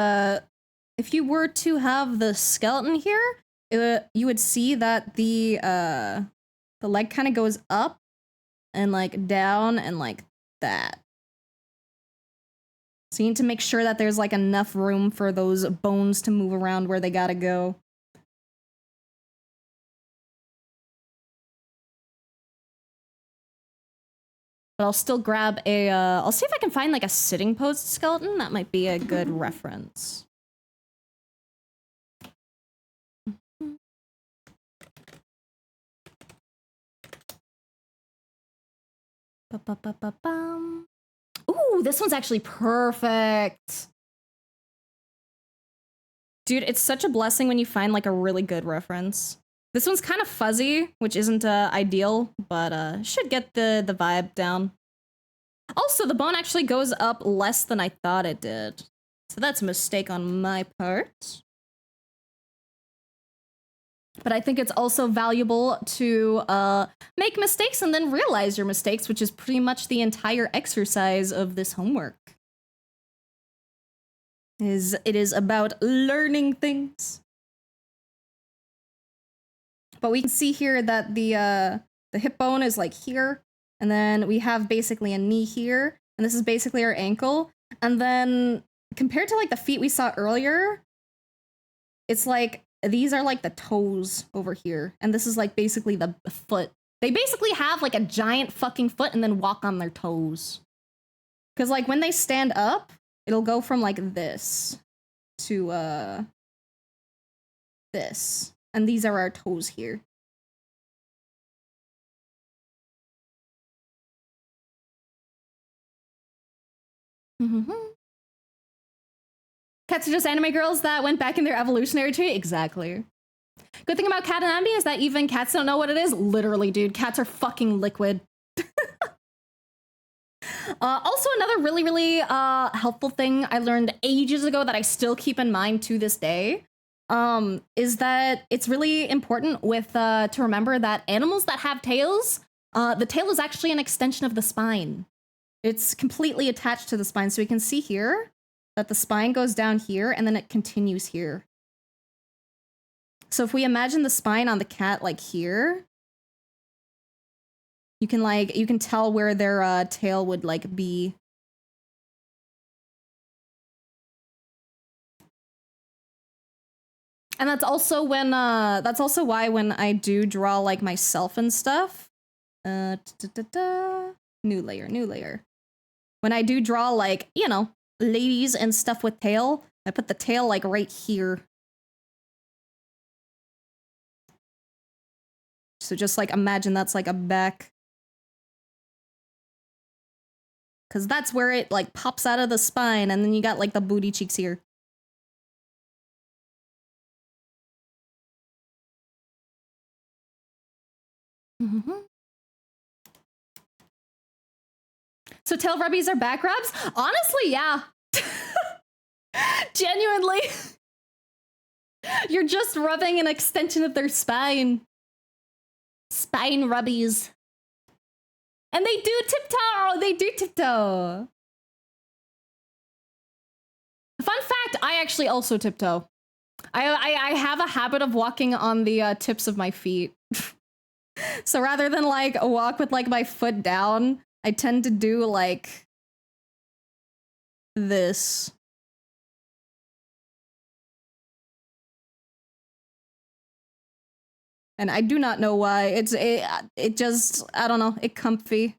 if you were to have the skeleton here, you would see that the leg kind of goes up and like down and like that. So you need to make sure that there's like enough room for those bones to move around where they gotta go. But I'll still grab a, I'll see if I can find like a sitting pose skeleton. That might be a good reference. Ooh, this one's actually perfect. Dude, it's such a blessing when you find like a really good reference. This one's kind of fuzzy, which isn't ideal, but should get the vibe down. Also, the bone actually goes up less than I thought it did. So that's a mistake on my part. But I think it's also valuable to make mistakes and then realize your mistakes, which is pretty much the entire exercise of this homework. It is about learning things. But we can see here that the hip bone is like here, and then we have basically a knee here, and this is basically our ankle. And then compared to like the feet we saw earlier, it's like these are like the toes over here, and this is like basically the foot. They basically have like a giant fucking foot and then walk on their toes. Because like when they stand up, it'll go from like this to this. And these are our toes here. Cats are just anime girls that went back in their evolutionary tree? Exactly. Good thing about Katanambi is that even cats don't know what it is. Literally, dude. Cats are fucking liquid. Also, another really, really helpful thing I learned ages ago that I still keep in mind to this day is that it's really important with to remember that animals that have tails, the tail is actually an extension of the spine. It's completely attached to the spine. So we can see here that the spine goes down here and then it continues here. So if we imagine the spine on the cat like here, You can tell where their tail would like be. And that's also why when I do draw like myself and stuff, new layer. When I do draw like, you know, ladies and stuff with tail, I put the tail like right here. So just like imagine that's like a back. Cause that's where it like pops out of the spine and then you got like the booty cheeks here. So tail rubbies are back rubs? Honestly, yeah. Genuinely. You're just rubbing an extension of their spine. Spine rubbies. And they do tiptoe! They do tiptoe. Fun fact, I actually also tiptoe. I have a habit of walking on the tips of my feet. So rather than like walk with like my foot down, I tend to do like this. And I do not know why. It just, I don't know, it comfy.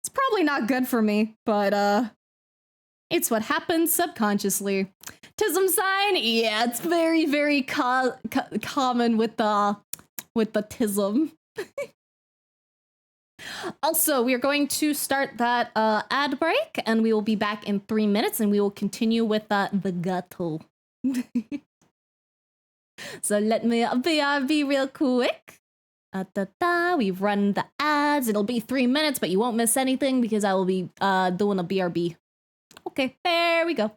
It's probably not good for me, but it's what happens subconsciously. Tism sign? Yeah, it's very, very common with the tism. Also, we are going to start that ad break, and we will be back in 3 minutes, and we will continue with the gato. So let me be real quick. We've run the ads. It'll be 3 minutes, but you won't miss anything because I will be doing a BRB. Okay, there we go.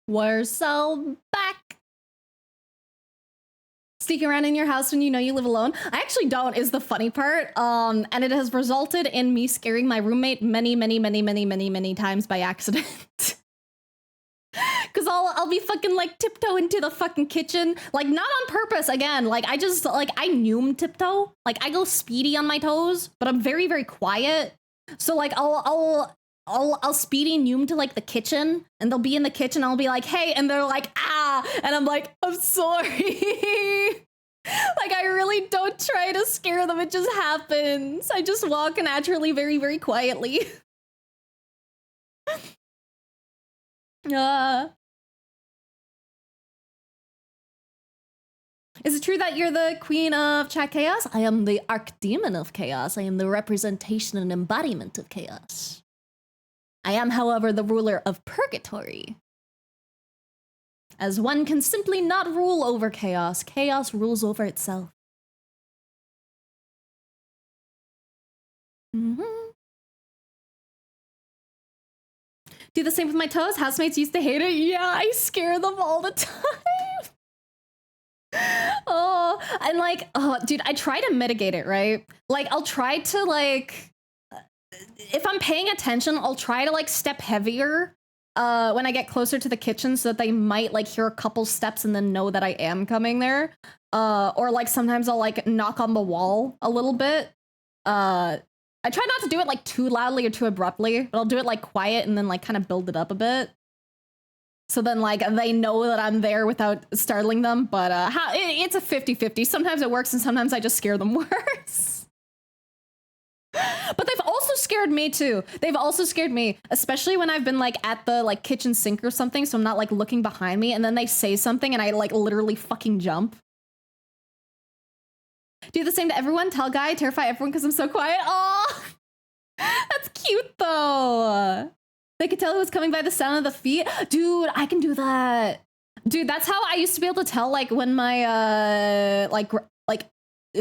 We're so back. Sneaking around in your house when you know you live alone. I actually don't, is the funny part. And it has resulted in me scaring my roommate many times by accident. Cause I'll be fucking like tiptoe into the fucking kitchen, like not on purpose. Again, like I just like I noom tiptoe, like I go speedy on my toes, but I'm very quiet. So like I'll speedy noom to like the kitchen, and they'll be in the kitchen. I'll be like, hey, and they're like, ah, and I'm like, I'm sorry. Like I really don't try to scare them. It just happens. I just walk naturally, very quietly. Is it true that you're the queen of chat chaos? I am the archdemon of chaos. I am the representation and embodiment of chaos. I am, however, the ruler of purgatory. As one can simply not rule over chaos, chaos rules over itself. Do the same with my toes. Housemates used to hate it. Yeah, I scare them all the time. Oh, and like, oh, dude, I try to mitigate it, right? Like, I'll try to like, if I'm paying attention, I'll try to like step heavier when I get closer to the kitchen so that they might like hear a couple steps and then know that I am coming there. Or like sometimes I'll like knock on the wall a little bit. I try not to do it like too loudly or too abruptly, but I'll do it like quiet and then like kind of build it up a bit. So then like they know that I'm there without startling them. But it's a 50-50. Sometimes it works and sometimes I just scare them worse. But they've also scared me too. They've also scared me, especially when I've been like at the like kitchen sink or something. So I'm not like looking behind me and then they say something and I like literally fucking jump. Do the same to everyone. Tell guy, terrify everyone because I'm so quiet. Oh, that's cute though. They could tell who was coming by the sound of the feet. Dude, I can do that. Dude, that's how I used to be able to tell like when my like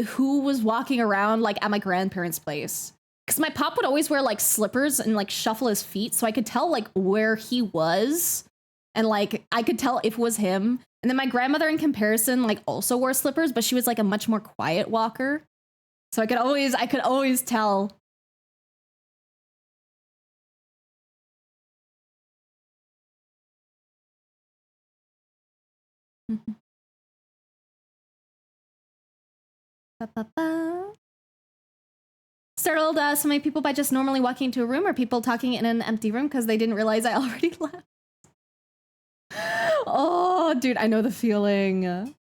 who was walking around like at my grandparents' place. Because my pop would always wear like slippers and like shuffle his feet, so I could tell like where he was, and like I could tell if it was him. And then my grandmother, in comparison, like also wore slippers, but she was like a much more quiet walker, so I could always tell. Startled so many people by just normally walking into a room, or people talking in an empty room because they didn't realize I already left. Oh, dude, I know the feeling.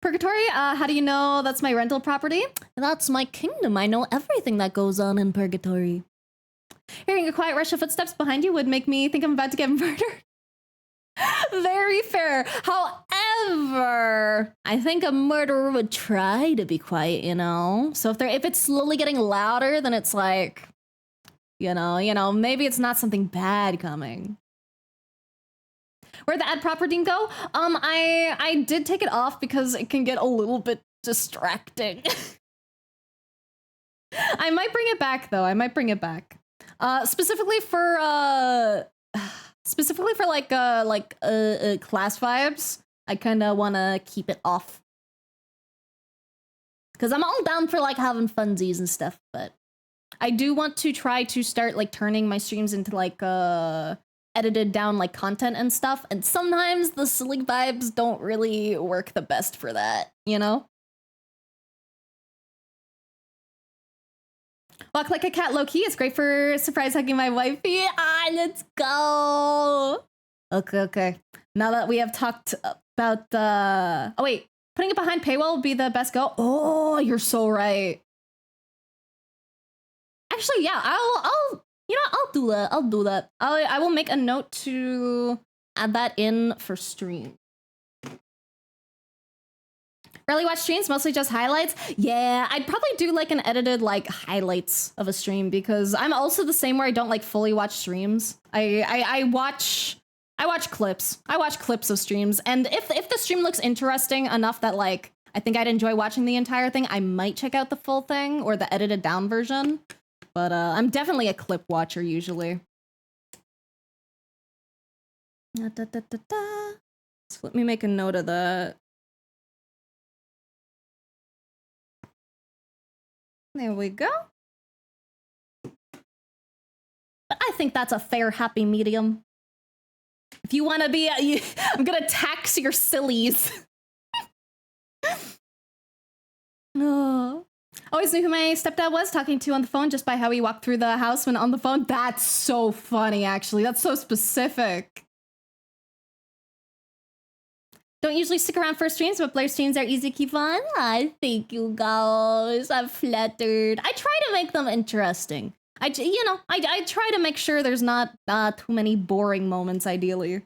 Purgatory, how do you know that's my rental property? That's my kingdom. I know everything that goes on in Purgatory. Hearing a quiet rush of footsteps behind you would make me think I'm about to get murdered. Very fair. However, I think a murderer would try to be quiet, you know? So if it's slowly getting louder, then it's like, you know, maybe it's not something bad coming. Where'd the ad property go? I did take it off because it can get a little bit distracting. I might bring it back though. I might bring it back. Specifically for like class vibes. I kind of want to keep it off. Cuz I'm all down for like having funsies and stuff, but I do want to try to start like turning my streams into like edited down like content and stuff, and sometimes the silly vibes don't really work the best for that, you know? Walk like a cat low-key. It's great for surprise hugging my wifey. Let's go. Okay. Now that we have talked about oh wait, putting it behind paywall would be the best go. Oh, you're so right. Actually, yeah, I'll you know, I'll do that. I will make a note to add that in for stream. Rarely watch streams, mostly just highlights. Yeah, I'd probably do like an edited like highlights of a stream, because I'm also the same where I don't like fully watch streams. I watch clips. I watch clips of streams, and if the stream looks interesting enough that like I think I'd enjoy watching the entire thing, I might check out the full thing or the edited down version. But I'm definitely a clip watcher usually. Da, da, da, da, da. So let me make a note of that. There we go. But I think that's a fair, happy medium. If you want to be, I'm gonna tax your sillies. Oh. Always knew who my stepdad was talking to on the phone just by how he walked through the house when on the phone. That's so funny, actually. That's so specific. Don't usually stick around for streams, but Blair streams are easy to keep on. I thank you guys. I'm flattered. I try to make them interesting. I try to make sure there's not too many boring moments, ideally.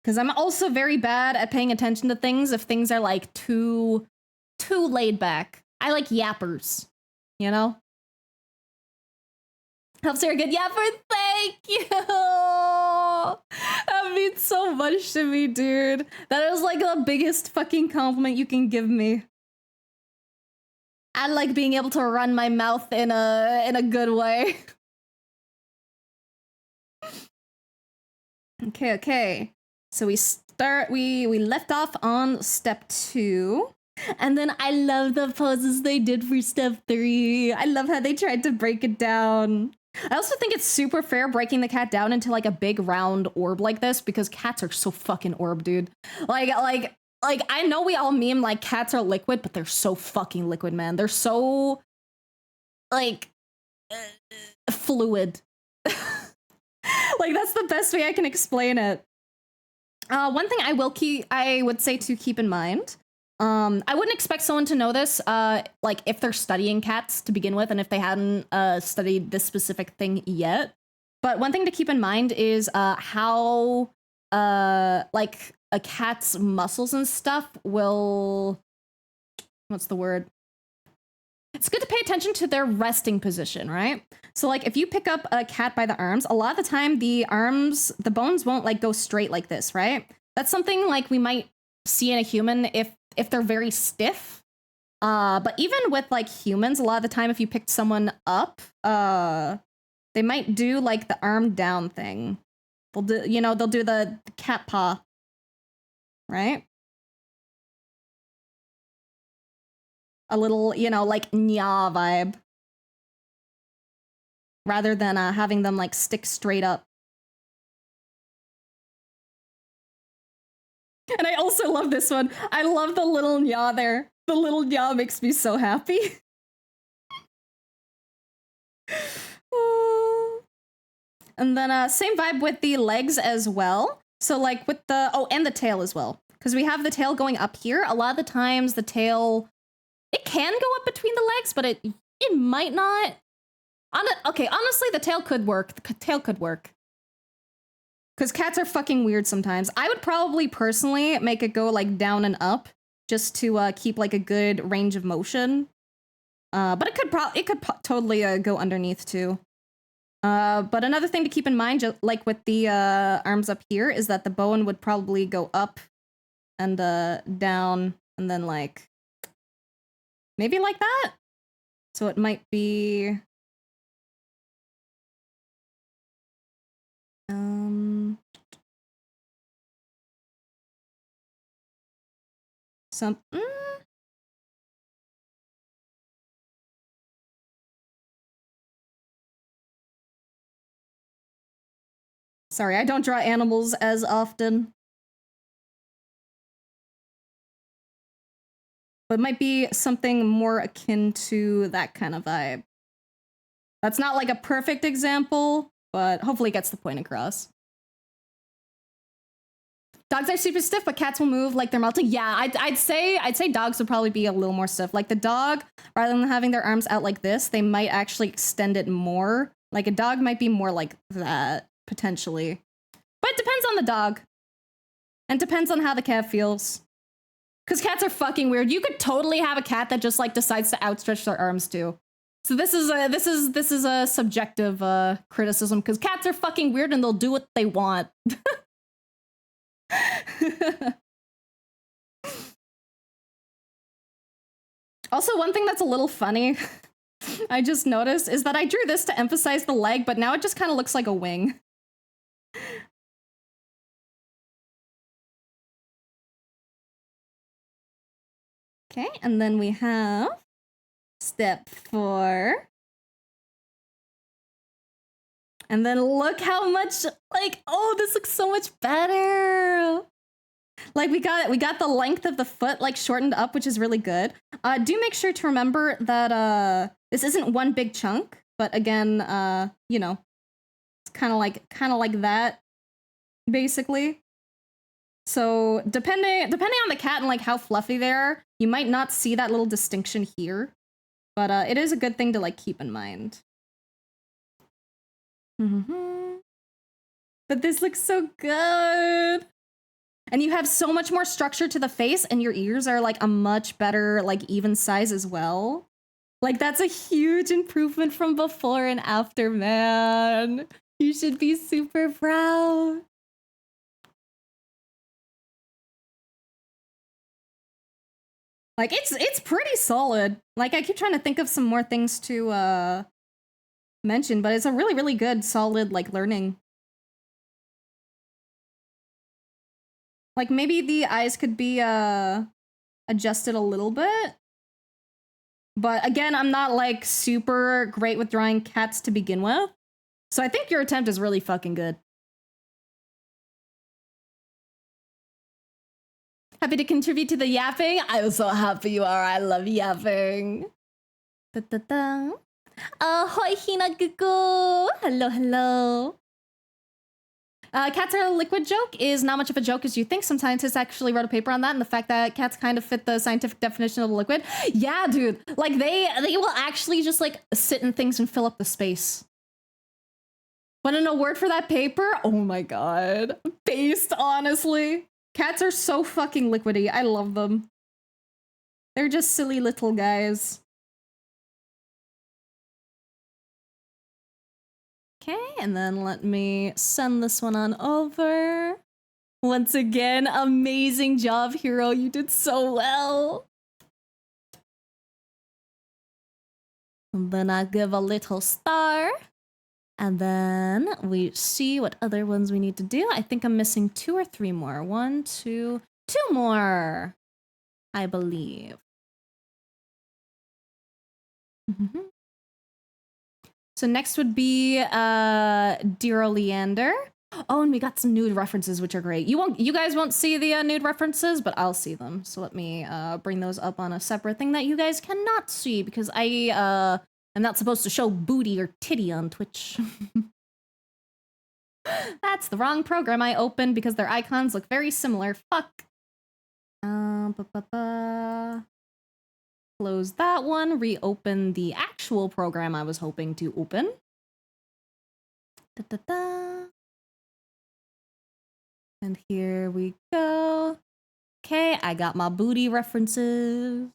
Because I'm also very bad at paying attention to things if things are like too laid back. I like yappers, you know? Helps you're a good yapper. Thank you. That means so much to me, dude. That is like the biggest fucking compliment you can give me. I like being able to run my mouth in a good way. Okay. So we left off on step 2. And then I love the poses they did for step 3. I love how they tried to break it down. I also think it's super fair breaking the cat down into like a big round orb like this because cats are so fucking orb, dude. Like I know we all meme like cats are liquid, but they're so fucking liquid, man. They're so like fluid. Like that's the best way I can explain it. One thing I would say to keep in mind. I wouldn't expect someone to know this, like if they're studying cats to begin with, and if they hadn't studied this specific thing yet. But one thing to keep in mind is how like a cat's muscles and stuff will. What's the word? It's good to pay attention to their resting position, right? So like if you pick up a cat by the arms, a lot of the time the bones won't like go straight like this, right? That's something like we might see in a human if they're very stiff. But even with like humans, a lot of the time if you picked someone up, they might do like the arm down thing. They'll do the cat paw, right? A little, like nya vibe. Rather than having them like stick straight up. And I also love this one. I love the little nya there. The little nya makes me so happy. And then same vibe with the legs as well. So like with and the tail as well. Because we have the tail going up here. A lot of the times the tail, it can go up between the legs, but it might not. Okay, honestly, the tail could work. The tail could work. Because cats are fucking weird sometimes. I would probably personally make it go like down and up just to keep like a good range of motion. But it could totally go underneath too. But another thing to keep in mind, just like with the arms up here, is that the bone would probably go up and down and then like maybe like that. So it might be Sorry, I don't draw animals as often. But it might be something more akin to that kind of vibe. That's not like a perfect example, but hopefully it gets the point across. Dogs are super stiff, but cats will move like they're melting. Yeah, I'd say dogs would probably be a little more stiff. Like the dog, rather than having their arms out like this, they might actually extend it more. Like a dog might be more like that, potentially. But it depends on the dog. And depends on how the cat feels. Because cats are fucking weird. You could totally have a cat that just like decides to outstretch their arms too. So this is a subjective criticism because cats are fucking weird and they'll do what they want. Also, one thing that's a little funny I just noticed is that I drew this to emphasize the leg, but now it just kind of looks like a wing. Okay, and then we have step 4. And then look how much, like, oh, this looks so much better. Like we got the length of the foot like shortened up, which is really good. Do make sure to remember that this isn't one big chunk, but again, you know, it's kind of like that, basically. So depending on the cat and like how fluffy they are, you might not see that little distinction here, but it is a good thing to like keep in mind. But this looks so good. And you have so much more structure to the face, and your ears are like a much better, like even size as well. Like that's a huge improvement from before and after, man. You should be super proud. Like it's pretty solid. Like I keep trying to think of some more things to mention, but it's a really, really good, solid like learning. Like maybe the eyes could be adjusted a little bit. But again, I'm not like super great with drawing cats to begin with. So I think your attempt is really fucking good. Happy to contribute to the yapping? I'm so happy you are. I love yapping. Da-da-da. Ahoy, Hinaguku! Hello, hello. Cats are a liquid joke is not much of a joke as you think. Some scientists actually wrote a paper on that, and the fact that cats kind of fit the scientific definition of a liquid. Yeah, dude. Like they will actually just like sit in things and fill up the space. Want an award for that paper? Oh my god. Based, honestly. Cats are so fucking liquidy. I love them. They're just silly little guys. Okay, and then let me send this one on over. Once again, amazing job, Hero. You did so well. And then I give a little star. And then we see what other ones we need to do. I think I'm missing 2 or 3 more. 1, 2, 2 more, I believe. So next would be Dear Oleander. Oh, and we got some nude references, which are great. You guys won't see the nude references, but I'll see them. So let me bring those up on a separate thing that you guys cannot see because I am not supposed to show booty or titty on Twitch. That's the wrong program I opened because their icons look very similar. Fuck. Close that one, reopen the actual program I was hoping to open. Da-da-da. And here we go. Okay, I got my booty references.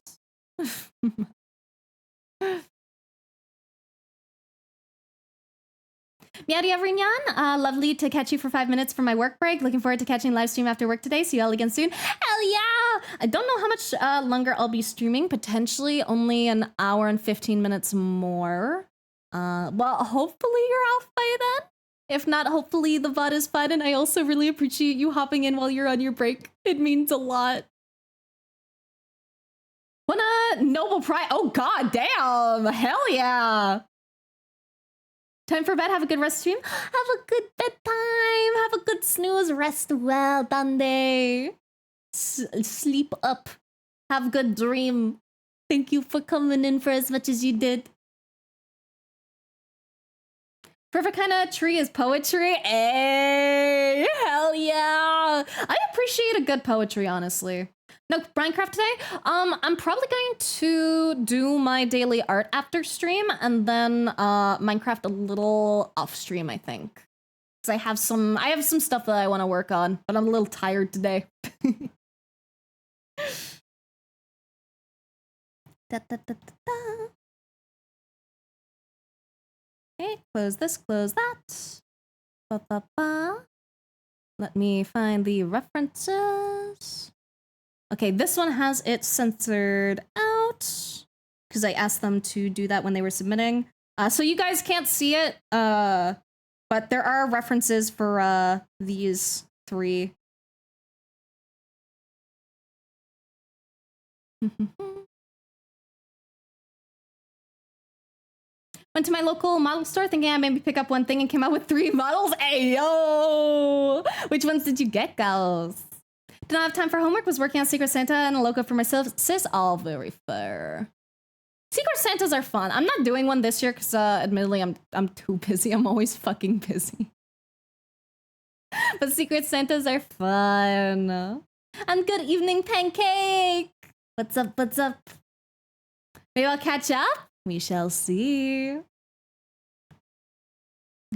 Miadi Avrignan, lovely to catch you for 5 minutes for my work break. Looking forward to catching live stream after work today. See you all again soon. Hell yeah! I don't know how much longer I'll be streaming. Potentially only an hour and 15 minutes more. Well, hopefully you're off by then. If not, hopefully the VOD is fun. And I also really appreciate you hopping in while you're on your break. It means a lot. What a Nobel Prize. Oh, god damn. Hell yeah. Time for bed. Have a good rest stream. Have a good bedtime. Have a good snooze. Rest well, Dande. Sleep up. Have a good dream. Thank you for coming in for as much as you did. Perfect kind of tree is poetry. Hey, hell yeah. I appreciate a good poetry, honestly. No, Minecraft today? I'm probably going to do my daily art after stream and then Minecraft a little off stream, I think. Because I have some stuff that I want to work on, but I'm a little tired today. Okay, close this, close that. Let me find the references. Okay, this one has it censored out because I asked them to do that when they were submitting. So you guys can't see it, but there are references for these 3. Went to my local model store thinking I maybe pick up one thing and came out with 3 models. Hey, yo! Which ones did you get, girls? Did not have time for homework, was working on Secret Santa and a logo for myself. Sis, all very fair. Secret Santas are fun. I'm not doing one this year because admittedly I'm too busy. I'm always fucking busy. But Secret Santas are fun. And good evening, Pancake! What's up, what's up? Maybe I'll catch up? We shall see.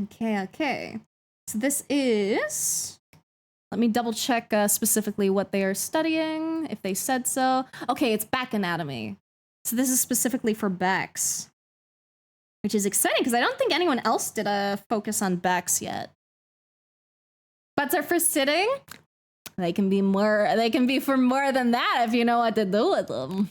Okay. So this is... Let me double check specifically what they are studying, if they said so. Okay, it's back anatomy. So this is specifically for backs. Which is exciting, because I don't think anyone else did a focus on backs yet. Butts are for sitting? They can be for more than that if you know what to do with them.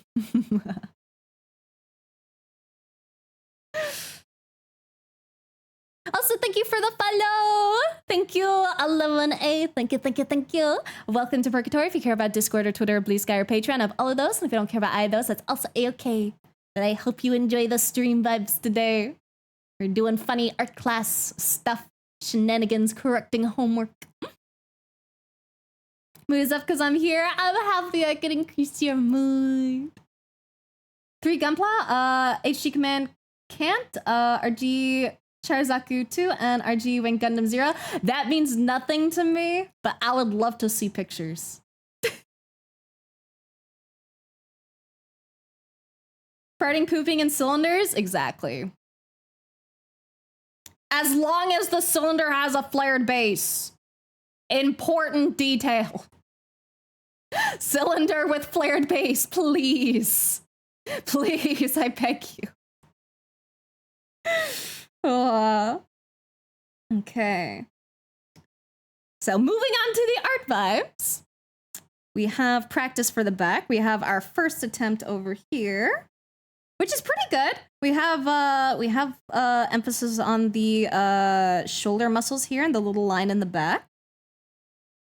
Also, thank you for the follow. Thank you, 11A. Thank you. Welcome to Purgatory. If you care about Discord or Twitter or Blue Sky or Patreon, I have all of those. And if you don't care about either of those, that's also A-okay. But I hope you enjoy the stream vibes today. We're doing funny art class stuff, shenanigans, correcting homework. Mood is up because I'm here. I'm happy I can increase your mood. 3 Gunpla, HG Command can't, RG Charazaku 2, and RG Wing Gundam 0. That means nothing to me, but I would love to see pictures. Farting, pooping, and cylinders? Exactly. As long as the cylinder has a flared base. Important detail. Cylinder with flared base, please. Please, I beg you. Okay. So moving on to the art vibes. We have practice for the back. We have our first attempt over here, which is pretty good. We have emphasis on the shoulder muscles here and the little line in the back.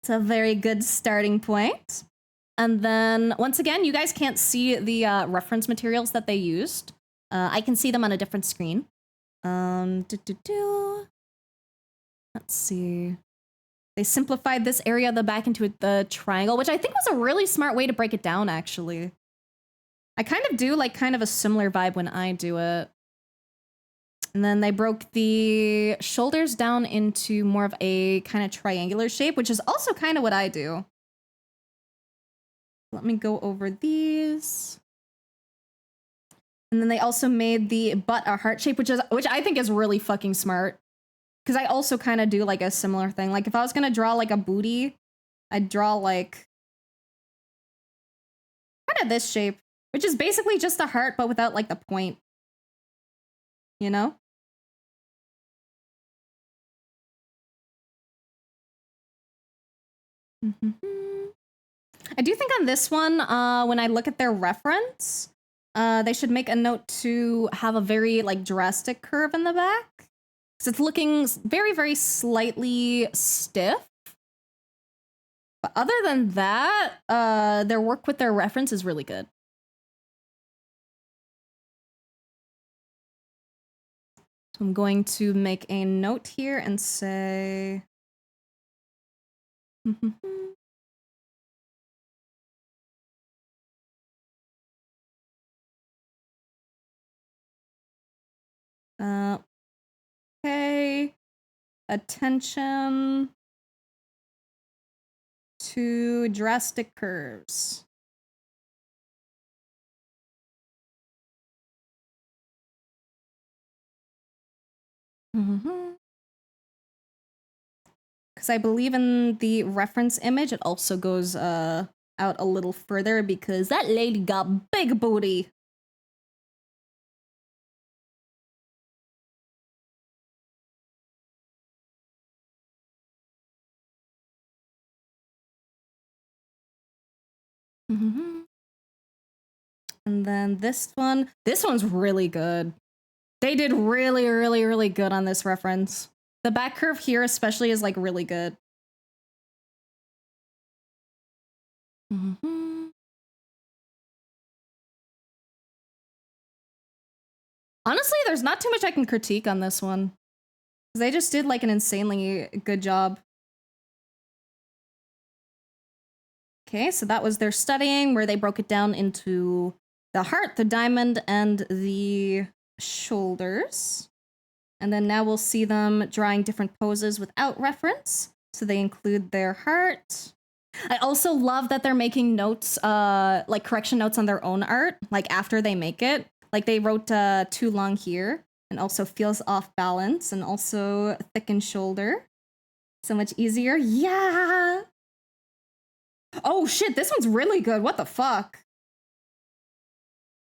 It's a very good starting point. And then, once again, you guys can't see the reference materials that they used. I can see them on a different screen. Let's see. They simplified this area of the back into the triangle, which I think was a really smart way to break it down, actually. I kind of do like kind of a similar vibe when I do it. And then they broke the shoulders down into more of a kind of triangular shape, which is also kind of what I do. Let me go over these. And then they also made the butt a heart shape, which I think is really fucking smart. Because I also kind of do like a similar thing. Like if I was going to draw like a booty, I'd draw like kind of this shape, which is basically just a heart, but without like the point. You know? I do think on this one, when I look at their reference, they should make a note to have a very like drastic curve in the back. Because it's looking very, very slightly stiff. But other than that, their work with their reference is really good. So I'm going to make a note here and say... Okay, attention to drastic curves. Because I believe in the reference image, it also goes out a little further because that lady got big booty. And then this one's really good. They did really, really, really good on this reference. The back curve here especially is like really good. Honestly, there's not too much I can critique on this one. Because they just did like an insanely good job. Okay, so that was their studying where they broke it down into the heart, the diamond, and the shoulders. And then now we'll see them drawing different poses without reference. So they include their heart. I also love that they're making notes, like correction notes on their own art, like after they make it. Like they wrote too long here and also feels off balance and also thickened shoulder. So much easier. Yeah. Oh shit, this one's really good. What the fuck?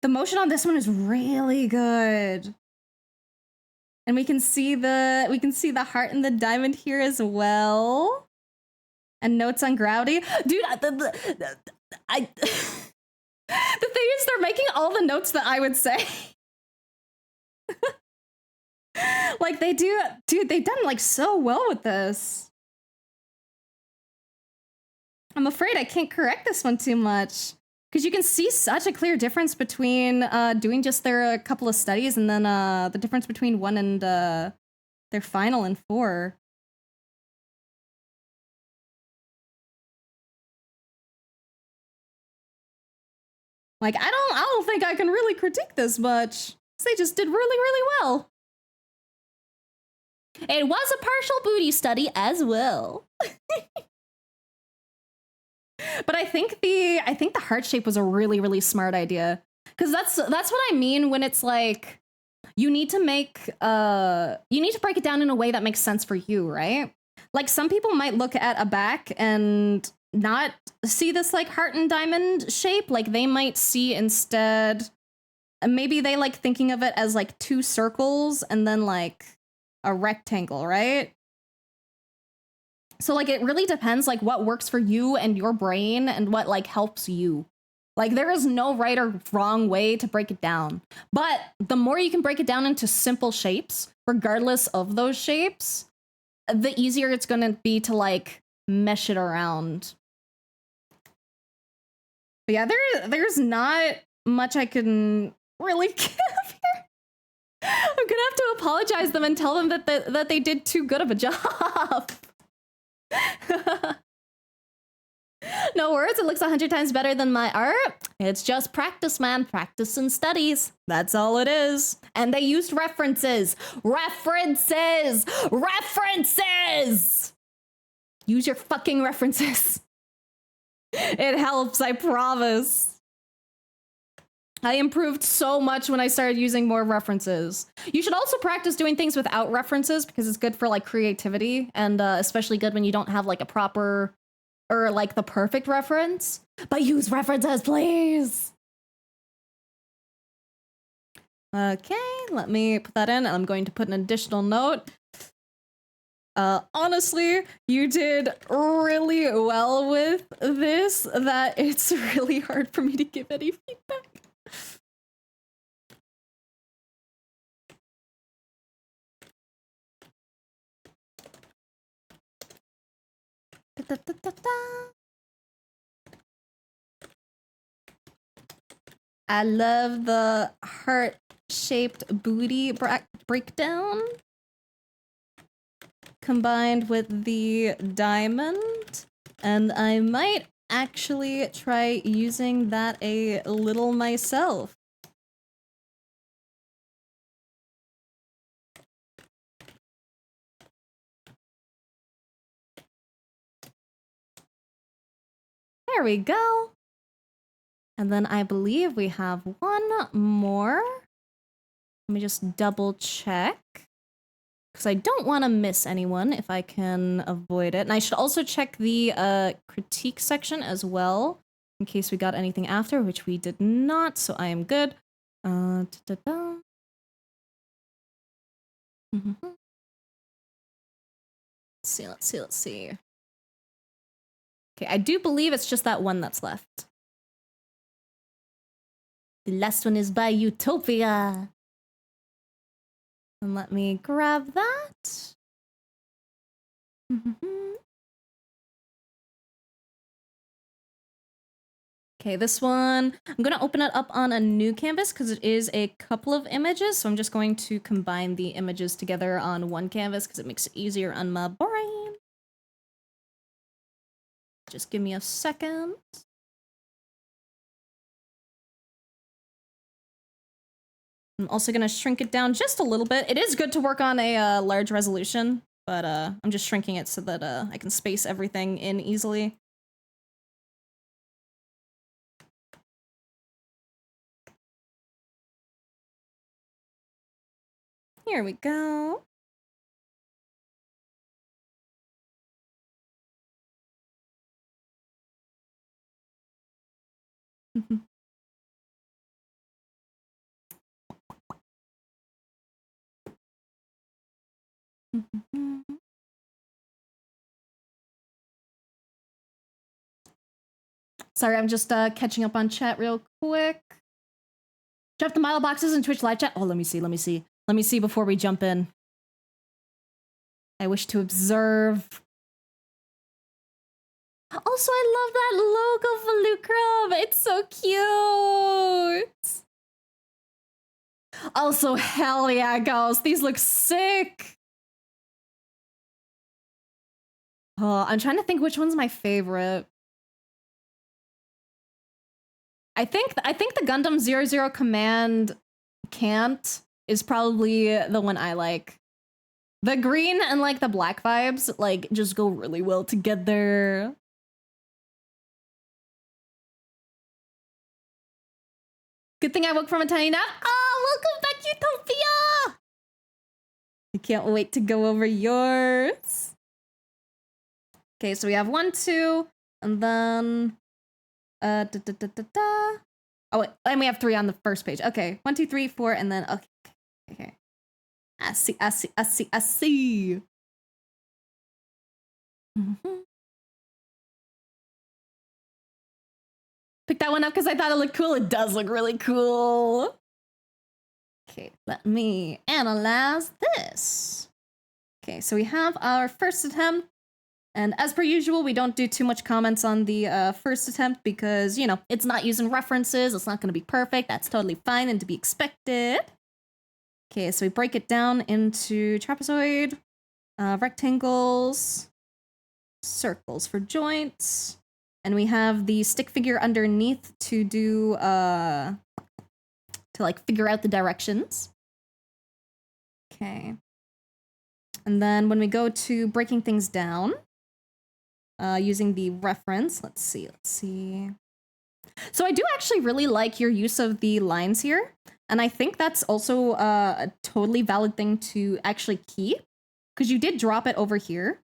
The motion on this one is really good. And we can see the heart and the diamond here as well. And notes on gravity. Dude, the thing is they're making all the notes that I would say. Like they do, dude, they've done like so well with this. I'm afraid I can't correct this one too much. Because you can see such a clear difference between doing just their couple of studies and then the difference between 1 and their final and 4. Like, I don't think I can really critique this much. They just did really, really well. It was a partial booty study as well. But I think the heart shape was a really, really smart idea. Because that's what I mean when it's like you need to break it down in a way that makes sense for you, right? Like some people might look at a back and not see this like heart and diamond shape. Like they might see instead, maybe they like thinking of it as like 2 circles and then like a rectangle, right? So like it really depends like what works for you and your brain and what like helps you. Like there is no right or wrong way to break it down. But the more you can break it down into simple shapes, regardless of those shapes, the easier it's going to be to like mesh it around. But yeah, there's not much I can really give here. I'm gonna have to apologize them and tell them that they did too good of a job. No words, it looks 100 times better than my art. It's just practice, man. Practice and studies. That's all it is. And they used references. References! References! Use your fucking references. It helps, I promise. I improved so much when I started using more references. You should also practice doing things without references because it's good for like creativity and especially good when you don't have like a proper or like the perfect reference. But use references, please. Okay, let me put that in. I'm going to put an additional note. Honestly, you did really well with this that it's really hard for me to give any feedback. I love the heart-shaped booty breakdown combined with the diamond, and I might actually try using that a little myself. There we go. And then I believe we have one more. Let me just double check. Because I don't want to miss anyone if I can avoid it. And I should also check the critique section as well. In case we got anything after, which we did not. So I am good. Let's see. Okay, I do believe it's just that one that's left. The last one is by Utopia. And let me grab that. Okay, this one, I'm gonna open it up on a new canvas because it is a couple of images. So I'm just going to combine the images together on one canvas because it makes it easier on my brain. Just give me a second. I'm also gonna shrink it down just a little bit. It is good to work on a large resolution, but I'm just shrinking it so that I can space everything in easily. Here we go. Sorry, I'm just catching up on chat real quick. Drop the model boxes in Twitch live chat. Oh, let me see. Let me see before we jump in. I wish to observe. Also, I love that logo for Lucrum. It's so cute. Also, hell yeah, girls. These look sick. Oh, I'm trying to think which one's my favorite. I think the Gundam 00 Command Can't is probably the one I like. The green and like the black vibes like just go really well together. Good thing I woke from a tiny nap. Oh, welcome back, Utopia! I can't wait to go over yours. Okay, so we have 1, 2, and then Oh wait, and we have 3 on the first page. Okay, 1, 2, 3, 4, and then okay. I see. Pick that one up because I thought it looked cool. It does look really cool. Okay, let me analyze this. Okay, so we have our first attempt. And as per usual, we don't do too much comments on the first attempt because, you know, it's not using references. It's not going to be perfect. That's totally fine and to be expected. Okay, so we break it down into trapezoid, rectangles, circles for joints, and we have the stick figure underneath to do, to like figure out the directions. Okay. And then when we go to breaking things down, using the reference, let's see. So I do actually really like your use of the lines here. And I think that's also a totally valid thing to actually keep, because you did drop it over here.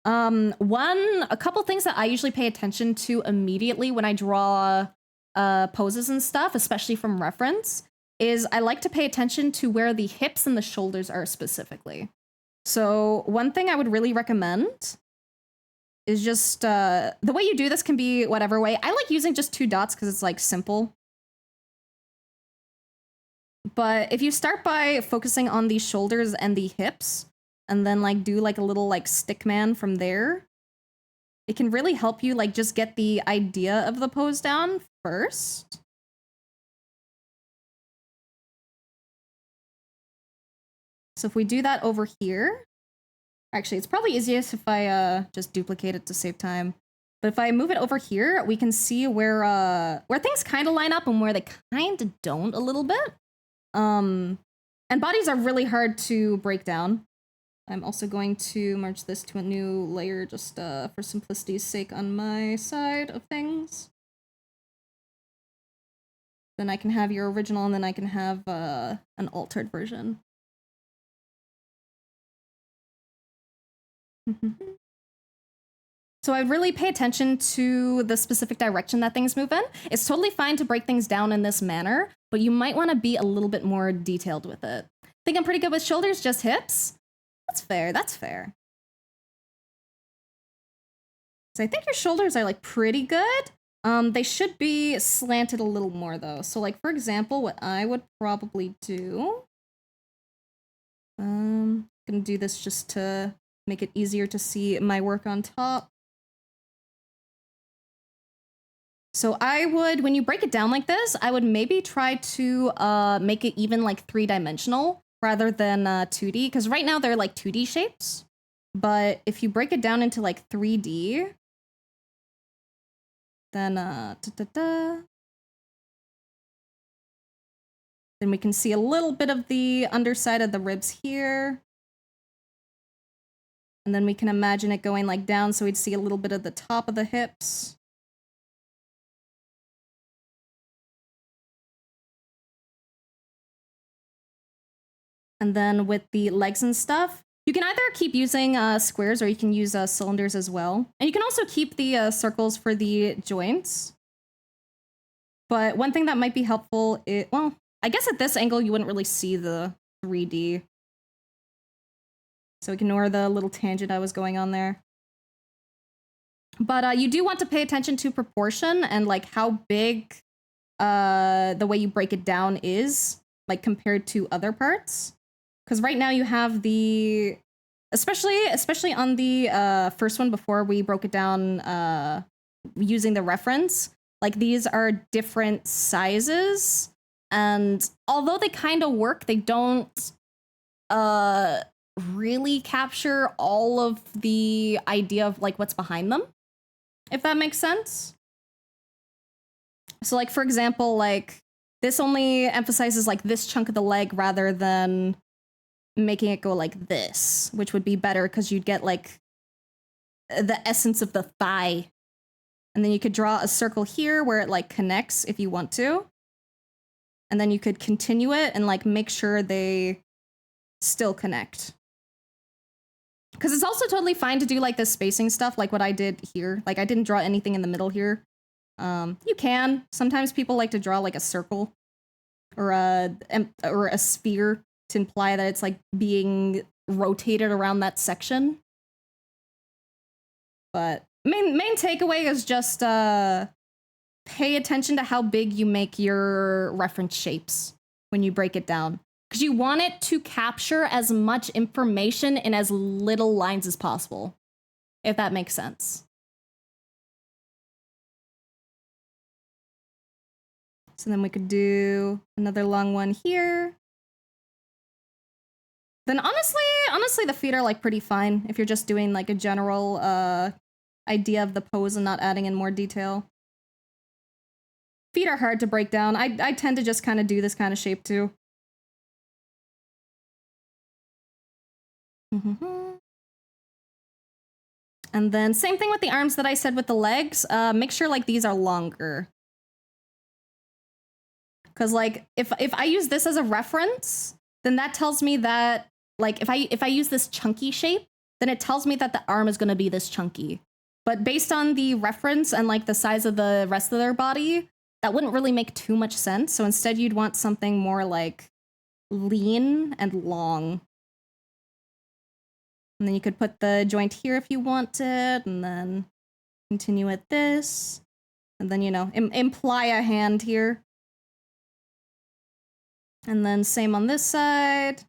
A couple things that I usually pay attention to immediately when I draw poses and stuff, especially from reference, is I like to pay attention to where the hips and the shoulders are specifically. So one thing I would really recommend is just, the way you do this can be whatever way. I like using just 2 dots because it's like simple. But if you start by focusing on the shoulders and the hips, and then like do like a little like stick man from there, it can really help you like just get the idea of the pose down first. So if we do that over here, actually it's probably easiest if I just duplicate it to save time. But if I move it over here, we can see where things kind of line up and where they kind of don't a little bit. And bodies are really hard to break down. I'm also going to merge this to a new layer just for simplicity's sake on my side of things. Then I can have your original, and then I can have an altered version. So I would really pay attention to the specific direction that things move in. It's totally fine to break things down in this manner, but you might want to be a little bit more detailed with it. Think I'm pretty good with shoulders, just hips? That's fair, that's fair. So I think your shoulders are like pretty good. They should be slanted a little more though. So like, for example, what I would probably do, gonna do this just to make it easier to see my work on top. So I would, when you break it down like this, I would maybe try to make it even like 3-dimensional rather than 2D, because right now they're like 2D shapes. But if you break it down into like 3D, then then we can see a little bit of the underside of the ribs here. And then we can imagine it going like down, so we'd see a little bit of the top of the hips. And then with the legs and stuff, you can either keep using squares or you can use cylinders as well. And you can also keep the circles for the joints. But one thing that might be helpful is, well, I guess at this angle you wouldn't really see the 3D. So ignore the little tangent I was going on there. But you do want to pay attention to proportion and like how big the way you break it down is, like compared to other parts. Because right now you have the, especially on the first one before we broke it down using the reference, like these are different sizes. And although they kind of work, they don't really capture all of the idea of like what's behind them, if that makes sense. So like, for example, like this only emphasizes like this chunk of the leg rather than making it go like this, which would be better because you'd get like the essence of the thigh. And then you could draw a circle here where it like connects if you want to. And then you could continue it and like make sure they still connect. Because it's also totally fine to do like this spacing stuff, like what I did here. Like I didn't draw anything in the middle here. You can. Sometimes people like to draw like a circle or a sphere to imply that it's like being rotated around that section. But main takeaway is just pay attention to how big you make your reference shapes when you break it down. Because you want it to capture as much information in as little lines as possible, if that makes sense. So then we could do another long one here. Then honestly, the feet are like pretty fine if you're just doing like a general idea of the pose and not adding in more detail. Feet are hard to break down. I tend to just kind of do this kind of shape too. And then same thing with the arms that I said with the legs. Make sure like these are longer. Because like if I use this as a reference, then that tells me that like if I use this chunky shape, then it tells me that the arm is going to be this chunky. But based on the reference and like the size of the rest of their body, that wouldn't really make too much sense. So instead you'd want something more like lean and long. And then you could put the joint here if you wanted, and then continue with this. And then, you know, imply a hand here. And then same on this side.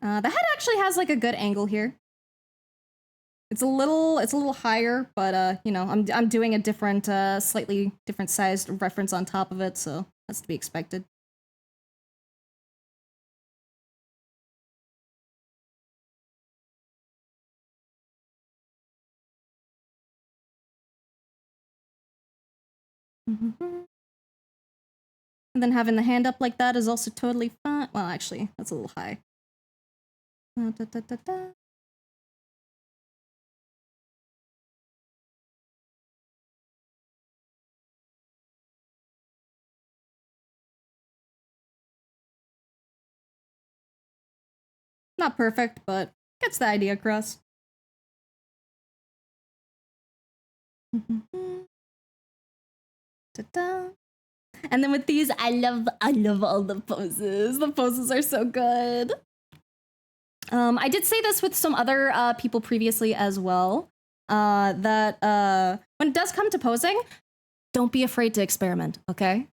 The head actually has like a good angle here. It's a little higher, but you know, I'm doing a different, slightly different sized reference on top of it, so that's to be expected. And then having the hand up like that is also totally fine. Well, actually, that's a little high. Not perfect, but gets the idea across. And then with these, I love all the poses. The poses are so good. I did say this with some other people previously as well. That when it does come to posing, don't be afraid to experiment, okay?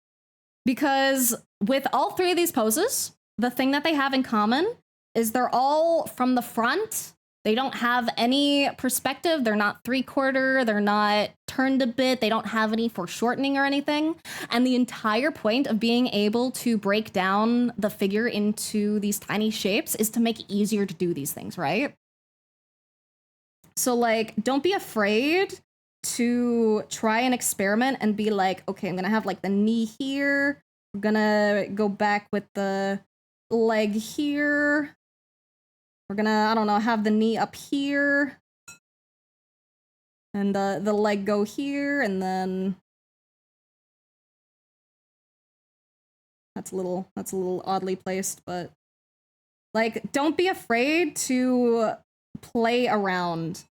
Because with all three of these poses, the thing that they have in common is they're all from the front. They don't have any perspective. They're not 3/4. They're not turned a bit. They don't have any foreshortening or anything. And the entire point of being able to break down the figure into these tiny shapes is to make it easier to do these things, right? So, like, don't be afraid to try an experiment and be like, okay, I'm gonna have like the knee here. We're gonna go back with the leg here. We're gonna, I don't know, have the knee up here. And the leg go here, and then that's a little oddly placed, but like, don't be afraid to play around.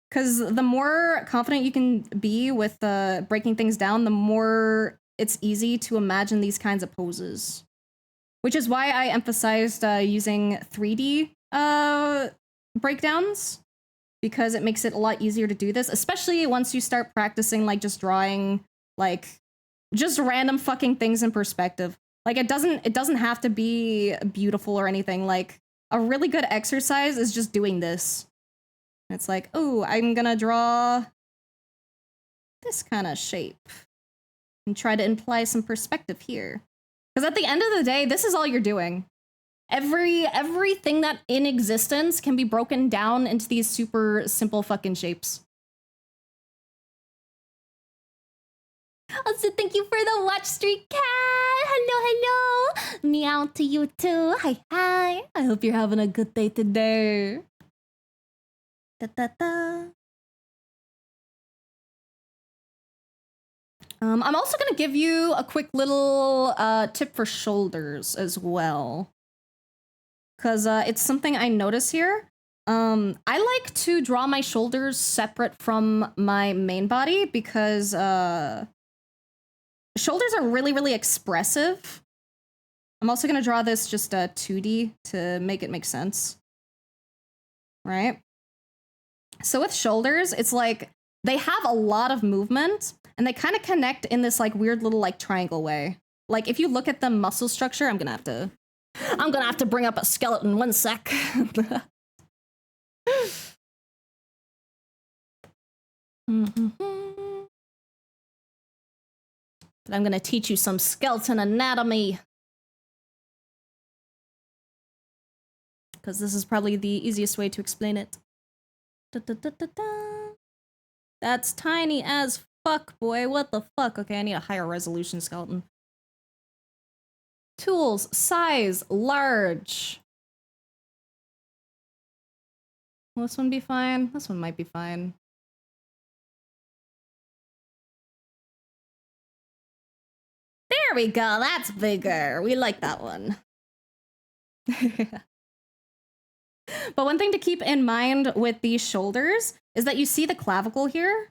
Because the more confident you can be with breaking things down, the more it's easy to imagine these kinds of poses. Which is why I emphasized using 3D breakdowns, because it makes it a lot easier to do this, especially once you start practicing like just drawing like just random fucking things in perspective. Like it doesn't have to be beautiful or anything. Like a really good exercise is just doing this. It's like, oh, I'm gonna draw this kind of shape and try to imply some perspective here. Because at the end of the day, this is all you're doing. Everything that in existence can be broken down into these super simple fucking shapes. Also, thank you for the watch, Street Cat. Hello. Meow to you too. Hi. I hope you're having a good day today. I'm also going to give you a quick little tip for shoulders as well. Because it's something I notice here. I like to draw my shoulders separate from my main body because shoulders are really, really expressive. I'm also going to draw this just 2D to make it make sense. Right? So with shoulders, it's like they have a lot of movement and they kind of connect in this like weird little like triangle way. Like if you look at the muscle structure, I'm gonna have to bring up a skeleton 1 sec. But I'm gonna teach you some skeleton anatomy. Because this is probably the easiest way to explain it. That's tiny as fuck, boy. What the fuck? Okay, I need a higher resolution skeleton. Tools, size, large. Will this one be fine? This one might be fine. There we go. That's bigger. We like that one. But one thing to keep in mind with these shoulders is that you see the clavicle here.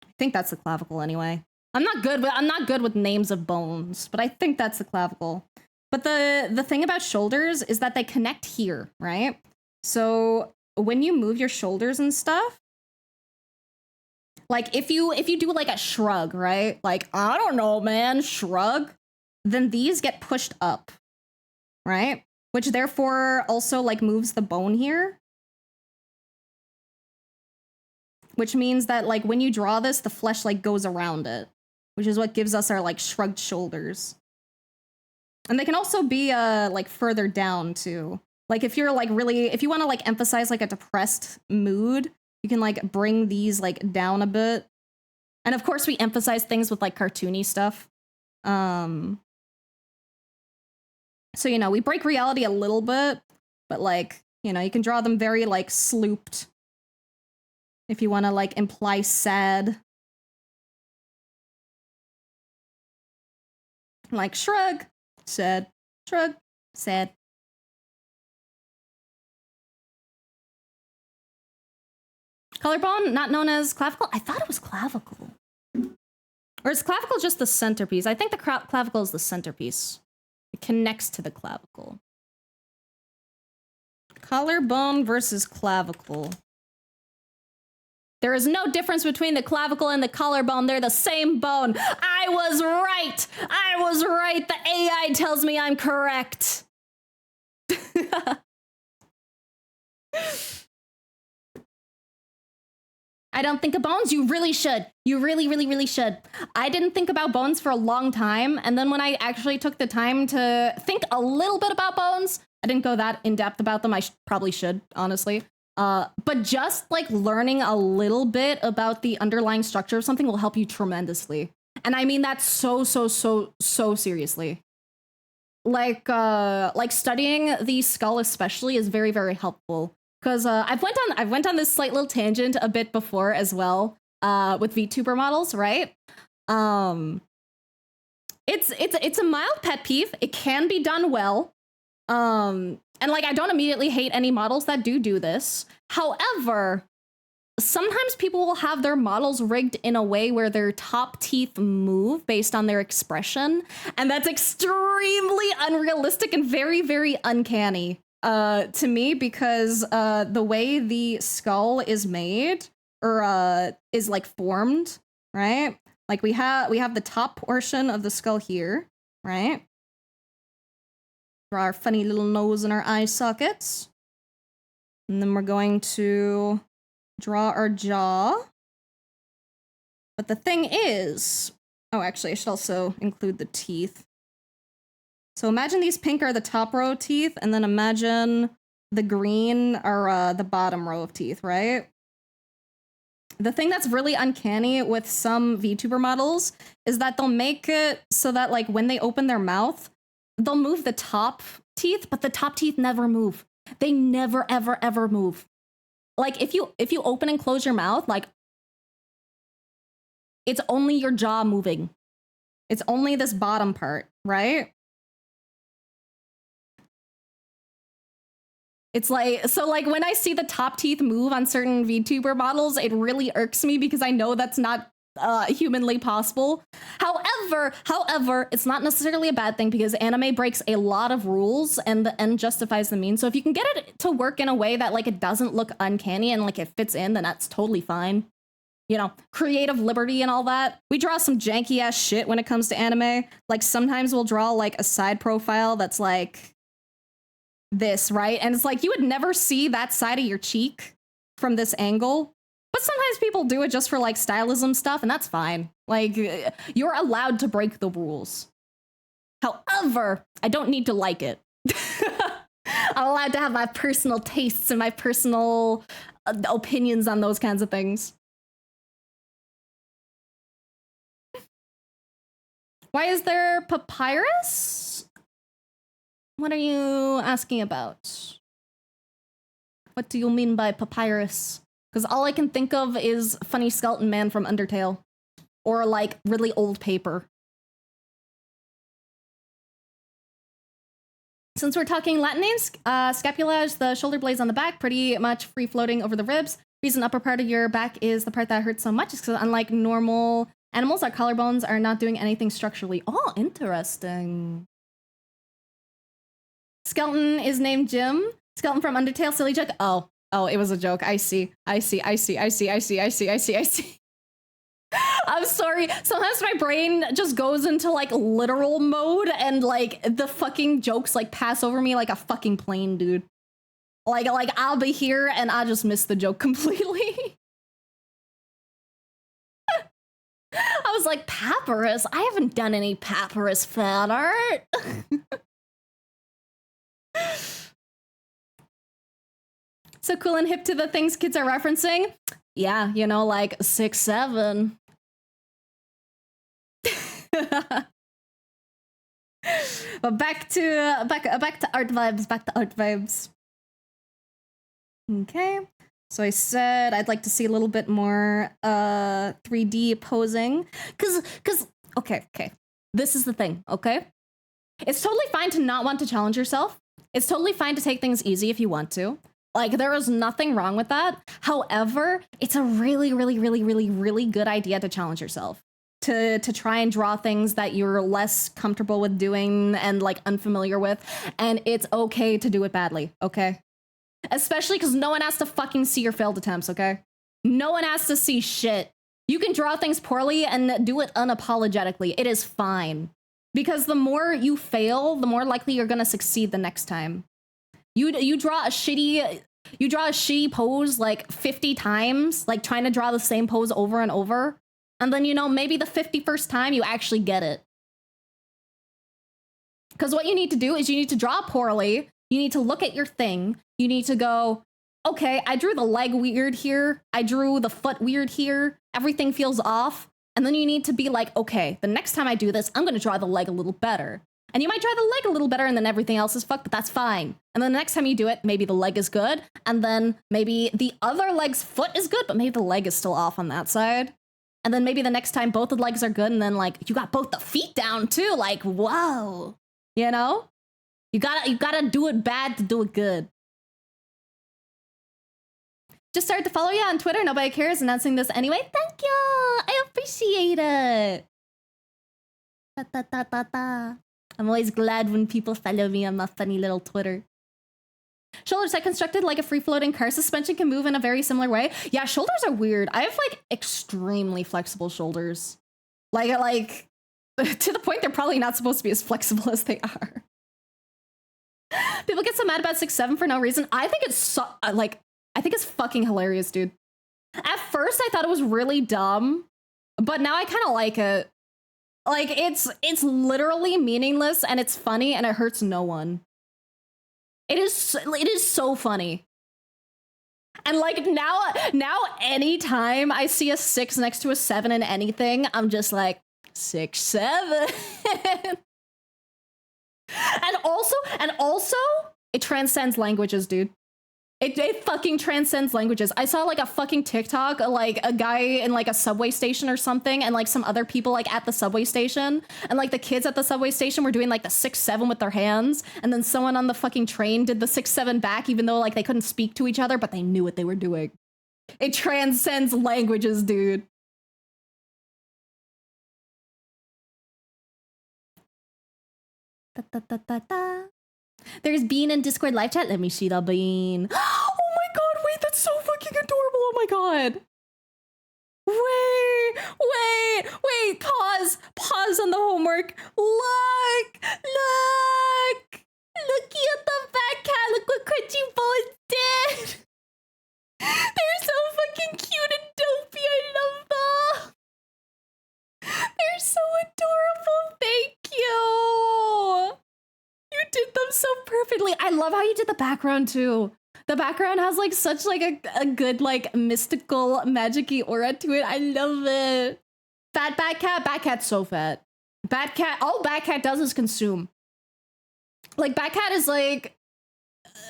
I think that's the clavicle anyway. I'm not good with names of bones, but I think that's the clavicle. But the thing about shoulders is that they connect here, right? So when you move your shoulders and stuff, like if you do like a shrug, right? Like, I don't know, man, shrug, then these get pushed up, right? Which therefore also like moves the bone here. Which means that like when you draw this, the flesh like goes around it, which is what gives us our like shrugged shoulders. And they can also be like further down too. Like if you're like really, if you want to like emphasize like a depressed mood, you can like bring these like down a bit. And of course we emphasize things with like cartoony stuff. So, you know, we break reality a little bit, but like, you know, you can draw them very like slooped. If you want to like imply sad. Like shrug, sad, shrug, sad. Collarbone, not known as clavicle? I thought it was clavicle. Or is clavicle just the centerpiece? I think the clavicle is the centerpiece. It connects to the clavicle. Collarbone versus clavicle. There is no difference between the clavicle and the collarbone. They're the same bone. I was right. I was right. The AI tells me I'm correct. I don't think of bones. You really should. You really, really, really should. I didn't think about bones for a long time. And then when I actually took the time to think a little bit about bones, I didn't go that in depth about them. I probably should, honestly. But just like learning a little bit about the underlying structure of something will help you tremendously. And I mean that so seriously. Like studying the skull especially is very, very helpful. Because I've went on this slight little tangent a bit before as well, with VTuber models, right? It's a mild pet peeve. It can be done well. And like I don't immediately hate any models that do this. However, sometimes people will have their models rigged in a way where their top teeth move based on their expression, and that's extremely unrealistic and very, very uncanny. To me, because the way the skull is made or is like formed, right? Like we have the top portion of the skull here, right? Draw our funny little nose and our eye sockets. And then we're going to draw our jaw. But the thing is, oh, actually, I should also include the teeth. So imagine these pink are the top row of teeth, and then imagine the green are the bottom row of teeth, right? The thing that's really uncanny with some VTuber models is that they'll make it so that like when they open their mouth, they'll move the top teeth, but the top teeth never move. They never, ever, ever move. Like if you open and close your mouth, like it's only your jaw moving. It's only this bottom part, right? It's like, so like when I see the top teeth move on certain VTuber models, it really irks me because I know that's not humanly possible. However, it's not necessarily a bad thing because anime breaks a lot of rules and the end justifies the means. So if you can get it to work in a way that like it doesn't look uncanny and like it fits in, then that's totally fine. You know, creative liberty and all that. We draw some janky ass shit when it comes to anime. Like sometimes we'll draw like a side profile that's like this, right? And it's like you would never see that side of your cheek from this angle. But sometimes people do it just for like stylism stuff, and that's fine. Like you're allowed to break the rules. However, I don't need to like it. I'm allowed to have my personal tastes and my personal opinions on those kinds of things. Why is there papyrus? What are you asking about? What do you mean by papyrus? Because all I can think of is Funny Skeleton Man from Undertale. Or like really old paper. Since we're talking Latin names, scapula is the shoulder blades on the back, pretty much free floating over the ribs. Reason upper part of your back is the part that hurts so much is because unlike normal animals, our collarbones are not doing anything structurally. Oh, interesting. Skeleton is named Jim. Skeleton from Undertale, silly joke. Oh, it was a joke. I see. I'm sorry. Sometimes my brain just goes into like literal mode and like the fucking jokes like pass over me like a fucking plane, dude. Like I'll be here and I just miss the joke completely. I was like, papyrus? I haven't done any papyrus fan art. So cool and hip to the things kids are referencing. Yeah, you know, like 6'7". But back to art vibes. Back to art vibes. Okay. So I said I'd like to see a little bit more 3D posing. Cause okay. This is the thing, okay? It's totally fine to not want to challenge yourself. It's totally fine to take things easy if you want to. Like, there is nothing wrong with that. However, it's a really, really, really, really, really good idea to challenge yourself. To try and draw things that you're less comfortable with doing and, like, unfamiliar with. And it's okay to do it badly, okay? Especially because no one has to fucking see your failed attempts, okay? No one has to see shit. You can draw things poorly and do it unapologetically. It is fine. Because the more you fail, the more likely you're gonna succeed the next time. You draw a shitty pose like 50 times, like trying to draw the same pose over and over. And then, you know, maybe the 51st time you actually get it. Because what you need to do is you need to draw poorly. You need to look at your thing. You need to go, okay, I drew the leg weird here. I drew the foot weird here. Everything feels off. And then you need to be like, okay, the next time I do this, I'm going to draw the leg a little better. And you might draw the leg a little better and then everything else is fucked, but that's fine. And then the next time you do it, maybe the leg is good. And then maybe the other leg's foot is good, but maybe the leg is still off on that side. And then maybe the next time both the legs are good and then like you got both the feet down too. Like, whoa, you know? You gotta do it bad to do it good. Just started to follow you on Twitter. Nobody cares. Announcing this anyway. Thank you. I appreciate it. Da, da, da, da, da. I'm always glad when people follow me on my funny little Twitter. Shoulders I constructed like a free-floating car suspension can move in a very similar way. Yeah, shoulders are weird. I have like extremely flexible shoulders. Like to the point they're probably not supposed to be as flexible as they are. People get so mad about 6'7" for no reason. I think it's so, I think it's fucking hilarious, dude. At first, I thought it was really dumb, but now I kind of like it. Like, it's literally meaningless, and it's funny, and it hurts no one. It is so funny. And like now anytime I see a 6 next to a 7 in anything, I'm just like 6'7". And also, it transcends languages, dude. It fucking transcends languages. I saw like a fucking TikTok, like a guy in like a subway station or something, and like some other people like at the subway station, and like the kids at the subway station were doing like the 6'7" with their hands, and then someone on the fucking train did the 6'7" back, even though like they couldn't speak to each other, but they knew what they were doing. It transcends languages, dude. Da, da, da, da, da. There's Bean in Discord live chat. Let me see the Bean. Oh my god, wait, that's so fucking adorable. Oh my god. Wait, pause on the homework. Look at the fat cat. Look what Crunchyroll did. They're so fucking cute and dopey. I love them. They're so adorable. Thank you. You did them so perfectly. I love how you did the background too. The background has like such like a good like mystical magic-y aura to it. I love it. Fat Batcat. Batcat's so fat. Batcat, all Batcat does is consume. Like Batcat is like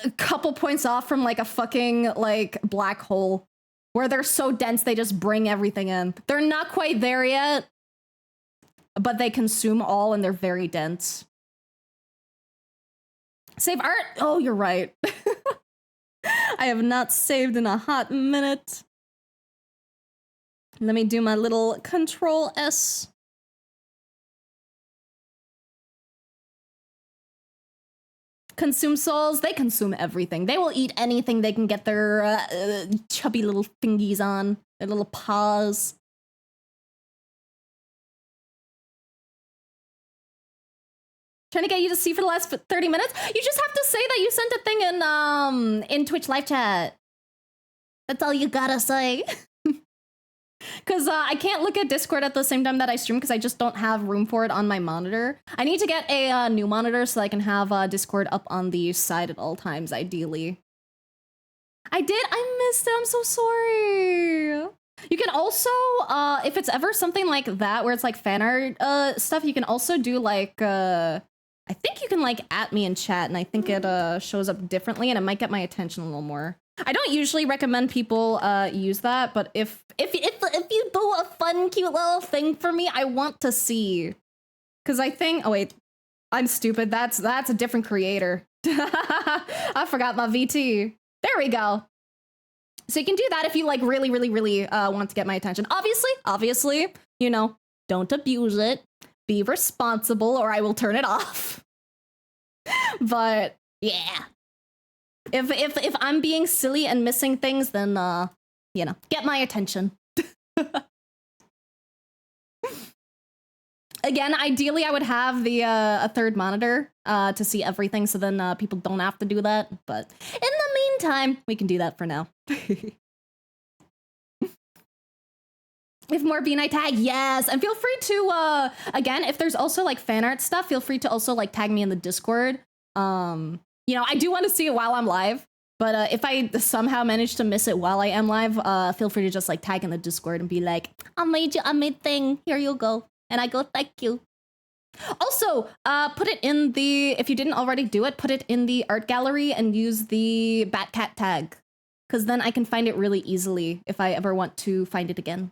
a couple points off from like a fucking like black hole where they're so dense they just bring everything in. They're not quite there yet, but they consume all and they're very dense. Save art? Oh, you're right. I have not saved in a hot minute. Let me do my little Control S. Consume souls. They consume everything. They will eat anything they can get their chubby little fingies on. Their little paws. Trying to get you to see for the last 30 minutes. You just have to say that you sent a thing in Twitch live chat. That's all you gotta say. Because I can't look at Discord at the same time that I stream because I just don't have room for it on my monitor. I need to get a new monitor so I can have Discord up on the side at all times, ideally. I missed it. I'm so sorry. You can also, if it's ever something like that where it's like fan art stuff, you can also do like, I think you can like at me in chat and I think it shows up differently and it might get my attention a little more. I don't usually recommend people use that, but if you do a fun, cute little thing for me, I want to see. Because I think, oh wait, I'm stupid. That's a different creator. I forgot my VT. There we go. So you can do that if you like really want to get my attention. Obviously, you know, don't abuse it. Be responsible or I will turn it off. But yeah. If I'm being silly and missing things, then you know, get my attention. Again, ideally, I would have the a third monitor to see everything, so then people don't have to do that. But in the meantime, we can do that for now. If more B-Night tag, yes. And feel free to, again, if there's also like fan art stuff, feel free to also like tag me in the Discord. You know, I do want to see it while I'm live, but if I somehow manage to miss it while I am live, feel free to just like tag in the Discord and be like, I made thing, here you go. And I go, thank you. Also, put it in the, if you didn't already do it, put it in the art gallery and use the Batcat tag. Because then I can find it really easily if I ever want to find it again.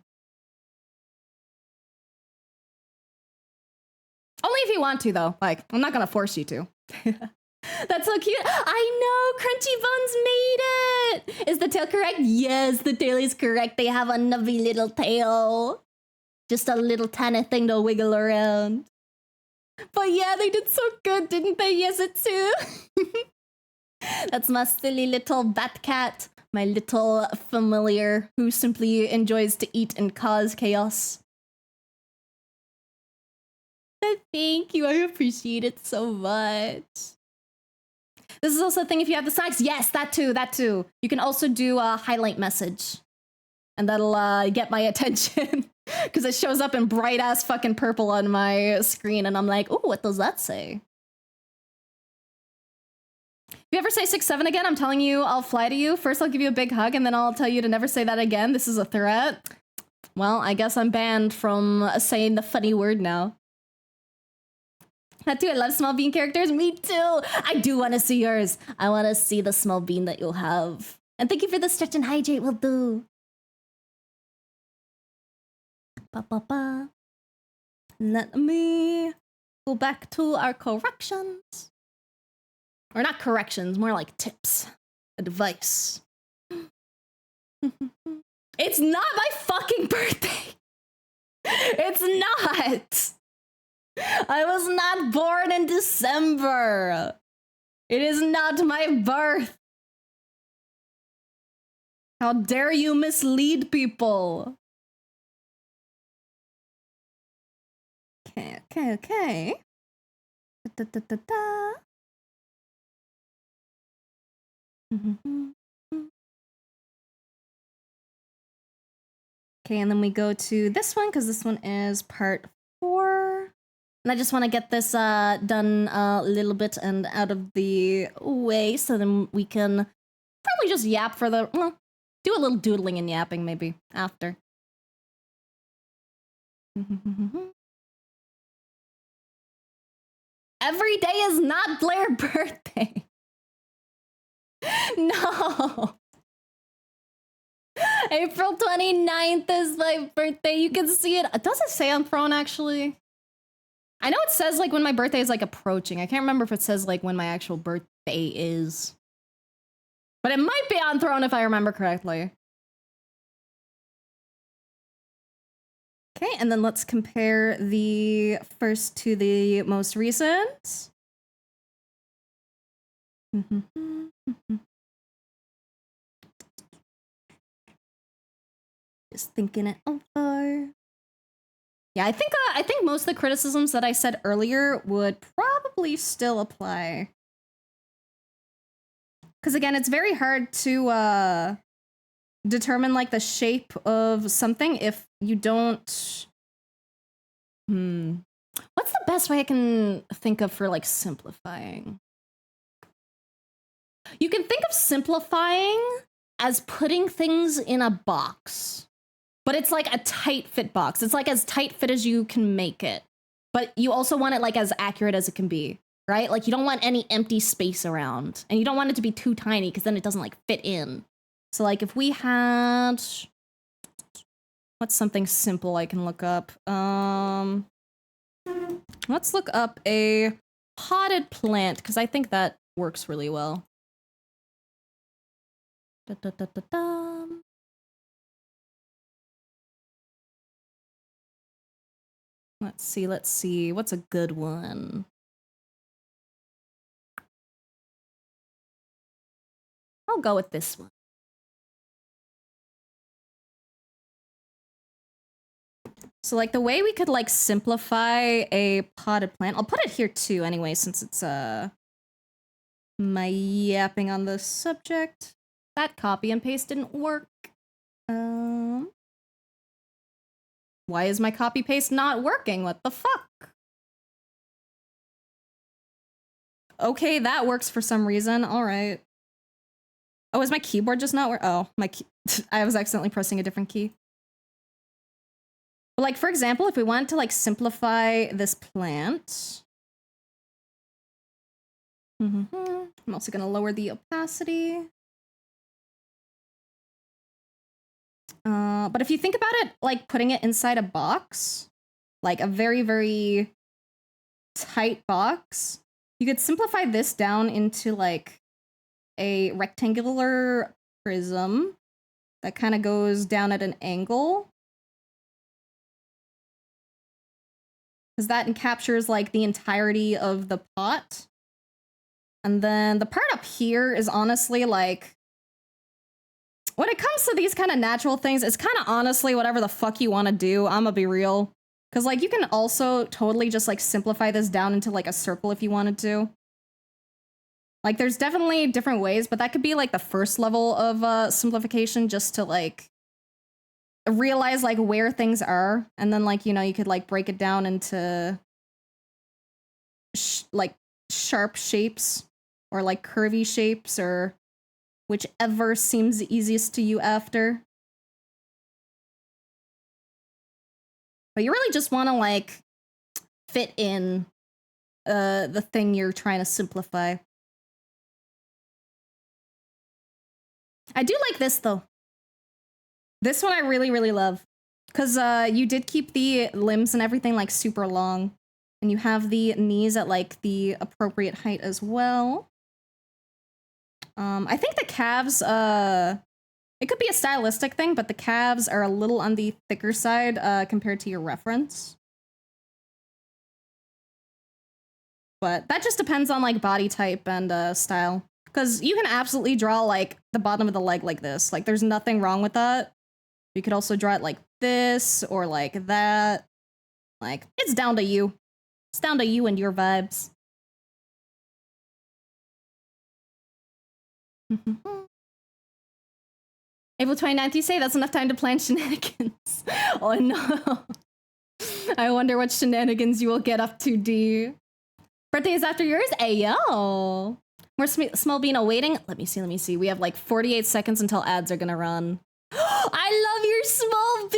Only if you want to, though. Like, I'm not gonna force you to. That's so cute. I know, Crunchy Bones made it. Is the tail correct? Yes, the tail is correct. They have a nubby little tail. Just a little tiny thing to wiggle around. But yeah, they did so good, didn't they? Yes, it too. That's my silly little bat cat. My little familiar who simply enjoys to eat and cause chaos. Thank you, I appreciate it so much. This is also a thing if you have the snacks. Yes, that too. You can also do a highlight message. And that'll get my attention. Because it shows up in bright ass fucking purple on my screen. And I'm like, ooh, what does that say? If you ever say 6-7 again, I'm telling you, I'll fly to you. First, I'll give you a big hug. And then I'll tell you to never say that again. This is a threat. Well, I guess I'm banned from saying the funny word now. That too, I love small bean characters. Me too. I do want to see yours. I want to see the small bean that you'll have. And thank you for the stretch and hydrate. Will do. Ba-ba-ba. Let me go back to our corrections. Or not corrections, more like tips. Advice. It's not my fucking birthday. It's not. I was not born in December. It is not my birth. How dare you mislead people? Okay. Da-da-da-da-da. Okay, and then we go to this one because this one is part 4. And I just want to get this done a little bit and out of the way so then we can probably just yap for the, well, do a little doodling and yapping maybe after. Every day is not Blair's birthday. No. April 29th is my birthday. You can see it. Does it say on Throne actually? I know it says like when my birthday is like approaching. I can't remember if it says like when my actual birthday is. But it might be on Throne if I remember correctly. Okay, and then let's compare the first to the most recent. Just thinking it over. Yeah, I think most of the criticisms that I said earlier would probably still apply. Because again, it's very hard to determine like the shape of something if you don't. What's the best way I can think of for like simplifying? You can think of simplifying as putting things in a box. But it's like a tight fit box. It's like as tight fit as you can make it. But you also want it like as accurate as it can be, right? Like you don't want any empty space around. And you don't want it to be too tiny because then it doesn't like fit in. So like if we had, what's something simple I can look up? Let's look up a potted plant because I think that works really well. Let's see. What's a good one? I'll go with this one. So like the way we could like simplify a potted plant, I'll put it here too anyway, since it's my yapping on the subject. That copy and paste didn't work. Why is my copy paste not working? What the fuck? Okay, that works for some reason. All right. Oh, is my keyboard just not work? Oh, I was accidentally pressing a different key. But like, for example, if we wanted to like simplify this plant. I'm also gonna lower the opacity. But if you think about it, like putting it inside a box, like a very, very tight box, you could simplify this down into like a rectangular prism that kind of goes down at an angle. Because that captures like the entirety of the pot. And then the part up here is honestly like, when it comes to these kind of natural things, it's kind of honestly whatever the fuck you want to do. I'm gonna be real. Because like you can also totally just like simplify this down into like a circle if you wanted to. Like there's definitely different ways, but that could be like the first level of simplification, just to like realize like where things are. And then like, you know, you could like break it down into like sharp shapes or like curvy shapes or whichever seems easiest to you after. But you really just want to like fit in the thing you're trying to simplify. I do like this though. This one I really, really love. Because you did keep the limbs and everything like super long. And you have the knees at like the appropriate height as well. I think the calves, it could be a stylistic thing, but the calves are a little on the thicker side compared to your reference. But that just depends on like body type and style. Because you can absolutely draw like the bottom of the leg like this. Like there's nothing wrong with that. You could also draw it like this or like that. Like it's down to you. It's down to you and your vibes. April 29th, you say that's enough time to plan shenanigans. Oh no. I wonder what shenanigans you will get up to, D. Birthday is after yours? Ayo. More Smallbean waiting. Let me see. We have like 48 seconds until ads are gonna run. I love your Smallbean!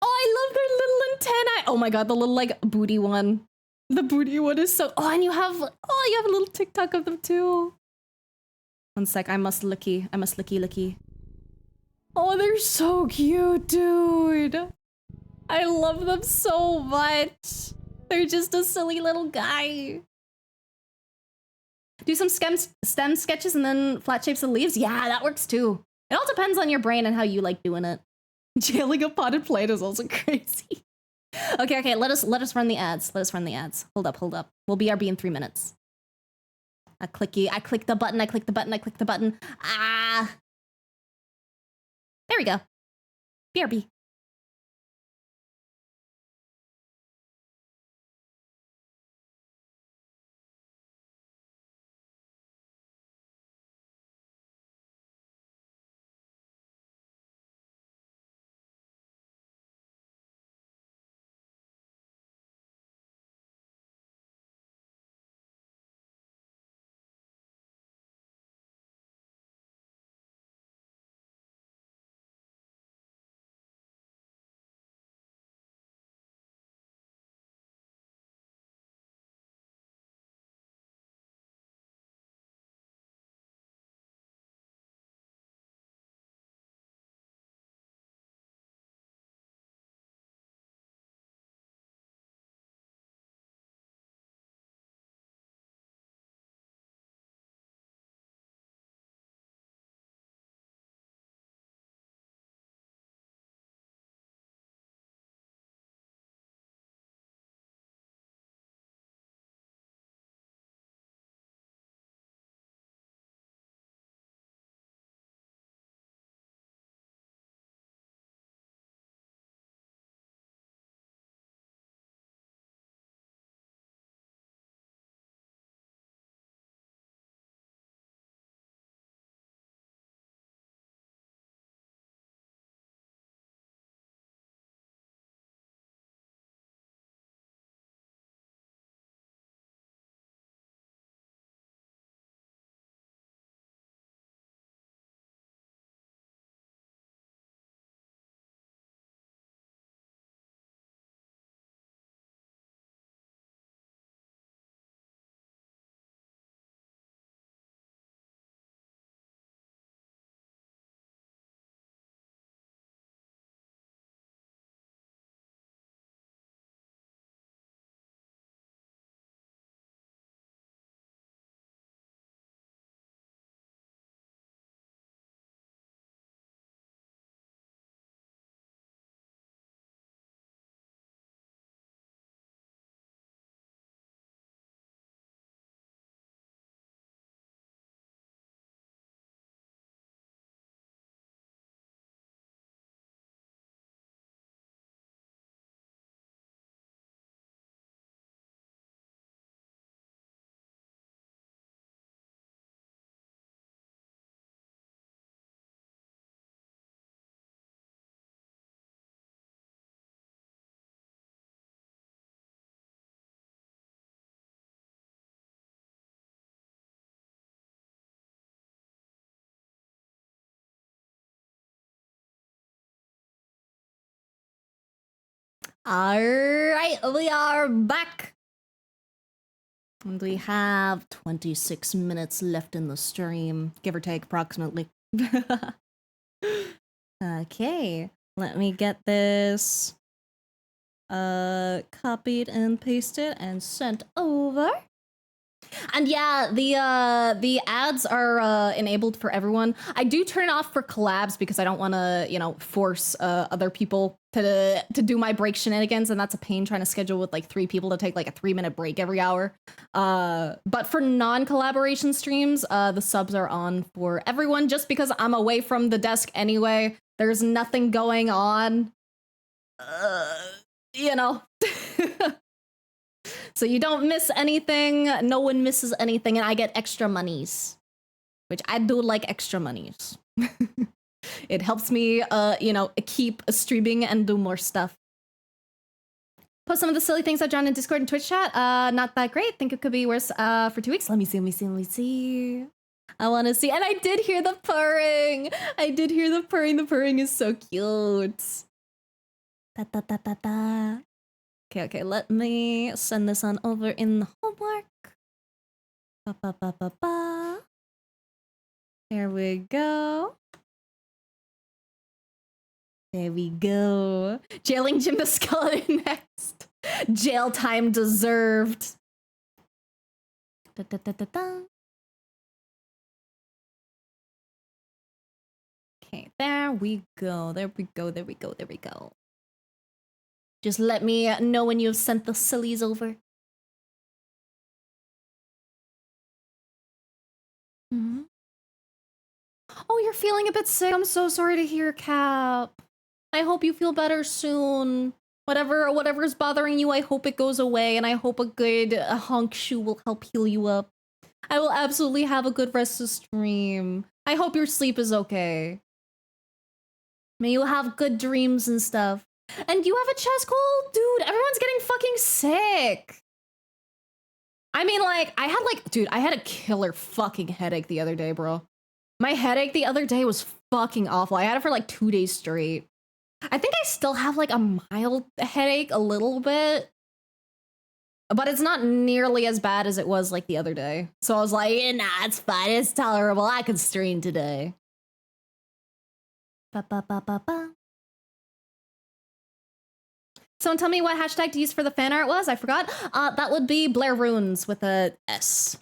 Oh, I love their little antennae. Oh my god, the little like booty one. The booty one is so. Oh, and you have a little TikTok of them too. One sec, I must looky. Oh, they're so cute, dude. I love them so much. They're just a silly little guy. Do some stem sketches and then flat shapes of leaves? Yeah, that works too. It all depends on your brain and how you like doing it. Jailing a potted plant is also crazy. Okay, let us run the ads. Hold up. We'll BRB in 3 minutes. I click the button. Ah. There we go. BRB. Alright, we are back. And we have 26 minutes left in the stream, give or take approximately. Okay, let me get this copied and pasted and sent over. And yeah, the ads are enabled for everyone. I do turn it off for collabs because I don't want to, you know, force other people to do my break shenanigans, and that's a pain trying to schedule with like 3 people to take like a 3-minute break every hour. But for non-collaboration streams, the subs are on for everyone just because I'm away from the desk anyway. There's nothing going on. You know. So you don't miss anything, no one misses anything, and I get extra monies. Which I do like extra monies. It helps me, you know, keep streaming and do more stuff. Post some of the silly things I've done in Discord and Twitch chat. Not that great. Think it could be worse for 2 weeks. Let me see. I want to see. And I did hear the purring. The purring is so cute. Da. Okay, let me send this on over in the homework. Ba. There we go. Jailing Jim the Skeleton next. Jail time deserved. Da. Okay, there we go. Just let me know when you've sent the sillies over. Mm-hmm. Oh, you're feeling a bit sick. I'm so sorry to hear, Cap. I hope you feel better soon. Whatever's bothering you, I hope it goes away, and I hope a good honk shoe will help heal you up. I will absolutely have a good rest of stream. I hope your sleep is okay. May you have good dreams and stuff. And you have a chest cold? Dude, everyone's getting fucking sick. I mean, like, I had a killer fucking headache the other day, bro. My headache the other day was fucking awful. I had it for like 2 days straight. I think I still have like a mild headache a little bit. But it's not nearly as bad as it was like the other day. So I was like, nah, it's fine. It's tolerable. I can stream today. Ba. Someone tell me what hashtag to use for the fan art was. I forgot. That would be Blair Runes with a S.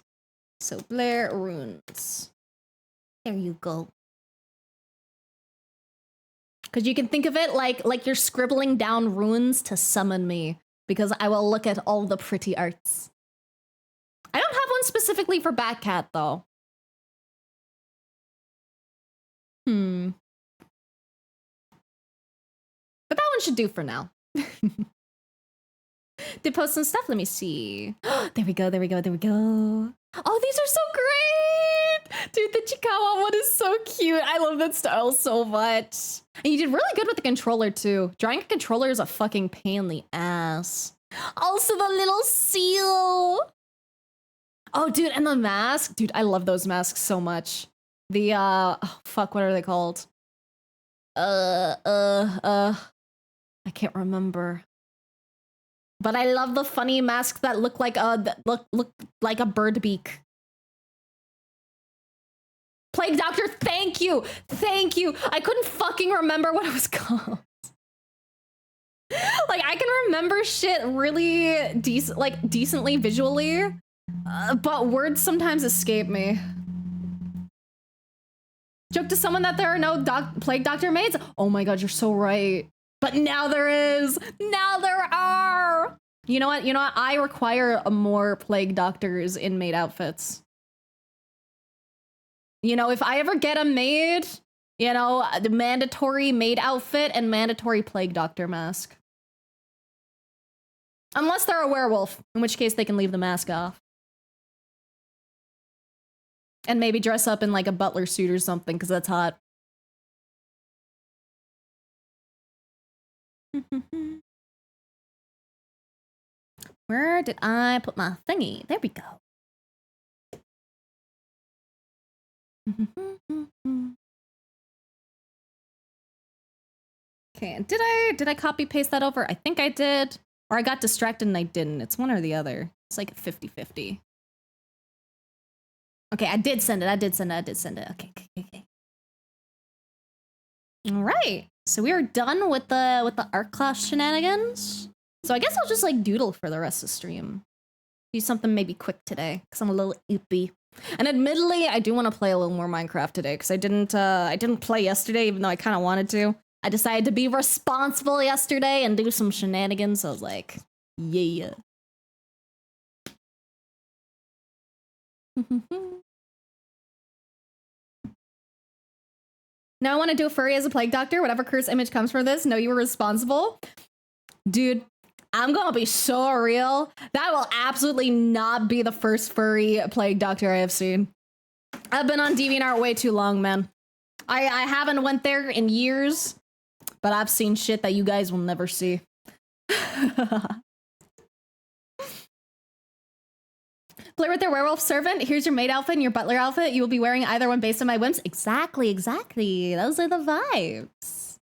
So Blair Runes. There you go. Because you can think of it like you're scribbling down runes to summon me. Because I will look at all the pretty arts. I don't have one specifically for Batcat, though. But that one should do for now. Did post some stuff? Let me see. There we go. Oh, these are so great! Dude, the Chikawa one is so cute. I love that style so much. And you did really good with the controller, too. Drawing a controller is a fucking pain in the ass. Also, the little seal. Oh, dude, and the mask. Dude, I love those masks so much. The, oh, fuck, what are they called? I can't remember. But I love the funny masks that look like look like a bird beak. Plague Doctor, thank you. I couldn't fucking remember what it was called. Like, I can remember shit really decently visually, but words sometimes escape me. Joke to someone that there are no Plague Doctor maids. Oh my god, you're so right. But now there is. Now there are. You know what? I require more Plague Doctors in maid outfits. You know, if I ever get a maid, you know, the mandatory maid outfit and mandatory Plague Doctor mask. Unless they're a werewolf, in which case they can leave the mask off. And maybe dress up in like a butler suit or something, because that's hot. Where did I put my thingy? There we go. Okay, did I copy paste that over? I think I did. Or I got distracted and I didn't. It's one or the other. It's like 50-50. Okay, I did send it. Okay. All right. So we are done with the art class shenanigans. So I guess I'll just like doodle for the rest of the stream. Do something maybe quick today because I'm a little oopy. And admittedly, I do want to play a little more Minecraft today because I didn't play yesterday even though I kind of wanted to. I decided to be responsible yesterday and do some shenanigans. So I was like, yeah. Now I want to do a furry as a plague doctor. Whatever curse image comes from this, know you were responsible. Dude, I'm gonna be so real. That will absolutely not be the first furry plague doctor I have seen. I've been on DeviantArt way too long, man. I haven't went there in years, but I've seen shit that you guys will never see. Play with their werewolf servant. Here's your maid outfit and your butler outfit. You will be wearing either one based on my whims. Exactly. Those are the vibes.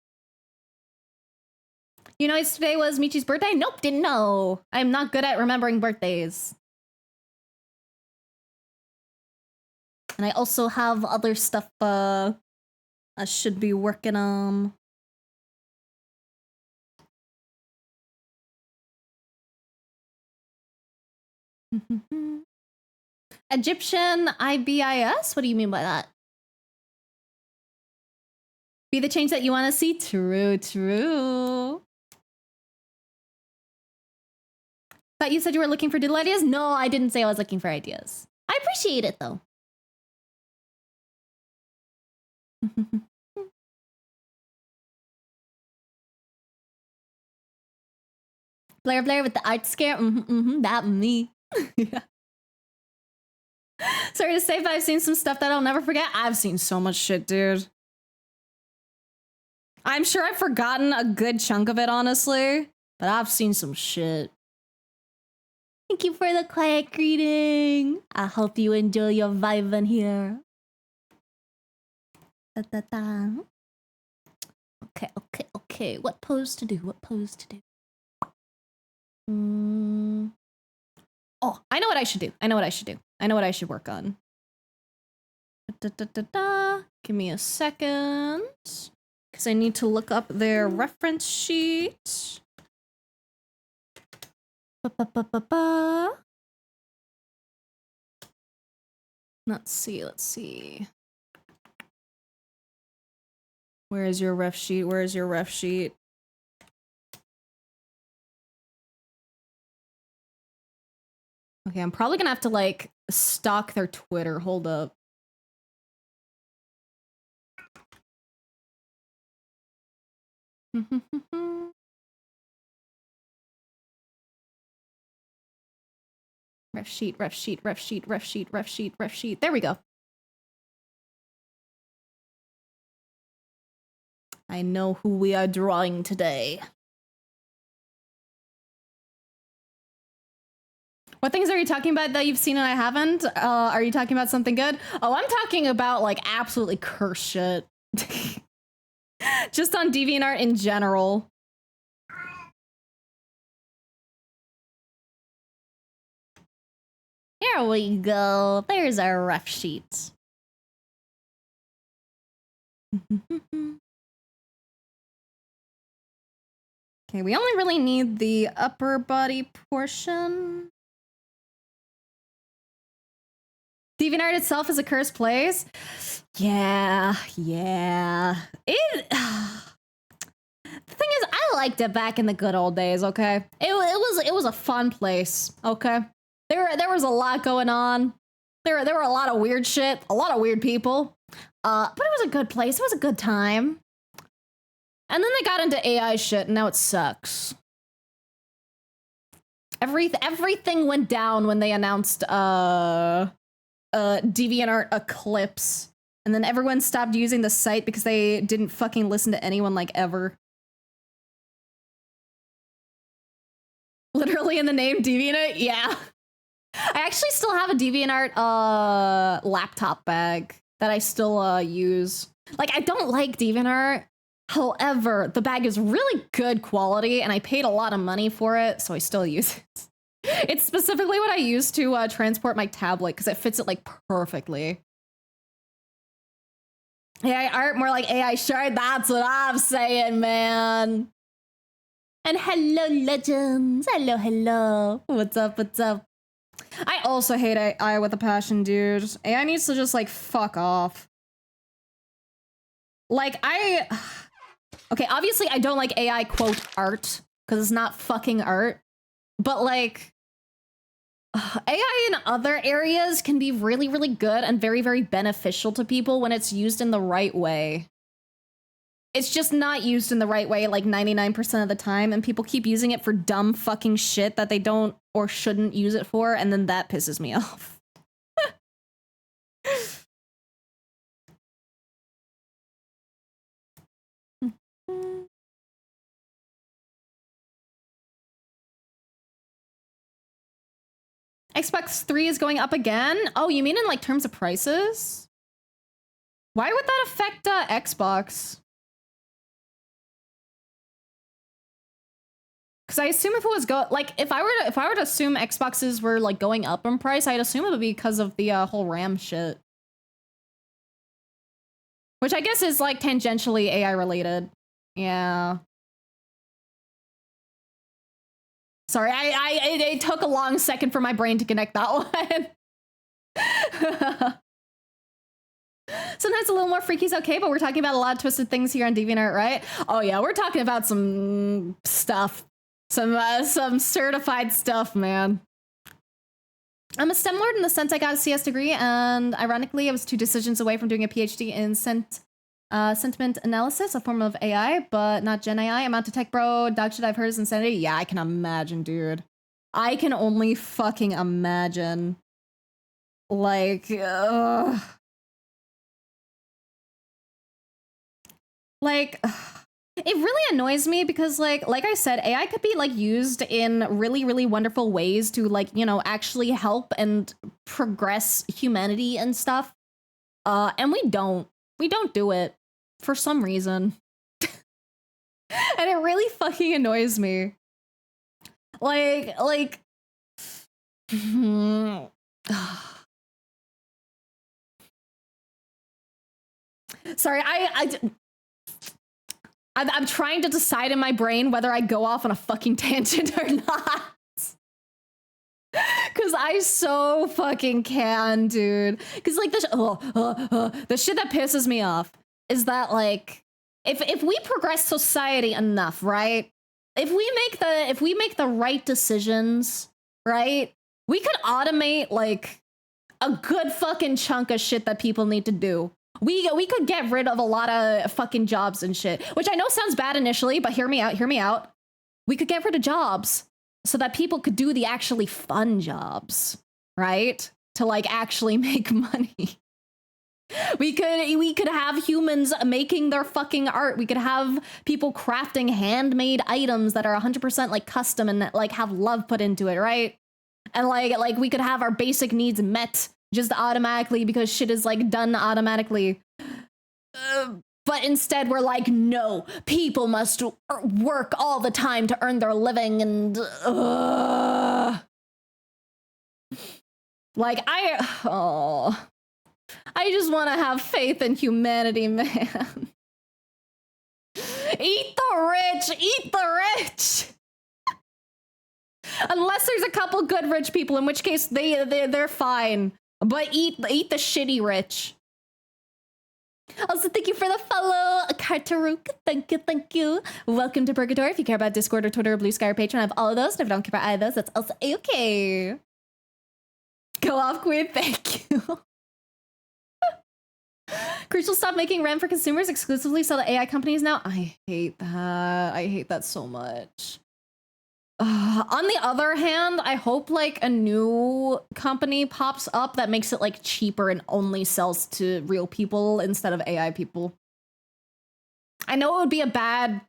You know, today was Michi's birthday? Nope, didn't know. I'm not good at remembering birthdays. And I also have other stuff I should be working on. Egyptian IBIS? What do you mean by that? Be the change that you want to see? True. Thought you said you were looking for doodle ideas? No, I didn't say I was looking for ideas. I appreciate it, though. Blair with the art scare? That me. Yeah. Sorry to say, but I've seen some stuff that I'll never forget. I've seen so much shit, dude. I'm sure I've forgotten a good chunk of it, honestly, but I've seen some shit. Thank you for the quiet greeting. I hope you enjoy your vibe in here. Okay. What pose to do? Oh, I know what I should do. I know what I should work on. Give me a second. Because I need to look up their reference sheet. Let's see. Where is your ref sheet? Okay, I'm probably gonna have to like stalk their Twitter. Hold up. Ref sheet. There we go. I know who we are drawing today. What things are you talking about that you've seen and I haven't? Are you talking about something good? Oh, I'm talking about like absolutely curse shit. Just on DeviantArt in general. Here we go. There's our ref sheet. Okay, we only really need the upper body portion. DeviantArt itself is a cursed place. Yeah. The thing is, I liked it back in the good old days. Okay, it was a fun place. Okay, there was a lot going on. There were a lot of weird shit, a lot of weird people. But it was a good place. It was a good time. And then they got into AI shit, and now it sucks. Everything went down when they announced DeviantArt Eclipse, and then everyone stopped using the site because they didn't fucking listen to anyone like ever. Literally in the name DeviantArt, yeah. I actually still have a DeviantArt laptop bag that I still use. Like, I don't like DeviantArt However, the bag is really good quality and I paid a lot of money for it, so I still use it. It's specifically what I use to transport my tablet because it fits it like perfectly. AI art, more like AI shirt. That's what I'm saying, man. And hello, legends. Hello, hello. What's up? What's up? I also hate AI with a passion, dude. AI needs to just like fuck off. Like okay, obviously I don't like AI quote art because it's not fucking art, but like AI in other areas can be really, really good and very, very beneficial to people when it's used in the right way. It's just not used in the right way like 99% of the time, and people keep using it for dumb fucking shit that they don't or shouldn't use it for, and then that pisses me off. Xbox 3 is going up again? Oh, you mean in like terms of prices? Why would that affect Xbox? Because I assume if it was if I were to assume Xboxes were like going up in price, I'd assume it would be because of the whole RAM shit, which I guess is like tangentially AI related. Yeah. Sorry, it took a long second for my brain to connect that one. Sometimes a little more freaky is okay, but we're talking about a lot of twisted things here on DeviantArt, right? Oh yeah, we're talking about some stuff. Some certified stuff, man. I'm a STEM lord in the sense I got a CS degree, and ironically, I was 2 decisions away from doing a PhD in sentiment analysis, a form of AI, but not Gen AI. I'm out to tech bro. Dog shit I've heard is insanity. Yeah, I can imagine, dude. I can only fucking imagine. Like, like, it really annoys me because like I said, AI could be like used in really, really wonderful ways to like, you know, actually help and progress humanity and stuff. And we don't do it for some reason. And it really fucking annoys me. Like sorry, I'm trying to decide in my brain whether I go off on a fucking tangent or not. Cause I so fucking can, dude. Cause like the shit that pisses me off is that like if we progress society enough, right? If we make the right decisions, right? We could automate like a good fucking chunk of shit that people need to do. We could get rid of a lot of fucking jobs and shit, which I know sounds bad initially, but hear me out. We could get rid of jobs so that people could do the actually fun jobs, right? To like actually make money. We could have humans making their fucking art. We could have people crafting handmade items that are 100% like custom and like have love put into it, right? And like we could have our basic needs met just automatically because shit is like done automatically. But instead we're like, no, people must work all the time to earn their living and like I just want to have faith in humanity, man. Eat the rich, eat the rich. Unless there's a couple good rich people, in which case they're fine. But eat the shitty rich. Also, thank you for the follow, Kartaruk. Thank you. Welcome to Purgatory. If you care about Discord or Twitter or Blue Sky or Patreon, I have all of those. And if you don't care about either of those, that's also okay. Go off, Queen. Thank you. Crucial stop making RAM for consumers exclusively sell to AI companies now. I hate that. I hate that so much. On the other hand, I hope like a new company pops up that makes it like cheaper and only sells to real people instead of AI people. I know it would be a bad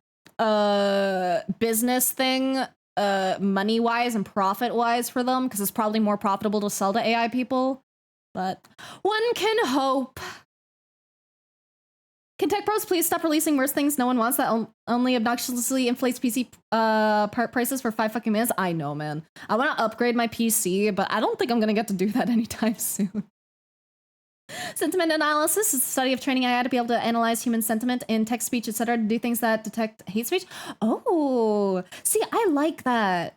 business thing money-wise and profit-wise for them because it's probably more profitable to sell to AI people, but one can hope. Can tech bros please stop releasing worse things no one wants that only obnoxiously inflates PC part prices for 5 fucking minutes? I know, man. I want to upgrade my PC, but I don't think I'm gonna get to do that anytime soon. Sentiment analysis is the study of training AI to be able to analyze human sentiment in text, speech, etc. to do things that detect hate speech. Oh, see, I like that.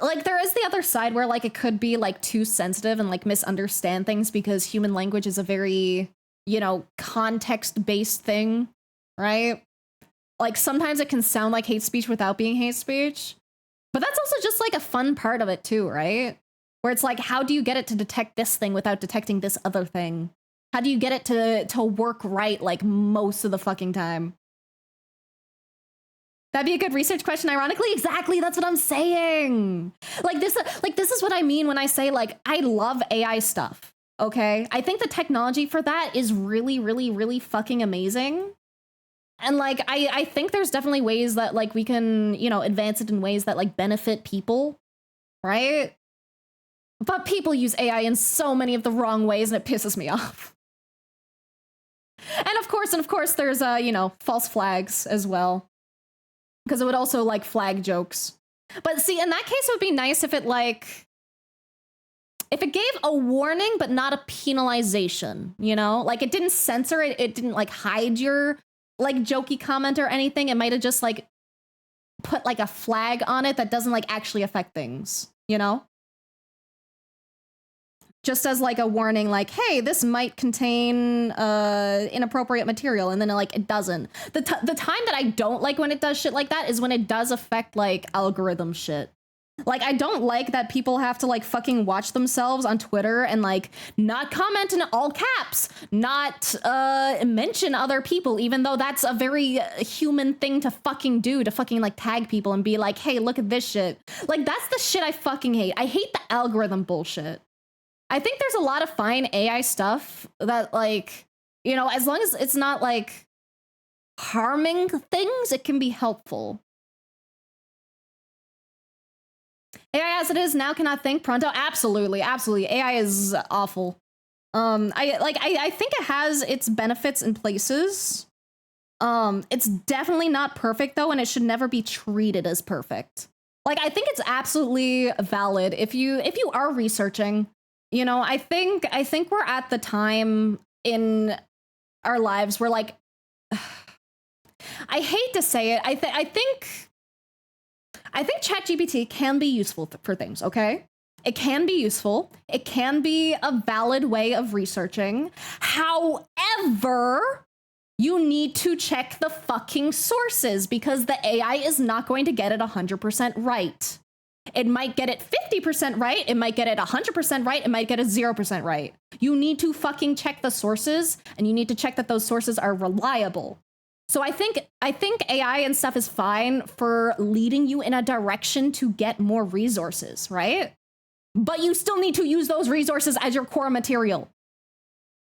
Like, there is the other side where, like, it could be, like, too sensitive and, like, misunderstand things because human language is a very, you know, context-based thing, right? Like, sometimes it can sound like hate speech without being hate speech. But that's also just, like, a fun part of it, too, right? Where it's like, how do you get it to detect this thing without detecting this other thing? How do you get it to work right, like, most of the fucking time? That'd be a good research question, ironically. Exactly, that's what I'm saying. Like, this is what I mean when I say, like, I love AI stuff, okay? I think the technology for that is really, really, really fucking amazing. And, like, I think there's definitely ways that, like, we can, you know, advance it in ways that, like, benefit people, right? But people use AI in so many of the wrong ways, and it pisses me off. And of course, there's, you know, false flags as well. Because it would also, like, flag jokes. But see, in that case, it would be nice if it, like, if it gave a warning, but not a penalization, you know? Like, it didn't censor it, it didn't, like, hide your, like, jokey comment or anything. It might have just, like, put, like, a flag on it that doesn't, like, actually affect things, you know? Just as, like, a warning, like, hey, this might contain inappropriate material, and then, like, it doesn't. The time that I don't like when it does shit like that is when it does affect, like, algorithm shit. Like, I don't like that people have to, like, fucking watch themselves on Twitter and, like, not comment in all caps, not mention other people, even though that's a very human thing to fucking do, to fucking, like, tag people and be like, hey, look at this shit. Like, that's the shit I fucking hate. I hate the algorithm bullshit. I think there's a lot of fine AI stuff that, like, you know, as long as it's not, like, harming things, it can be helpful. AI as it is now cannot think. Pronto? Absolutely, absolutely. AI is awful. I think it has its benefits in places. It's definitely not perfect, though, and it should never be treated as perfect. Like, I think it's absolutely valid if you are researching. You know, I think we're at the time in our lives where, like, I hate to say it, I think ChatGPT can be useful for things, okay? It can be useful. It can be a valid way of researching. However, you need to check the fucking sources because the AI is not going to get it 100% right. It might get it 50% right, it might get it 100% right, it might get it 0% right. You need to fucking check the sources, and you need to check that those sources are reliable. So I think AI and stuff is fine for leading you in a direction to get more resources, right? But you still need to use those resources as your core material.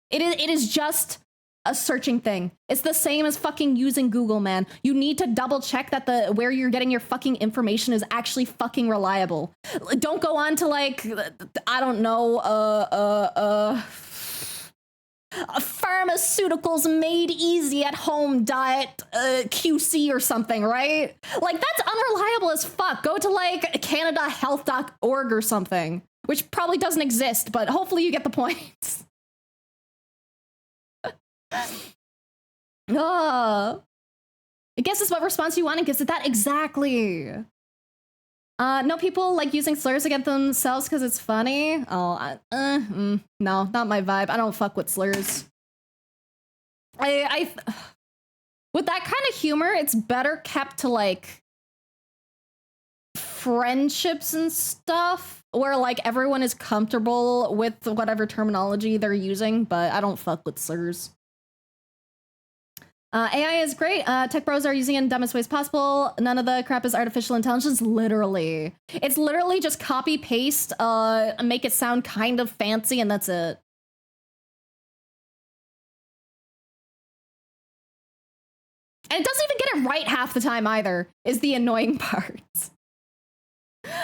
It is just a searching thing. It's the same as fucking using Google, man. You need to double check that where you're getting your fucking information is actually fucking reliable. Don't go on to, like, I don't know, pharmaceuticals made easy at home diet QC or something, right? Like, that's unreliable as fuck. Go to, like, CanadaHealth.org or something, which probably doesn't exist, but hopefully you get the point. Oh, it guesses what response you want and gives it that. Exactly. No, people like using slurs against themselves because it's funny. Oh, no, not my vibe. I don't fuck with slurs. With that kind of humor, it's better kept to, like, friendships and stuff where, like, everyone is comfortable with whatever terminology they're using, but I don't fuck with slurs. AI is great. Tech bros are using it in dumbest ways possible. None of the crap is artificial intelligence. Literally. It's literally just copy paste, make it sound kind of fancy, and that's it. And it doesn't even get it right half the time either, is the annoying part.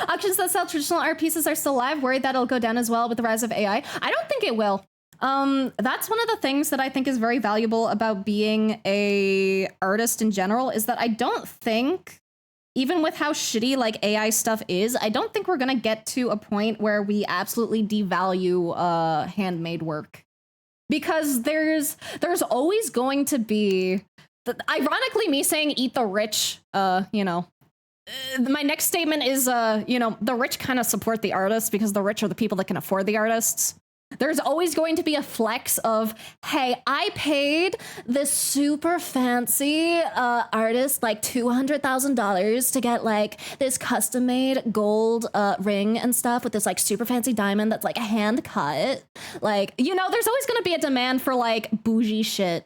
Auctions that sell traditional art pieces are still alive. Worried that it'll go down as well with the rise of AI. I don't think it will. That's one of the things that I think is very valuable about being a artist in general, is that I don't think, even with how shitty like AI stuff is, I don't think we're gonna get to a point where we absolutely devalue handmade work. Because there's always going to be, ironically, me saying eat the rich, you know, my next statement is, you know, the rich kind of support the artists because the rich are the people that can afford the artists. There's always going to be a flex of, hey, I paid this super fancy artist like $200,000 to get like this custom made gold ring and stuff with this like super fancy diamond that's like a hand cut. Like, you know, there's always going to be a demand for like bougie shit.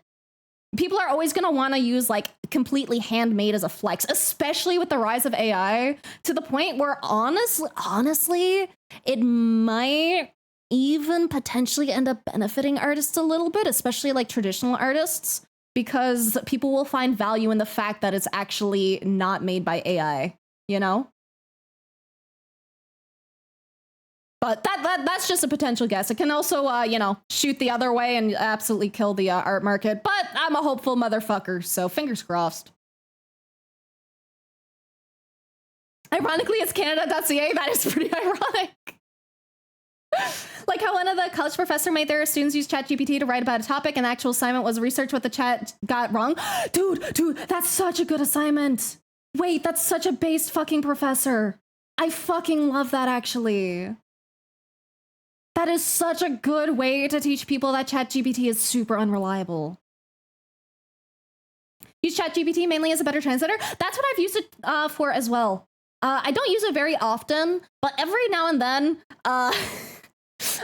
People are always going to want to use like completely handmade as a flex, especially with the rise of AI, to the point where honestly, it might even potentially end up benefiting artists a little bit, especially like traditional artists, because people will find value in the fact that it's actually not made by AI, you know? But that's just a potential guess. It can also, you know, shoot the other way and absolutely kill the art market. But I'm a hopeful motherfucker, so fingers crossed. Ironically, it's Canada.ca. That is pretty ironic. Like how one of the college professor made their students use ChatGPT to write about a topic, and the actual assignment was research what the chat got wrong. Dude, that's such a good assignment. Wait, that's such a based fucking professor. I fucking love that, actually. That is such a good way to teach people that ChatGPT is super unreliable. Use ChatGPT mainly as a better translator. That's what I've used it for as well. I don't use it very often, but every now and then, I'm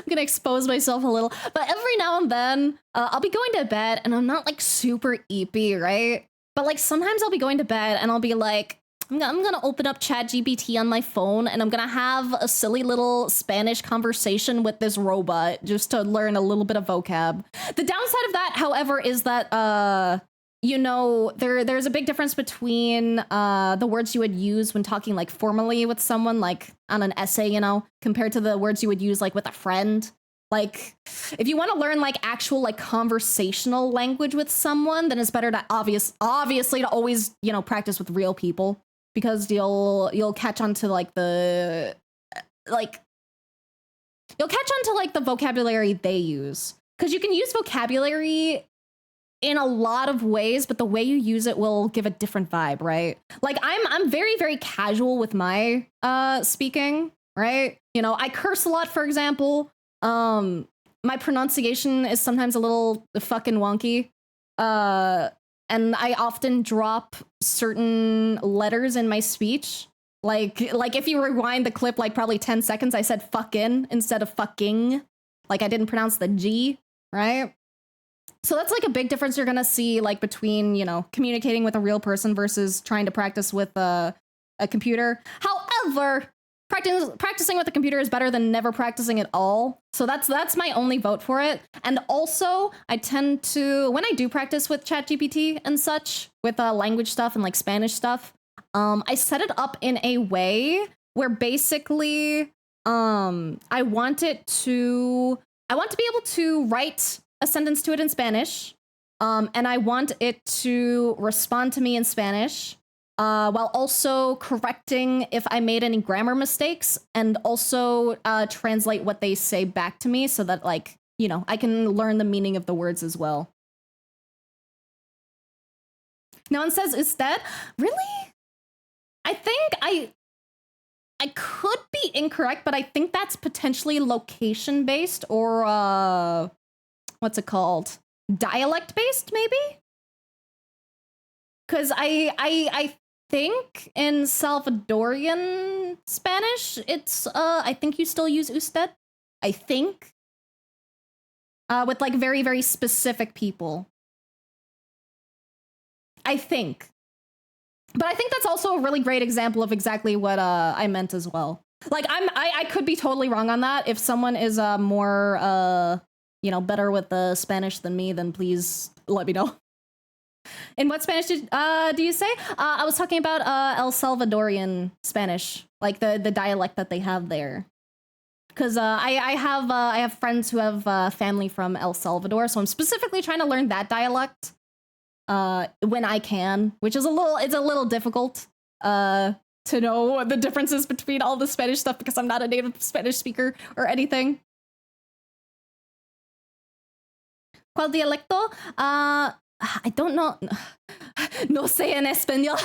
gonna expose myself a little, but every now and then, I'll be going to bed and I'm not like super eepy, right? But like sometimes I'll be going to bed and I'll be like, I'm gonna open up ChatGPT on my phone and I'm gonna have a silly little Spanish conversation with this robot just to learn a little bit of vocab. The downside of that, however, is that, you know, there's a big difference between the words you would use when talking like formally with someone, like on an essay, you know, compared to the words you would use like with a friend. Like, if you want to learn like actual like conversational language with someone, then it's better to obviously to always, you know, practice with real people, because you'll catch on to like the you'll catch on to like the vocabulary they use, because you can use vocabulary in a lot of ways, but the way you use it will give a different vibe, right? Like I'm very, very casual with my speaking, right? You know, I curse a lot, for example. My pronunciation is sometimes a little fucking wonky. And I often drop certain letters in my speech. Like if you rewind the clip like probably 10 seconds, I said fucking instead of fucking. Like I didn't pronounce the G, right? So that's like a big difference you're gonna see, like between, you know, communicating with a real person versus trying to practice with a computer. However, practicing with a computer is better than never practicing at all. So that's my only vote for it. And also, I tend to, when I do practice with ChatGPT and such, with language stuff and like Spanish stuff, I set it up in a way where basically I want to be able to write a sentence to it in Spanish, and I want it to respond to me in Spanish, while also correcting if I made any grammar mistakes, and also translate what they say back to me so that, like, you know, I can learn the meaning of the words as well. No one says usted. Really? I think I could be incorrect, but I think that's potentially location based, or what's it called? Dialect based, maybe? Because I think in Salvadorian Spanish, it's I think you still use usted. I think. With like very, very specific people. I think. But I think that's also a really great example of exactly what I meant as well. Like I could be totally wrong on that. If someone is more you know, better with the Spanish than me, then please let me know. In what Spanish do you say? I was talking about El Salvadorian Spanish, like the dialect that they have there. because I have friends who have family from El Salvador, so I'm specifically trying to learn that dialect when I can, which is a little difficult to know the differences between all the Spanish stuff because I'm not a native Spanish speaker or anything. ¿Cuál dialecto? I don't know. No sé en español.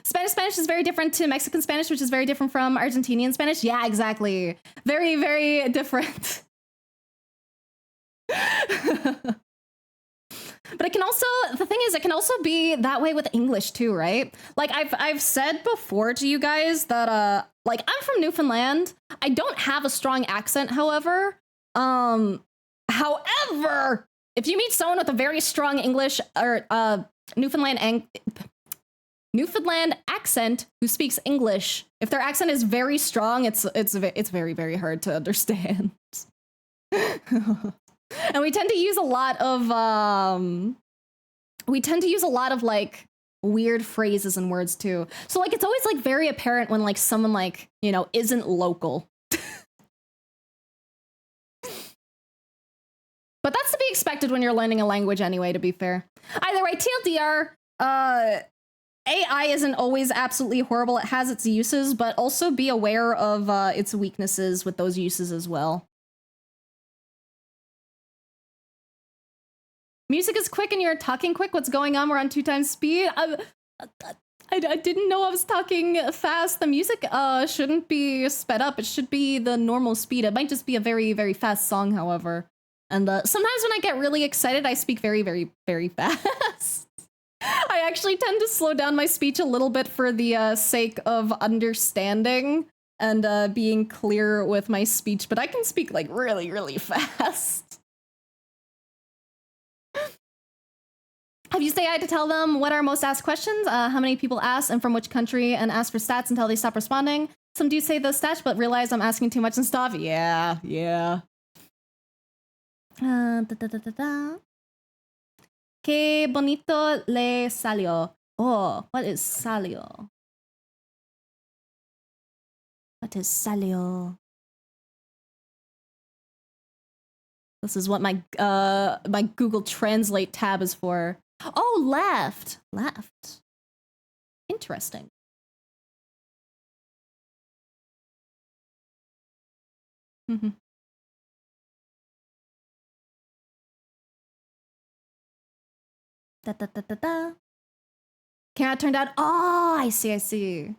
Spanish is very different to Mexican Spanish, which is very different from Argentinian Spanish. Yeah, exactly. Very, very different. But it can also, the thing is, it can also be that way with English too, right? Like I've said before to you guys that like I'm from Newfoundland. I don't have a strong accent, however. However, if you meet someone with a very strong English or Newfoundland accent who speaks English, if their accent is very strong, it's very, very hard to understand. And we tend to use a lot of like weird phrases and words too. So like it's always like very apparent when like someone like, you know, isn't local. But that's to be expected when you're learning a language anyway, to be fair. Either way, TLDR, AI isn't always absolutely horrible. It has its uses, but also be aware of its weaknesses with those uses as well. Music is quick and you're talking quick. What's going on? We're on 2 times speed. I didn't know I was talking fast. The music shouldn't be sped up. It should be the normal speed. It might just be a very, very fast song, however. And sometimes when I get really excited, I speak very, very, very fast. I actually tend to slow down my speech a little bit for the sake of understanding and being clear with my speech, but I can speak like really, really fast. Have you say I to tell them what are most asked questions, how many people ask and from which country, and ask for stats until they stop responding. Some do say those stats, but realize I'm asking too much and stuff. Yeah. Qué bonito le salió. Oh, what is salió? What is salió? This is what my my Google Translate tab is for. Oh, left. Interesting. Mm-hmm. Camera turned out. Oh, I see.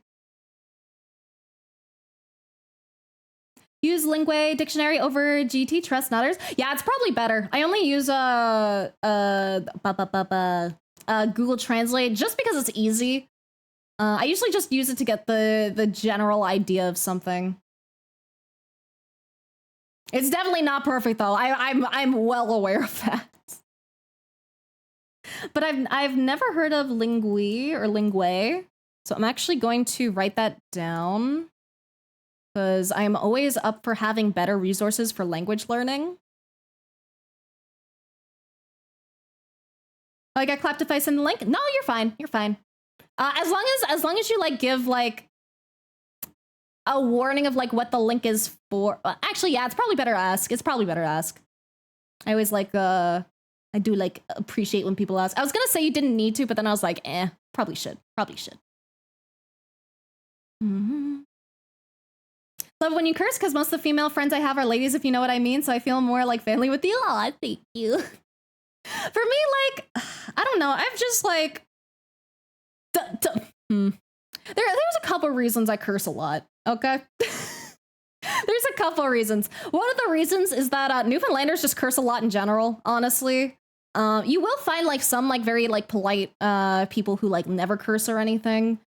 Use Lingua Dictionary over GT, trust nutters. Yeah, it's probably better. I only use Google Translate just because it's easy. I usually just use it to get the general idea of something. It's definitely not perfect though. I'm well aware of that. But I've never heard of Lingui or Lingue, so I'm actually going to write that down because I'm always up for having better resources for language learning. I got clapped if I send the link. No, you're fine. As long as you like give like a warning of like what the link is for. Actually, yeah, it's probably better to ask. I always like I do like appreciate when people ask. I was gonna say you didn't need to, but then I was like, probably should. Mm-hmm. Love when you curse because most of the female friends I have are ladies, if you know what I mean. So I feel more like family with you. Aw, thank you. For me, like, I don't know. I've just like, there's a couple reasons I curse a lot. Okay. There's a couple of reasons. One of the reasons is that Newfoundlanders just curse a lot in general, honestly. You will find like some like very like polite people who like never curse or anything.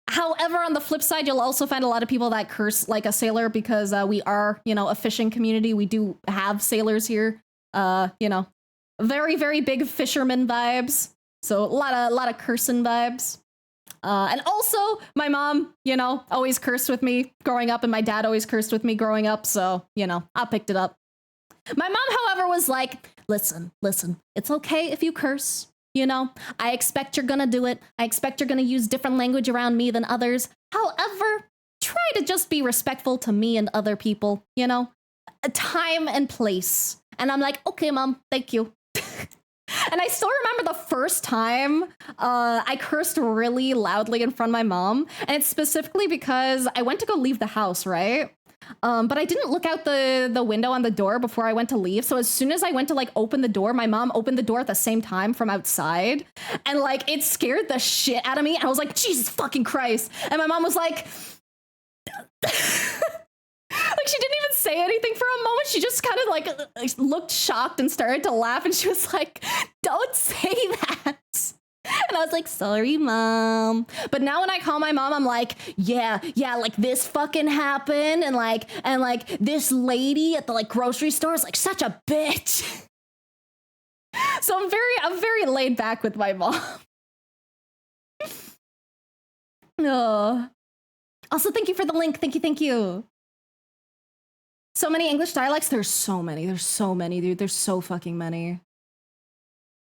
However, on the flip side, you'll also find a lot of people that curse like a sailor because we are, you know, a fishing community. We do have sailors here. You know, very, very big fisherman vibes. So a lot of cursing vibes. And also, my mom, you know, always cursed with me growing up, and my dad always cursed with me growing up. So, you know, I picked it up. My mom, however, was like, listen, it's okay if you curse. You know, I expect you're gonna do it. I expect you're gonna use different language around me than others. However, try to just be respectful to me and other people, you know? A time and place. And I'm like, okay, mom, thank you. And I still remember the first time I cursed really loudly in front of my mom. And it's specifically because I went to go leave the house, right? But I didn't look out the window on the door before I went to leave. So as soon as I went to like open the door, my mom opened the door at the same time from outside. And like it scared the shit out of me. And I was like, Jesus fucking Christ. And my mom was like, like she didn't even say anything for a moment. She just kind of like looked shocked and started to laugh. And she was like, don't say that. And I was like, sorry, mom. But now when I call my mom, I'm like, yeah, like this fucking happened. And like this lady at the like grocery store is like such a bitch. So I'm very laid back with my mom. Oh. Also, thank you for the link. Thank you. So many English dialects. There's so many, dude. There's so fucking many.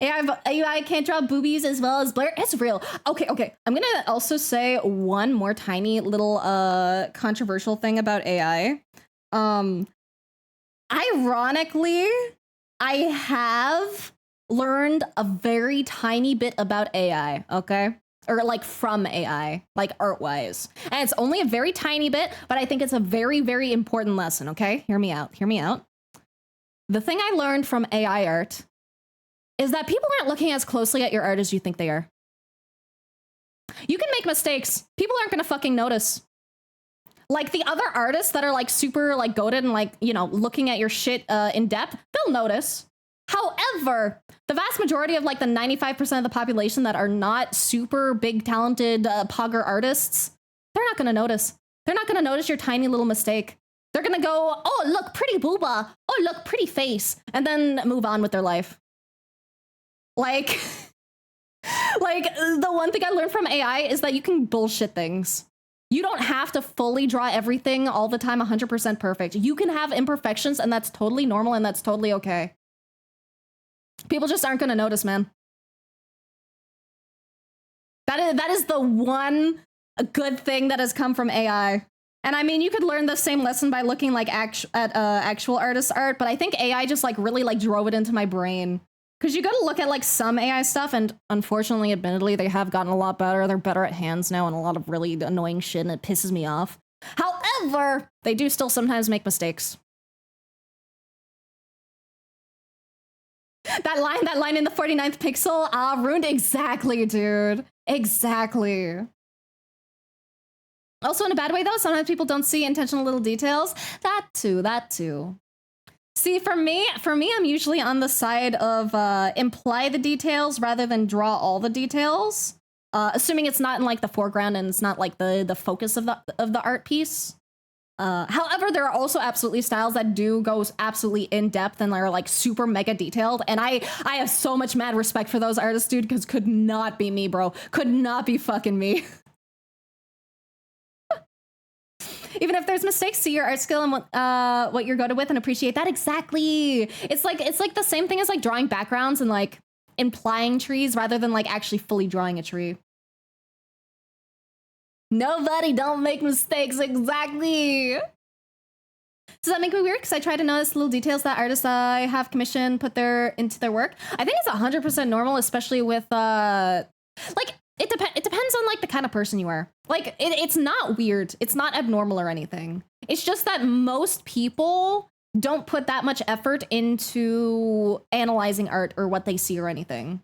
AI can't draw boobies as well as Blair. It's real. Okay. I'm gonna also say one more tiny little controversial thing about AI. Ironically, I have learned a very tiny bit about AI, okay? Or like from AI, like art-wise. And it's only a very tiny bit, but I think it's a very, very important lesson, okay? Hear me out. The thing I learned from AI art is that people aren't looking as closely at your art as you think they are. You can make mistakes. People aren't gonna fucking notice. Like the other artists that are like super like goated and like, you know, looking at your shit in depth, they'll notice. However, the vast majority of like the 95% of the population that are not super big talented pogger artists, they're not gonna notice. They're not gonna notice your tiny little mistake. They're gonna go, oh, look, pretty booba. Oh, look, pretty face. And then move on with their life. Like the one thing I learned from AI is that you can bullshit things. You don't have to fully draw everything all the time 100% perfect. You can have imperfections and that's totally normal and that's totally okay. People just aren't gonna notice, man. That is the one good thing that has come from AI. And I mean, you could learn the same lesson by looking like at actual artists' art, but I think AI just like really like drove it into my brain. Because you gotta look at like some AI stuff, and unfortunately, admittedly, they have gotten a lot better. They're better at hands now and a lot of really annoying shit, and it pisses me off. However, they do still sometimes make mistakes. That line in the 49th pixel, ruined exactly, dude. Exactly. Also in a bad way though, sometimes people don't see intentional little details. That too. See, for me, I'm usually on the side of imply the details rather than draw all the details. Assuming it's not in like the foreground and it's not like the focus of the art piece. However, there are also absolutely styles that do go absolutely in depth and are like super mega detailed. And I have so much mad respect for those artists, dude, because could not be me, bro. Could not be fucking me. Even if there's mistakes, see your art skill and what you're good with and appreciate that. Exactly. It's like the same thing as like drawing backgrounds and like implying trees rather than like actually fully drawing a tree. Nobody don't make mistakes. Exactly. Does that make me weird? Because I try to notice little details that artists I have commissioned put into their work. I think it's 100% normal, especially with like it depends on like the kind of person you are. Like it's not weird. It's not abnormal or anything. It's just that most people don't put that much effort into analyzing art or what they see or anything.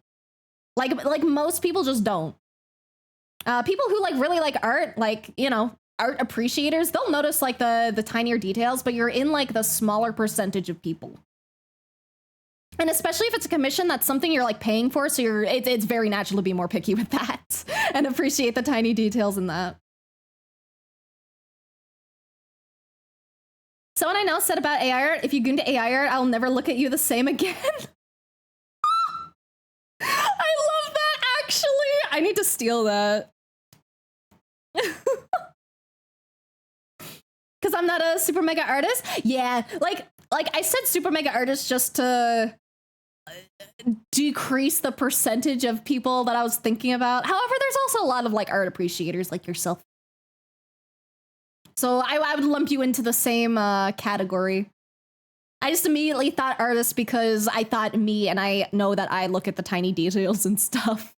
Like most people just don't. People who like really like art, like, you know, art appreciators, they'll notice like the tinier details, but you're in like the smaller percentage of people. And especially if it's a commission, that's something you're like paying for, so it's very natural to be more picky with that and appreciate the tiny details in that. Someone I know said about AI art, if you go into AI art, I'll never look at you the same again. I love that, actually. I need to steal that. Because I'm not a super mega artist? Yeah, like I said super mega artist just to decrease the percentage of people that I was thinking about. However, there's also a lot of like art appreciators like yourself. So I would lump you into the same category. I just immediately thought artist because I thought me, and I know that I look at the tiny details and stuff.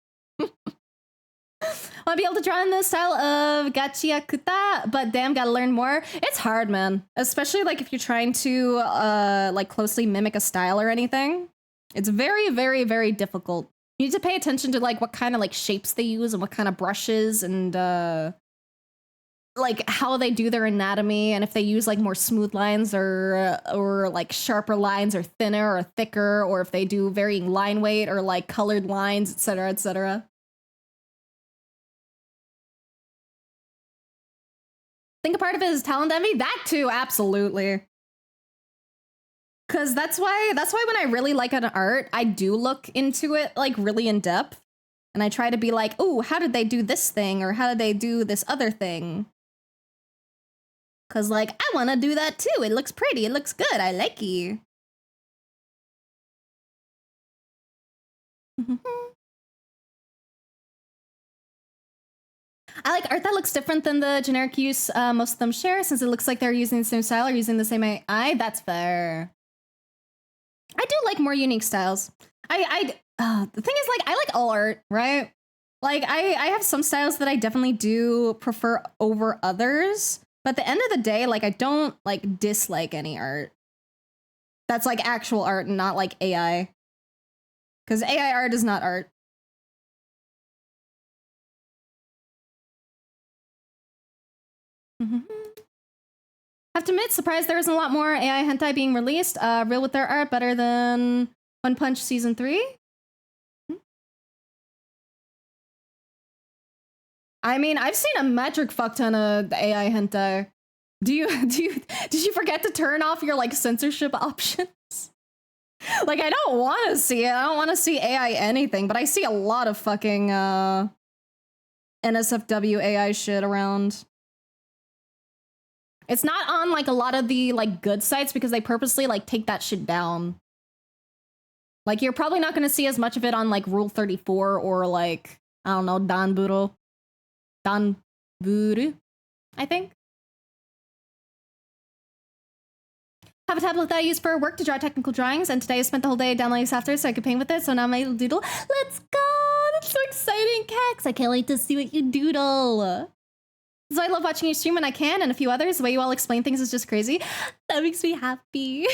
Want to be able to draw in the style of Gachiakuta, but damn, gotta learn more. It's hard, man. Especially like if you're trying to like closely mimic a style or anything. It's very, very, very difficult. You need to pay attention to like what kind of like shapes they use and what kind of brushes and like how they do their anatomy, and if they use like more smooth lines or like sharper lines or thinner or thicker, or if they do varying line weight or like colored lines, etc., etc. Think a part of it is talent envy? That too, absolutely. Cause that's why when I really like an art, I do look into it like really in depth. And I try to be like, oh, how did they do this thing? Or how did they do this other thing? Cause like, I wanna do that too. It looks pretty, it looks good, I like it. I like art that looks different than the generic use most of them share, since it looks like they're using the same style or using the same AI. That's fair. I do like more unique styles. The thing is, like, I like all art, right? Like, I have some styles that I definitely do prefer over others. But at the end of the day, like, I don't, like, dislike any art. That's, like, actual art and not, like, AI. Because AI art is not art. Have to admit, surprised there isn't a lot more AI hentai being released. Real with their art, better than One Punch Season 3? I mean, I've seen a metric fuck ton of AI hentai. Did you forget to turn off your like censorship options? Like, I don't want to see it. I don't want to see AI anything, but I see a lot of fucking NSFW AI shit around. It's not on like a lot of the like good sites because they purposely like take that shit down. Like, you're probably not going to see as much of it on like Rule 34 or like, I don't know, Danburu, I think. Have a tablet that I use for work to draw technical drawings, and today I spent the whole day downloading software so I could paint with it, so now my little doodle. Let's go! That's so exciting, Cax! I can't wait to see what you doodle. So I love watching you stream when I can, and a few others. The way you all explain things is just crazy. That makes me happy.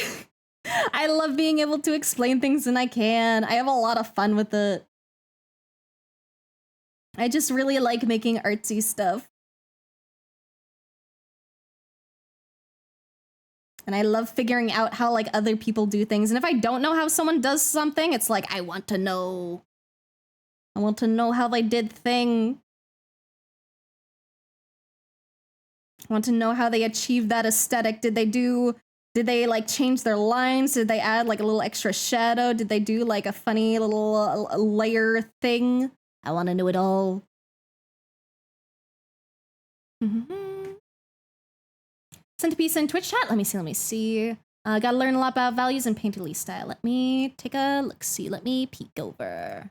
I love being able to explain things when I can. I have a lot of fun with it. I just really like making artsy stuff. And I love figuring out how like other people do things. And if I don't know how someone does something, it's like, I want to know. I want to know how they did thing. I want to know how they achieved that aesthetic. Did they like change their lines? Did they add like a little extra shadow? Did they do like a funny little layer thing? I want to know it all. Centipede in Twitch chat. Let me see. Gotta learn a lot about values and painterly style. Let me take a look. See. Let me peek over.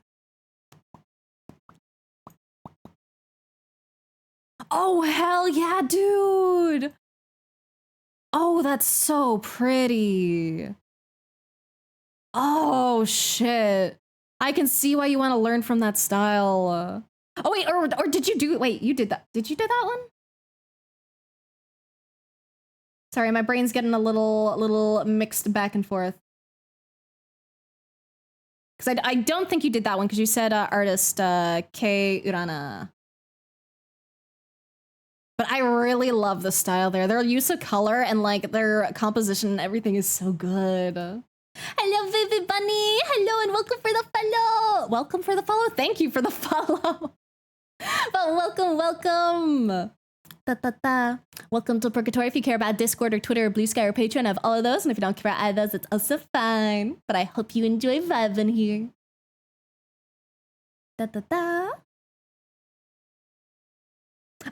Oh, hell yeah, dude. Oh, that's so pretty. Oh, shit. I can see why you want to learn from that style. Oh, wait, or did you do... Wait, you did that. Did you do that one? Sorry, my brain's getting a little mixed back and forth. Because I don't think you did that one, because you said artist Kei Urana. But I really love the style there. Their use of color and like their composition and everything is so good. Hello, Vivid Bunny. Hello, and welcome for the follow. Welcome for the follow. Thank you for the follow. But welcome. Welcome to Purgatory. If you care about Discord or Twitter or Blue Sky or Patreon, I have all of those. And if you don't care about either of those, it's also fine. But I hope you enjoy vibing here.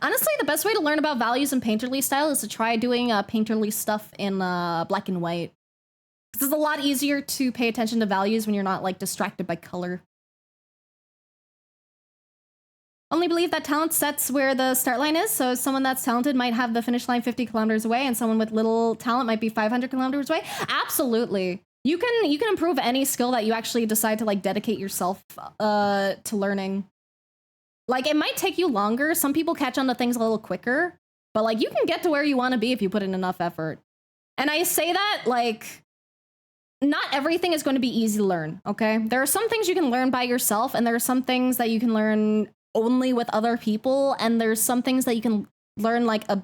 Honestly, the best way to learn about values and painterly style is to try doing painterly stuff in black and white. Because it's a lot easier to pay attention to values when you're not like distracted by color. Only believe that talent sets where the start line is. So someone that's talented might have the finish line 50 kilometers away, and someone with little talent might be 500 kilometers away. Absolutely. You can improve any skill that you actually decide to like dedicate yourself to learning. Like it might take you longer. Some people catch on to things a little quicker, but like you can get to where you want to be if you put in enough effort. And I say that like not everything is going to be easy to learn, okay? There are some things you can learn by yourself, and there are some things that you can learn only with other people, and there's some things that you can learn like a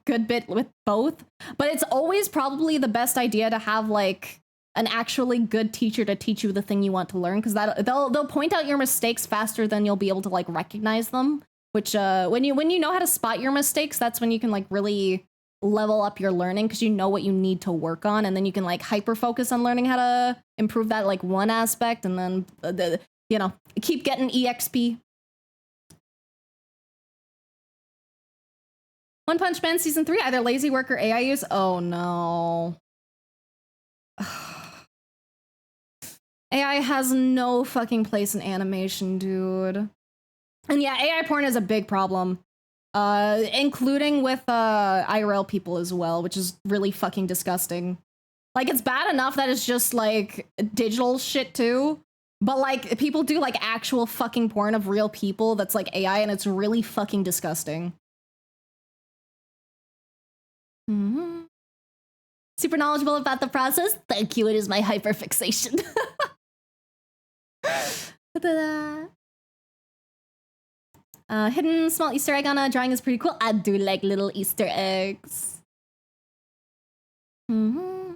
good bit with both. But it's always probably the best idea to have like an actually good teacher to teach you the thing you want to learn, because that they'll point out your mistakes faster than you'll be able to like recognize them. Which when you know how to spot your mistakes, that's when you can like really level up your learning, because you know what you need to work on, and then you can like hyper focus on learning how to improve that like one aspect, and then you know, keep getting EXP. One Punch Man Season 3, either lazy work or AI use. Oh no. AI has no fucking place in animation, dude. And yeah, AI porn is a big problem. Including with IRL people as well, which is really fucking disgusting. Like, it's bad enough that it's just like digital shit too. But like people do like actual fucking porn of real people that's like AI, and it's really fucking disgusting. Mm-hmm. Super knowledgeable about the process. Thank you. It is my hyperfixation. Hidden small Easter egg on a drawing is pretty cool. I do like little Easter eggs. Mm-hmm.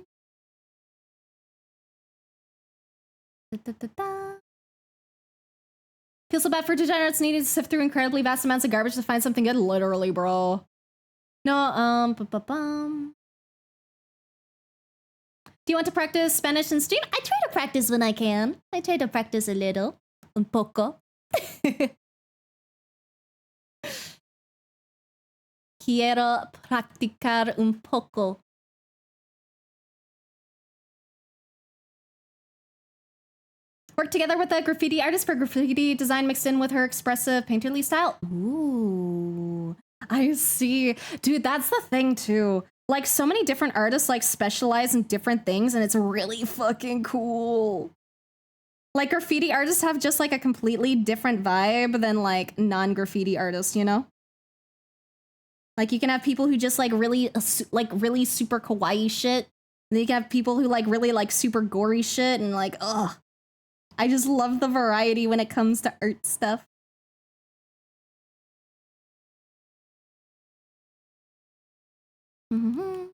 Feel so bad for degenerates needing to sift through incredibly vast amounts of garbage to find something good. Literally, bro. No, Do you want to practice Spanish in stream? I try to practice when I can. I try to practice a little. Un poco. Quiero practicar un poco. Work together with a graffiti artist for graffiti design mixed in with her expressive painterly style. Ooh, I see. Dude, that's the thing too. Like, so many different artists like specialize in different things, and it's really fucking cool. Like, graffiti artists have just like a completely different vibe than like non-graffiti artists, you know? Like, you can have people who just like really super kawaii shit. And then you can have people who like really like super gory shit, and like, ugh. I just love the variety when it comes to art stuff. Mm-hmm.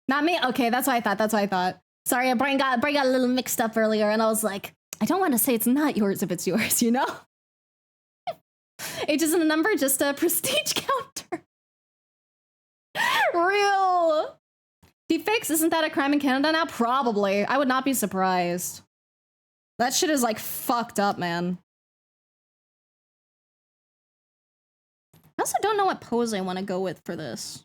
Not me? Okay, that's what I thought. That's what I thought. Sorry, brain got a little mixed up earlier, and I was like, I don't want to say it's not yours if it's yours, you know? Age isn't a number, just a prestige counter. Real. Deepfakes, isn't that a crime in Canada now? Probably. I would not be surprised. That shit is like fucked up, man. I also don't know what pose I want to go with for this.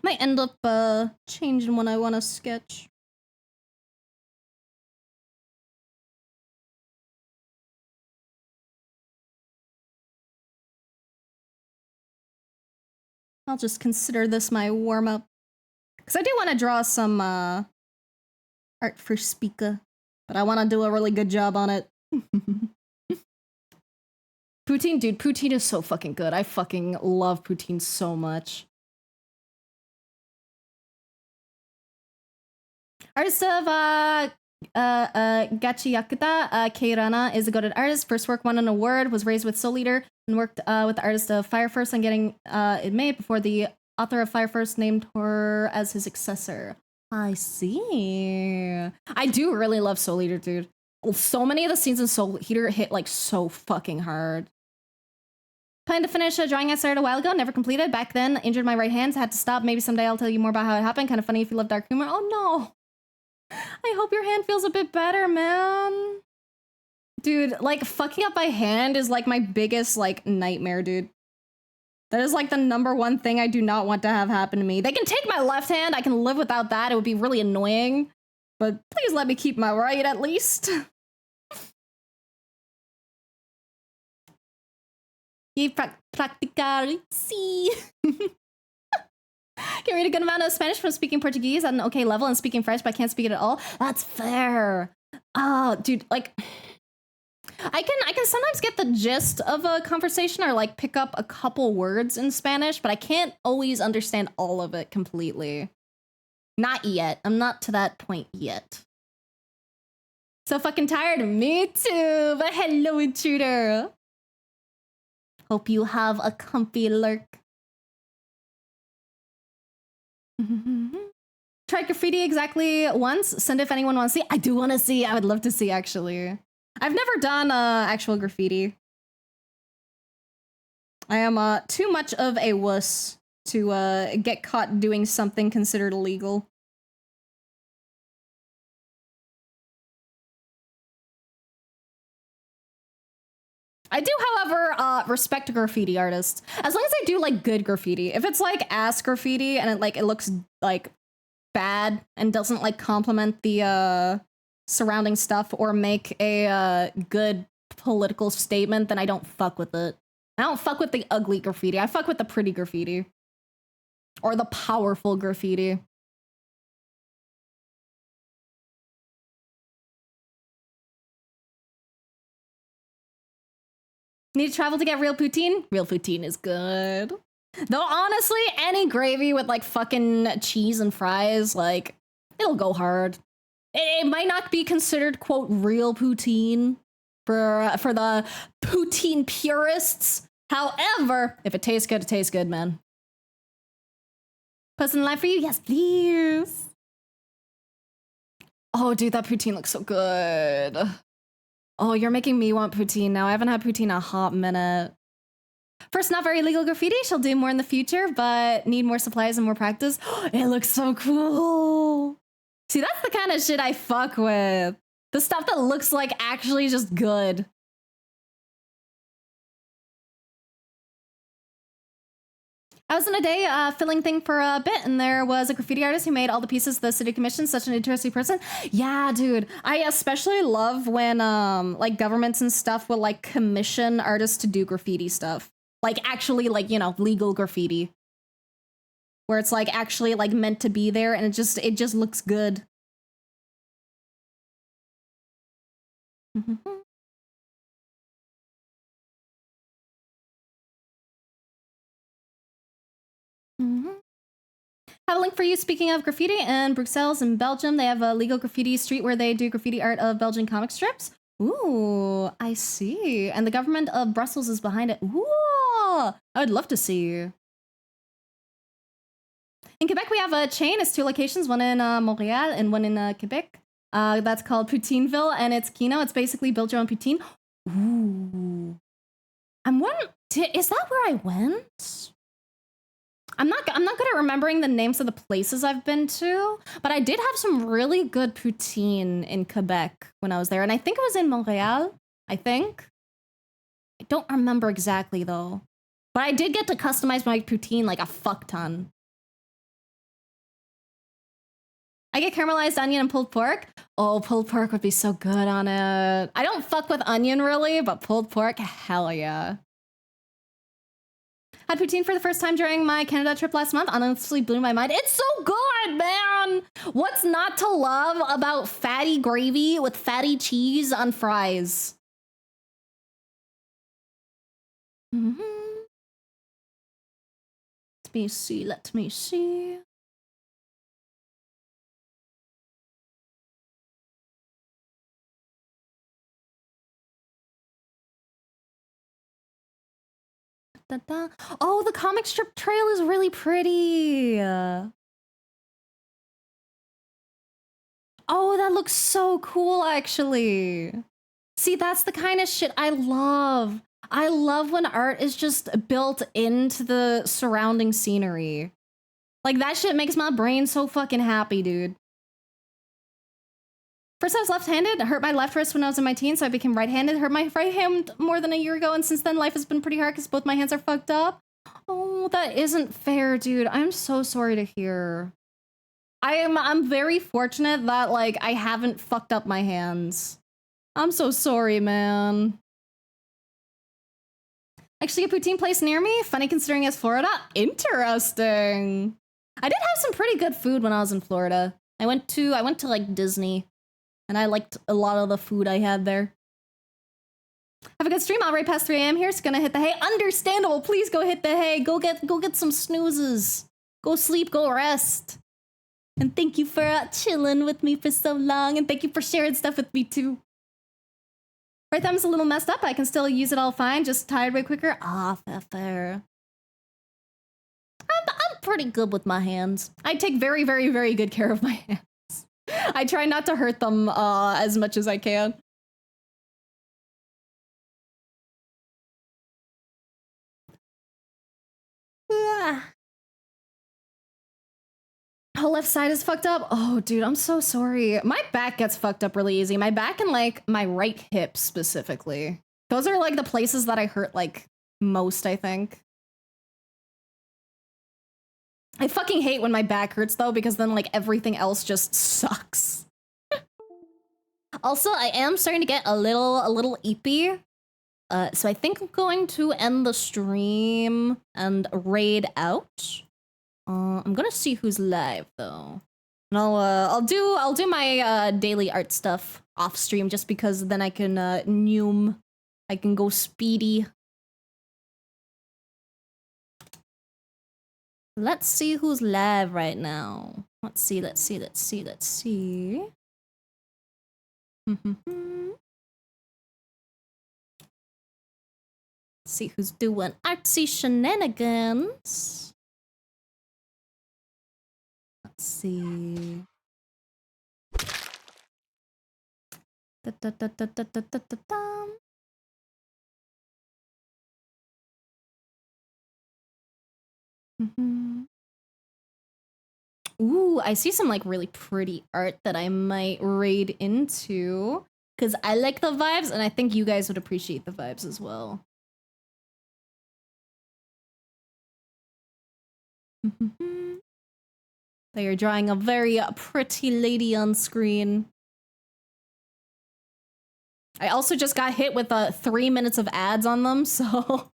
Might end up changing when I want to sketch. I'll just consider this my warm-up. Because I do want to draw some art for Spica, but I want to do a really good job on it. Poutine, dude, poutine is so fucking good. I fucking love poutine so much. Artist of Gachi Yakuta, Kei Rana is a goated artist. First work won an award, was raised with Soul Eater, and worked with the artist of Fire First on getting it made before the author of Fire First named her as his successor. I see. I do really love Soul Eater, dude. So many of the scenes in Soul Eater hit like so fucking hard. Plan to finish a drawing I started a while ago, never completed. Back then, injured my right hand, had to stop. Maybe someday I'll tell you more about how it happened. Kind of funny if you love dark humor. Oh no. I hope your hand feels a bit better, man. Dude, like, fucking up my hand is like my biggest like nightmare, dude. That is like the #1 thing I do not want to have happen to me. They can take my left hand. I can live without that. It would be really annoying. But please let me keep my right at least. Practicar, sí. Can read a good amount of Spanish from speaking Portuguese at an okay level and speaking French, but I can't speak it at all. That's fair. Oh, dude, like... I can sometimes get the gist of a conversation or like pick up a couple words in Spanish, but I can't always understand all of it completely. Not yet. I'm not to that point yet. So fucking tired. Me too. But hello, intruder. Hope you have a comfy lurk. Try graffiti exactly once. Send if anyone wants to see. I do want to see. I would love to see, actually. I've never done actual graffiti. I am too much of a wuss to get caught doing something considered illegal. I do, however, respect graffiti artists. As long as they do like good graffiti. If it's like ass graffiti and it looks like bad and doesn't like complement the surrounding stuff or make a good political statement, then I don't fuck with it. I don't fuck with the ugly graffiti. I fuck with the pretty graffiti. Or the powerful graffiti. Need to travel to get real poutine? Real poutine is good. Though honestly, any gravy with like fucking cheese and fries, like, it'll go hard. It might not be considered, quote, real poutine for the poutine purists. However, if it tastes good, man. Post in live for you? Yes, please. Oh, dude, that poutine looks so good. Oh, you're making me want poutine now. I haven't had poutine in a hot minute. First, not very legal graffiti. She'll do more in the future, but need more supplies and more practice. It looks so cool. See, that's the kind of shit I fuck with. The stuff that looks like actually just good. I was in a day filling thing for a bit, and there was a graffiti artist who made all the pieces the city commissioned. Such an interesting person. Yeah, dude. I especially love when like governments and stuff will like commission artists to do graffiti stuff. Like actually like, you know, legal graffiti. Where it's like actually like meant to be there and it just looks good. Have a link for you. Speaking of graffiti, in Bruxelles in Belgium, they have a legal graffiti street where they do graffiti art of Belgian comic strips. Ooh, I see. And the government of Brussels is behind it. Ooh, I would love to see. In Quebec, we have a chain. It's 2 locations, one in Montreal and one in Quebec. That's called Poutineville, and it's Kino. It's basically build your own poutine. Ooh. I'm wondering, is that where I went? I'm not good at remembering the names of the places I've been to, but I did have some really good poutine in Quebec when I was there, and I think it was in Montreal, I think. I don't remember exactly, though. But I did get to customize my poutine like a fuck ton. I get caramelized onion and pulled pork. Oh, pulled pork would be so good on it. I don't fuck with onion, really, but pulled pork, hell yeah. Had poutine for the first time during my Canada trip last month. Honestly blew my mind. It's so good, man! What's not to love about fatty gravy with fatty cheese on fries? Let me see. Oh, the comic strip trail is really pretty. Oh, that looks so cool, actually. See, that's the kind of shit I love. I love when art is just built into the surrounding scenery. Like, that shit makes my brain so fucking happy, dude. First I was left-handed, hurt my left wrist when I was in my teens, so I became right-handed, hurt my right hand more than a year ago, and since then life has been pretty hard because both my hands are fucked up. Oh, that isn't fair, dude. I'm so sorry to hear. I'm very fortunate that like I haven't fucked up my hands. I'm so sorry, man. Actually, a poutine place near me? Funny considering it's Florida. Interesting. I did have some pretty good food when I was in Florida. I went to like Disney, and I liked a lot of the food I had there. Have a good stream. I'll right past 3 a.m. here. It's gonna hit the hay. Understandable. Please go hit the hay. Go get some snoozes. Go sleep. Go rest. And thank you for chilling with me for so long. And thank you for sharing stuff with me too. Right thumb's a little messed up. I can still use it all fine. Just tired way quicker. Ah, fair. I'm pretty good with my hands. I take very, very, very good care of my hands. I try not to hurt them as much as I can. Whole left side is fucked up. Oh, dude, I'm so sorry. My back gets fucked up really easy. My back and like my right hip specifically. Those are like the places that I hurt like most, I think. I fucking hate when my back hurts though, because then like everything else just sucks. Also, I am starting to get a little eepy. So I think I'm going to end the stream and raid out. I'm gonna see who's live though, and I'll do my daily art stuff off stream just because then I can I can go speedy. Let's see who's live right now. Let's see. See who's doing artsy shenanigans. Let's see. Ooh, I see some like really pretty art that I might raid into because I like the vibes and I think you guys would appreciate the vibes as well. They are drawing a very pretty lady on screen. I also just got hit with 3 minutes of ads on them, so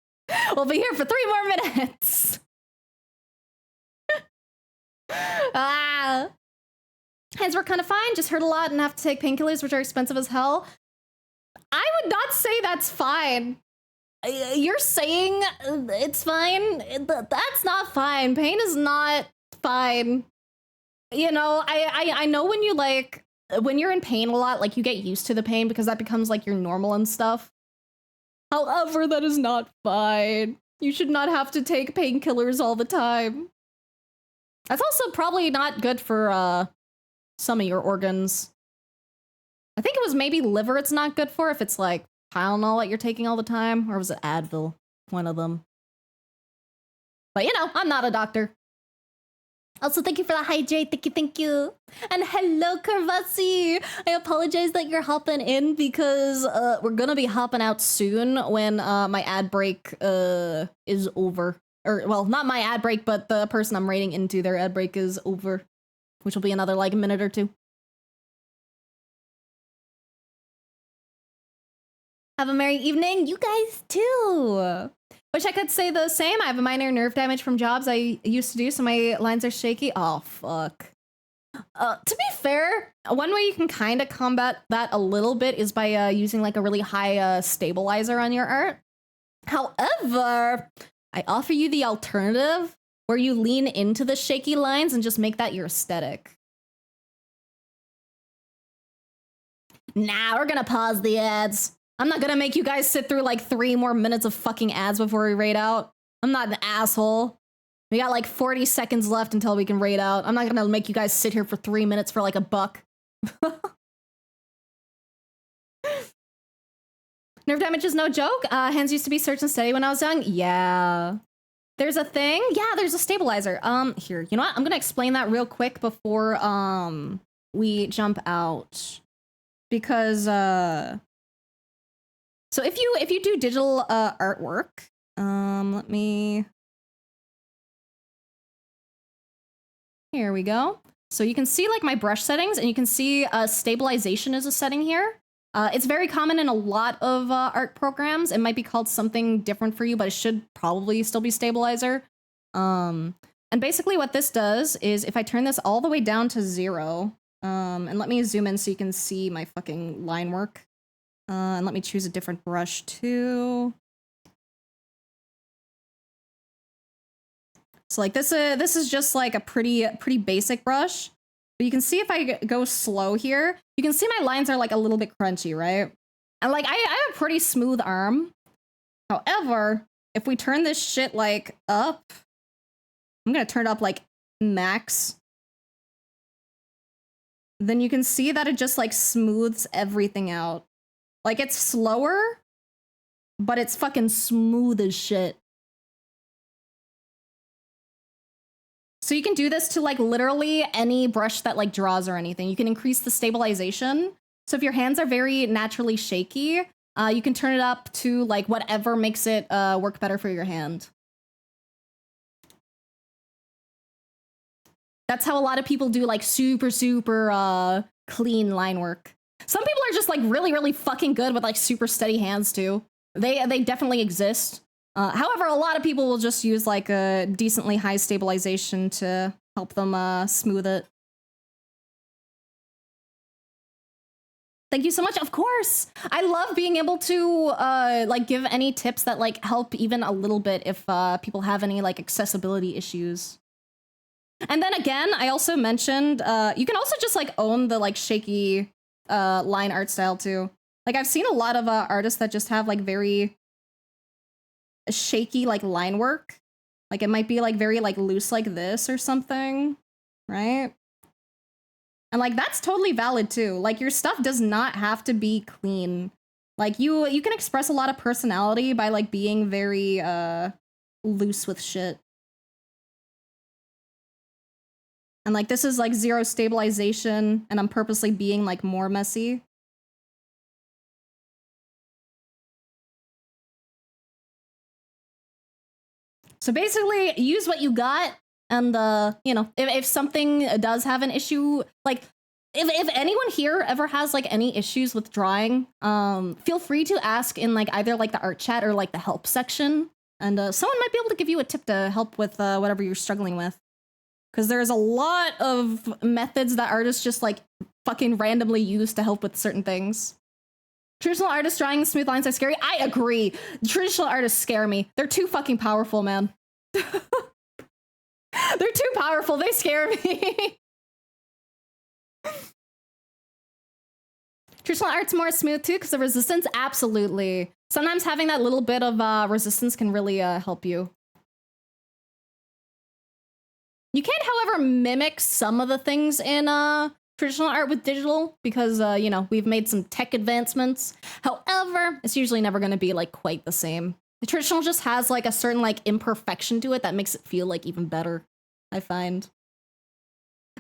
we'll be here for 3 more minutes. Hands were kind of fine, just hurt a lot and have to take painkillers, which are expensive as hell. I would not say that's fine. You're saying it's fine? That's not fine. Pain is not fine. You know, I know when you like, when you're in pain a lot, like you get used to the pain because that becomes like your normal and stuff. However, that is not fine. You should not have to take painkillers all the time. That's also probably not good for some of your organs. I think it was maybe liver it's not good for if it's like Tylenol that you're taking all the time, or was it Advil? One of them. But you know, I'm not a doctor. Also, thank you for the hydrate. Thank you. And hello, Karvasi. I apologize that you're hopping in because we're gonna be hopping out soon when my ad break is over. Or, well, not my ad break, but the person I'm raiding into, their ad break is over. Which will be another, like, a minute or two. Have a merry evening. You guys, too. Wish I could say the same. I have a minor nerve damage from jobs I used to do, so my lines are shaky. Oh, fuck. To be fair, one way you can kind of combat that a little bit is by using, like, a really high stabilizer on your art. However, I offer you the alternative where you lean into the shaky lines and just make that your aesthetic. Nah, we're gonna pause the ads. I'm not gonna make you guys sit through like 3 more minutes of fucking ads before we raid out. I'm not an asshole. We got like 40 seconds left until we can raid out. I'm not gonna make you guys sit here for 3 minutes for like $1. Nerve damage is no joke. Hands used to be search and steady when I was young. Yeah. There's a thing. Yeah, there's a stabilizer. Here, you know what? I'm gonna explain that real quick before we jump out. Because so if you do digital artwork, let me Here we go. So you can see like my brush settings, and you can see stabilization is a setting here. It's very common in a lot of art programs. It might be called something different for you, but it should probably still be stabilizer. And basically what this does is if I turn this all the way down to 0, and let me zoom in so you can see my fucking line work. And let me choose a different brush too. So like this is just like a pretty basic brush. But you can see if I go slow here, you can see my lines are like a little bit crunchy, right? And like I have a pretty smooth arm. However, if we turn this shit like up, I'm gonna turn it up like max. Then you can see that it just like smooths everything out. Like it's slower, but it's fucking smooth as shit. So you can do this to like literally any brush that like draws or anything. You can increase the stabilization. So if your hands are very naturally shaky, you can turn it up to like whatever makes it work better for your hand. That's how a lot of people do like super clean line work. Some people are just like really fucking good with like super steady hands too. They definitely exist. However, a lot of people will just use like a decently high stabilization to help them smooth it. Thank you so much. Of course, I love being able to like give any tips that like help even a little bit if people have any like accessibility issues. And then again, I also mentioned you can also just like own the like shaky line art style too. Like I've seen a lot of artists that just have like very shaky like line work. Like it might be like very like loose like this or something, right? And like that's totally valid too. Like your stuff does not have to be clean. Like you can express a lot of personality by like being very loose with shit. And like this is like 0 stabilization, and I'm purposely being like more messy. So basically, use what you got, and you know, if something does have an issue, like if anyone here ever has like any issues with drawing, feel free to ask in like either like the art chat or like the help section, and someone might be able to give you a tip to help with whatever you're struggling with. Because there's a lot of methods that artists just like fucking randomly use to help with certain things. Traditional artists drawing smooth lines are scary. I agree. Traditional artists scare me. They're too fucking powerful, man. They're too powerful. They scare me. Traditional art's more smooth too because of resistance. Absolutely. Sometimes having that little bit of resistance can really help you. You can, however, mimic some of the things in traditional art with digital because, you know, we've made some tech advancements. However, it's usually never going to be like quite the same. The traditional just has like a certain like imperfection to it that makes it feel like even better, I find.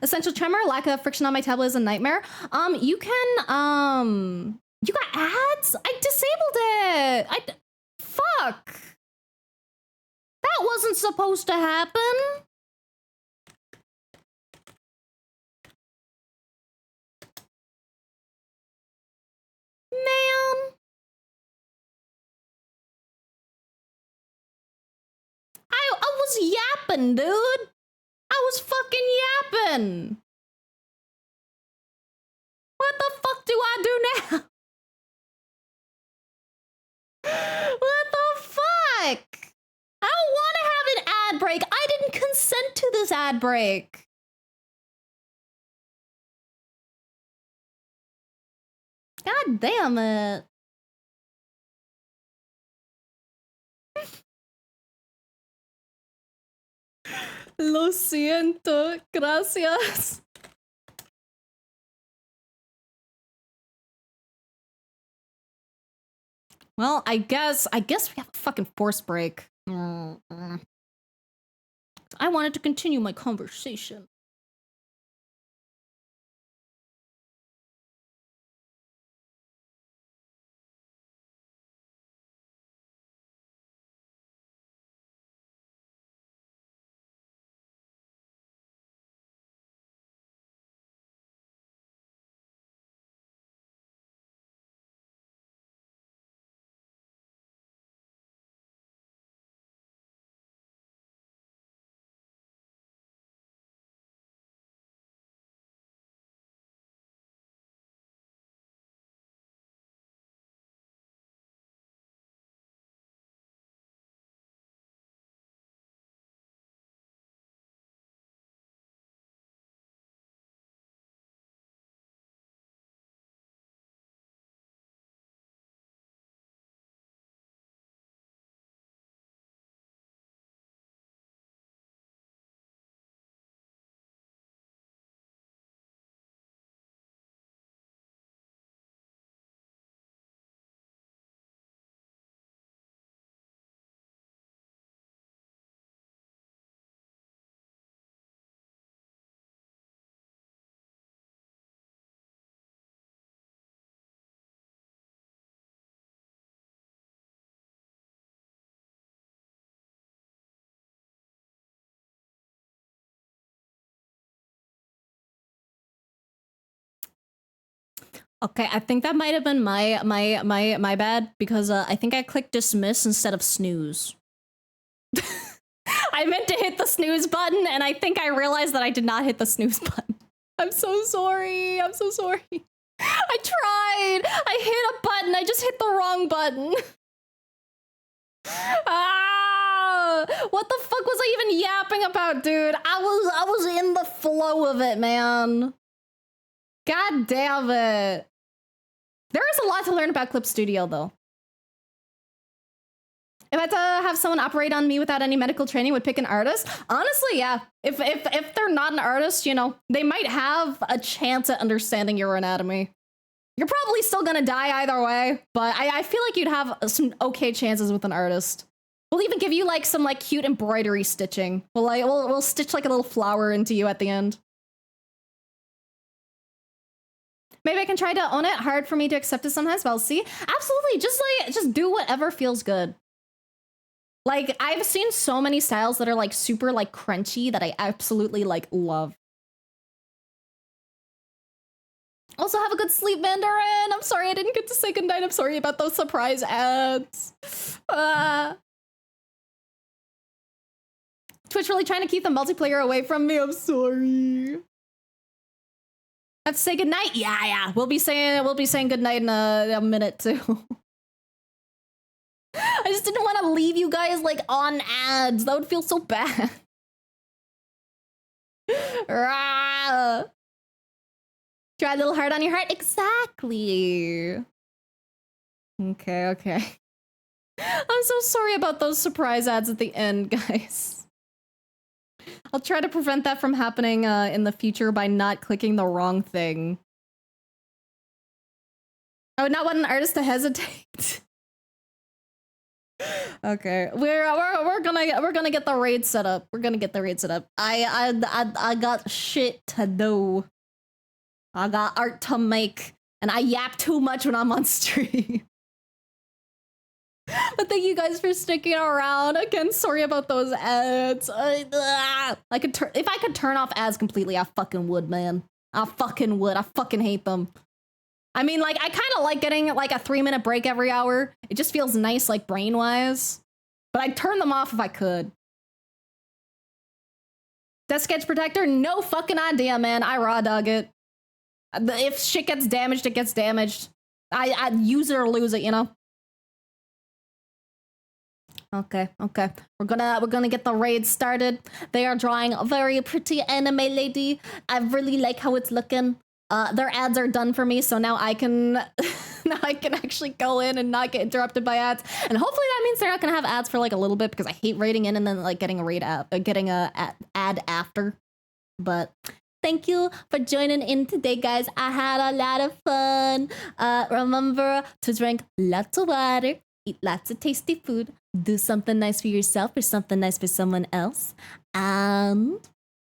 Essential tremor, lack of friction on my tablet is a nightmare. You can, you got ads? I disabled it. Fuck. That wasn't supposed to happen. Man. I was yapping, dude. I was fucking yapping. What the fuck do I do now? What the fuck? I don't want to have an ad break. I didn't consent to this ad break. God damn it. Lo siento. Gracias. Well, I guess we have a fucking force break. I wanted to continue my conversation. Okay, I think that might have been my bad because I think I clicked dismiss instead of snooze. I meant to hit the snooze button, and I think I realized that I did not hit the snooze button. I'm so sorry. I'm so sorry. I tried. I hit a button. I just hit the wrong button. Ah, what the fuck was I even yapping about, dude? I was in the flow of it, man. God damn it. There is a lot to learn about Clip Studio, though. If I had to have someone operate on me without any medical training, would pick an artist? Honestly, yeah. If they're not an artist, you know, they might have a chance at understanding your anatomy. You're probably still gonna die either way, but I feel like you'd have some okay chances with an artist. We'll even give you like some like cute embroidery stitching. We'll stitch like a little flower into you at the end. Maybe I can try to own it. Hard for me to accept it sometimes, but I'll see. Absolutely, just do whatever feels good. Like, I've seen so many styles that are like super like crunchy that I absolutely like love. Also, have a good sleep, Mandarin. I'm sorry I didn't get to say goodnight. I'm sorry about those surprise ads. Twitch really trying to keep the multiplayer away from me. I'm sorry. Have to say goodnight? Yeah. We'll be saying goodnight in a minute too. I just didn't want to leave you guys like on ads. That would feel so bad. Try a little hard on your heart. Exactly. Okay. I'm so sorry about those surprise ads at the end, guys. I'll try to prevent that from happening in the future by not clicking the wrong thing. I would not want an artist to hesitate. Okay, we're gonna get the raid set up. We're gonna get the raid set up. I got shit to do. I got art to make, and I yap too much when I'm on stream. But thank you guys for sticking around. Again, sorry about those ads. I could turn if I could turn off ads completely. I fucking would, man. I fucking would. I fucking hate them. I mean, like, I kind of like getting like a 3-minute break every hour. It just feels nice, like, brain-wise. But I'd turn them off if I could. Death Sketch Protector? No fucking idea, man. I raw dog it. If shit gets damaged, it gets damaged. I use it or lose it, you know? Okay. We're gonna get the raid started. They are drawing a very pretty anime lady. I really like how it's looking. Their ads are done for me, so now I can actually go in and not get interrupted by ads. And hopefully that means they're not gonna have ads for like a little bit, because I hate raiding in and then like getting a raid ad, getting a ad after. But thank you for joining in today, guys. I had a lot of fun. Remember to drink lots of water, eat lots of tasty food, do something nice for yourself or something nice for someone else, and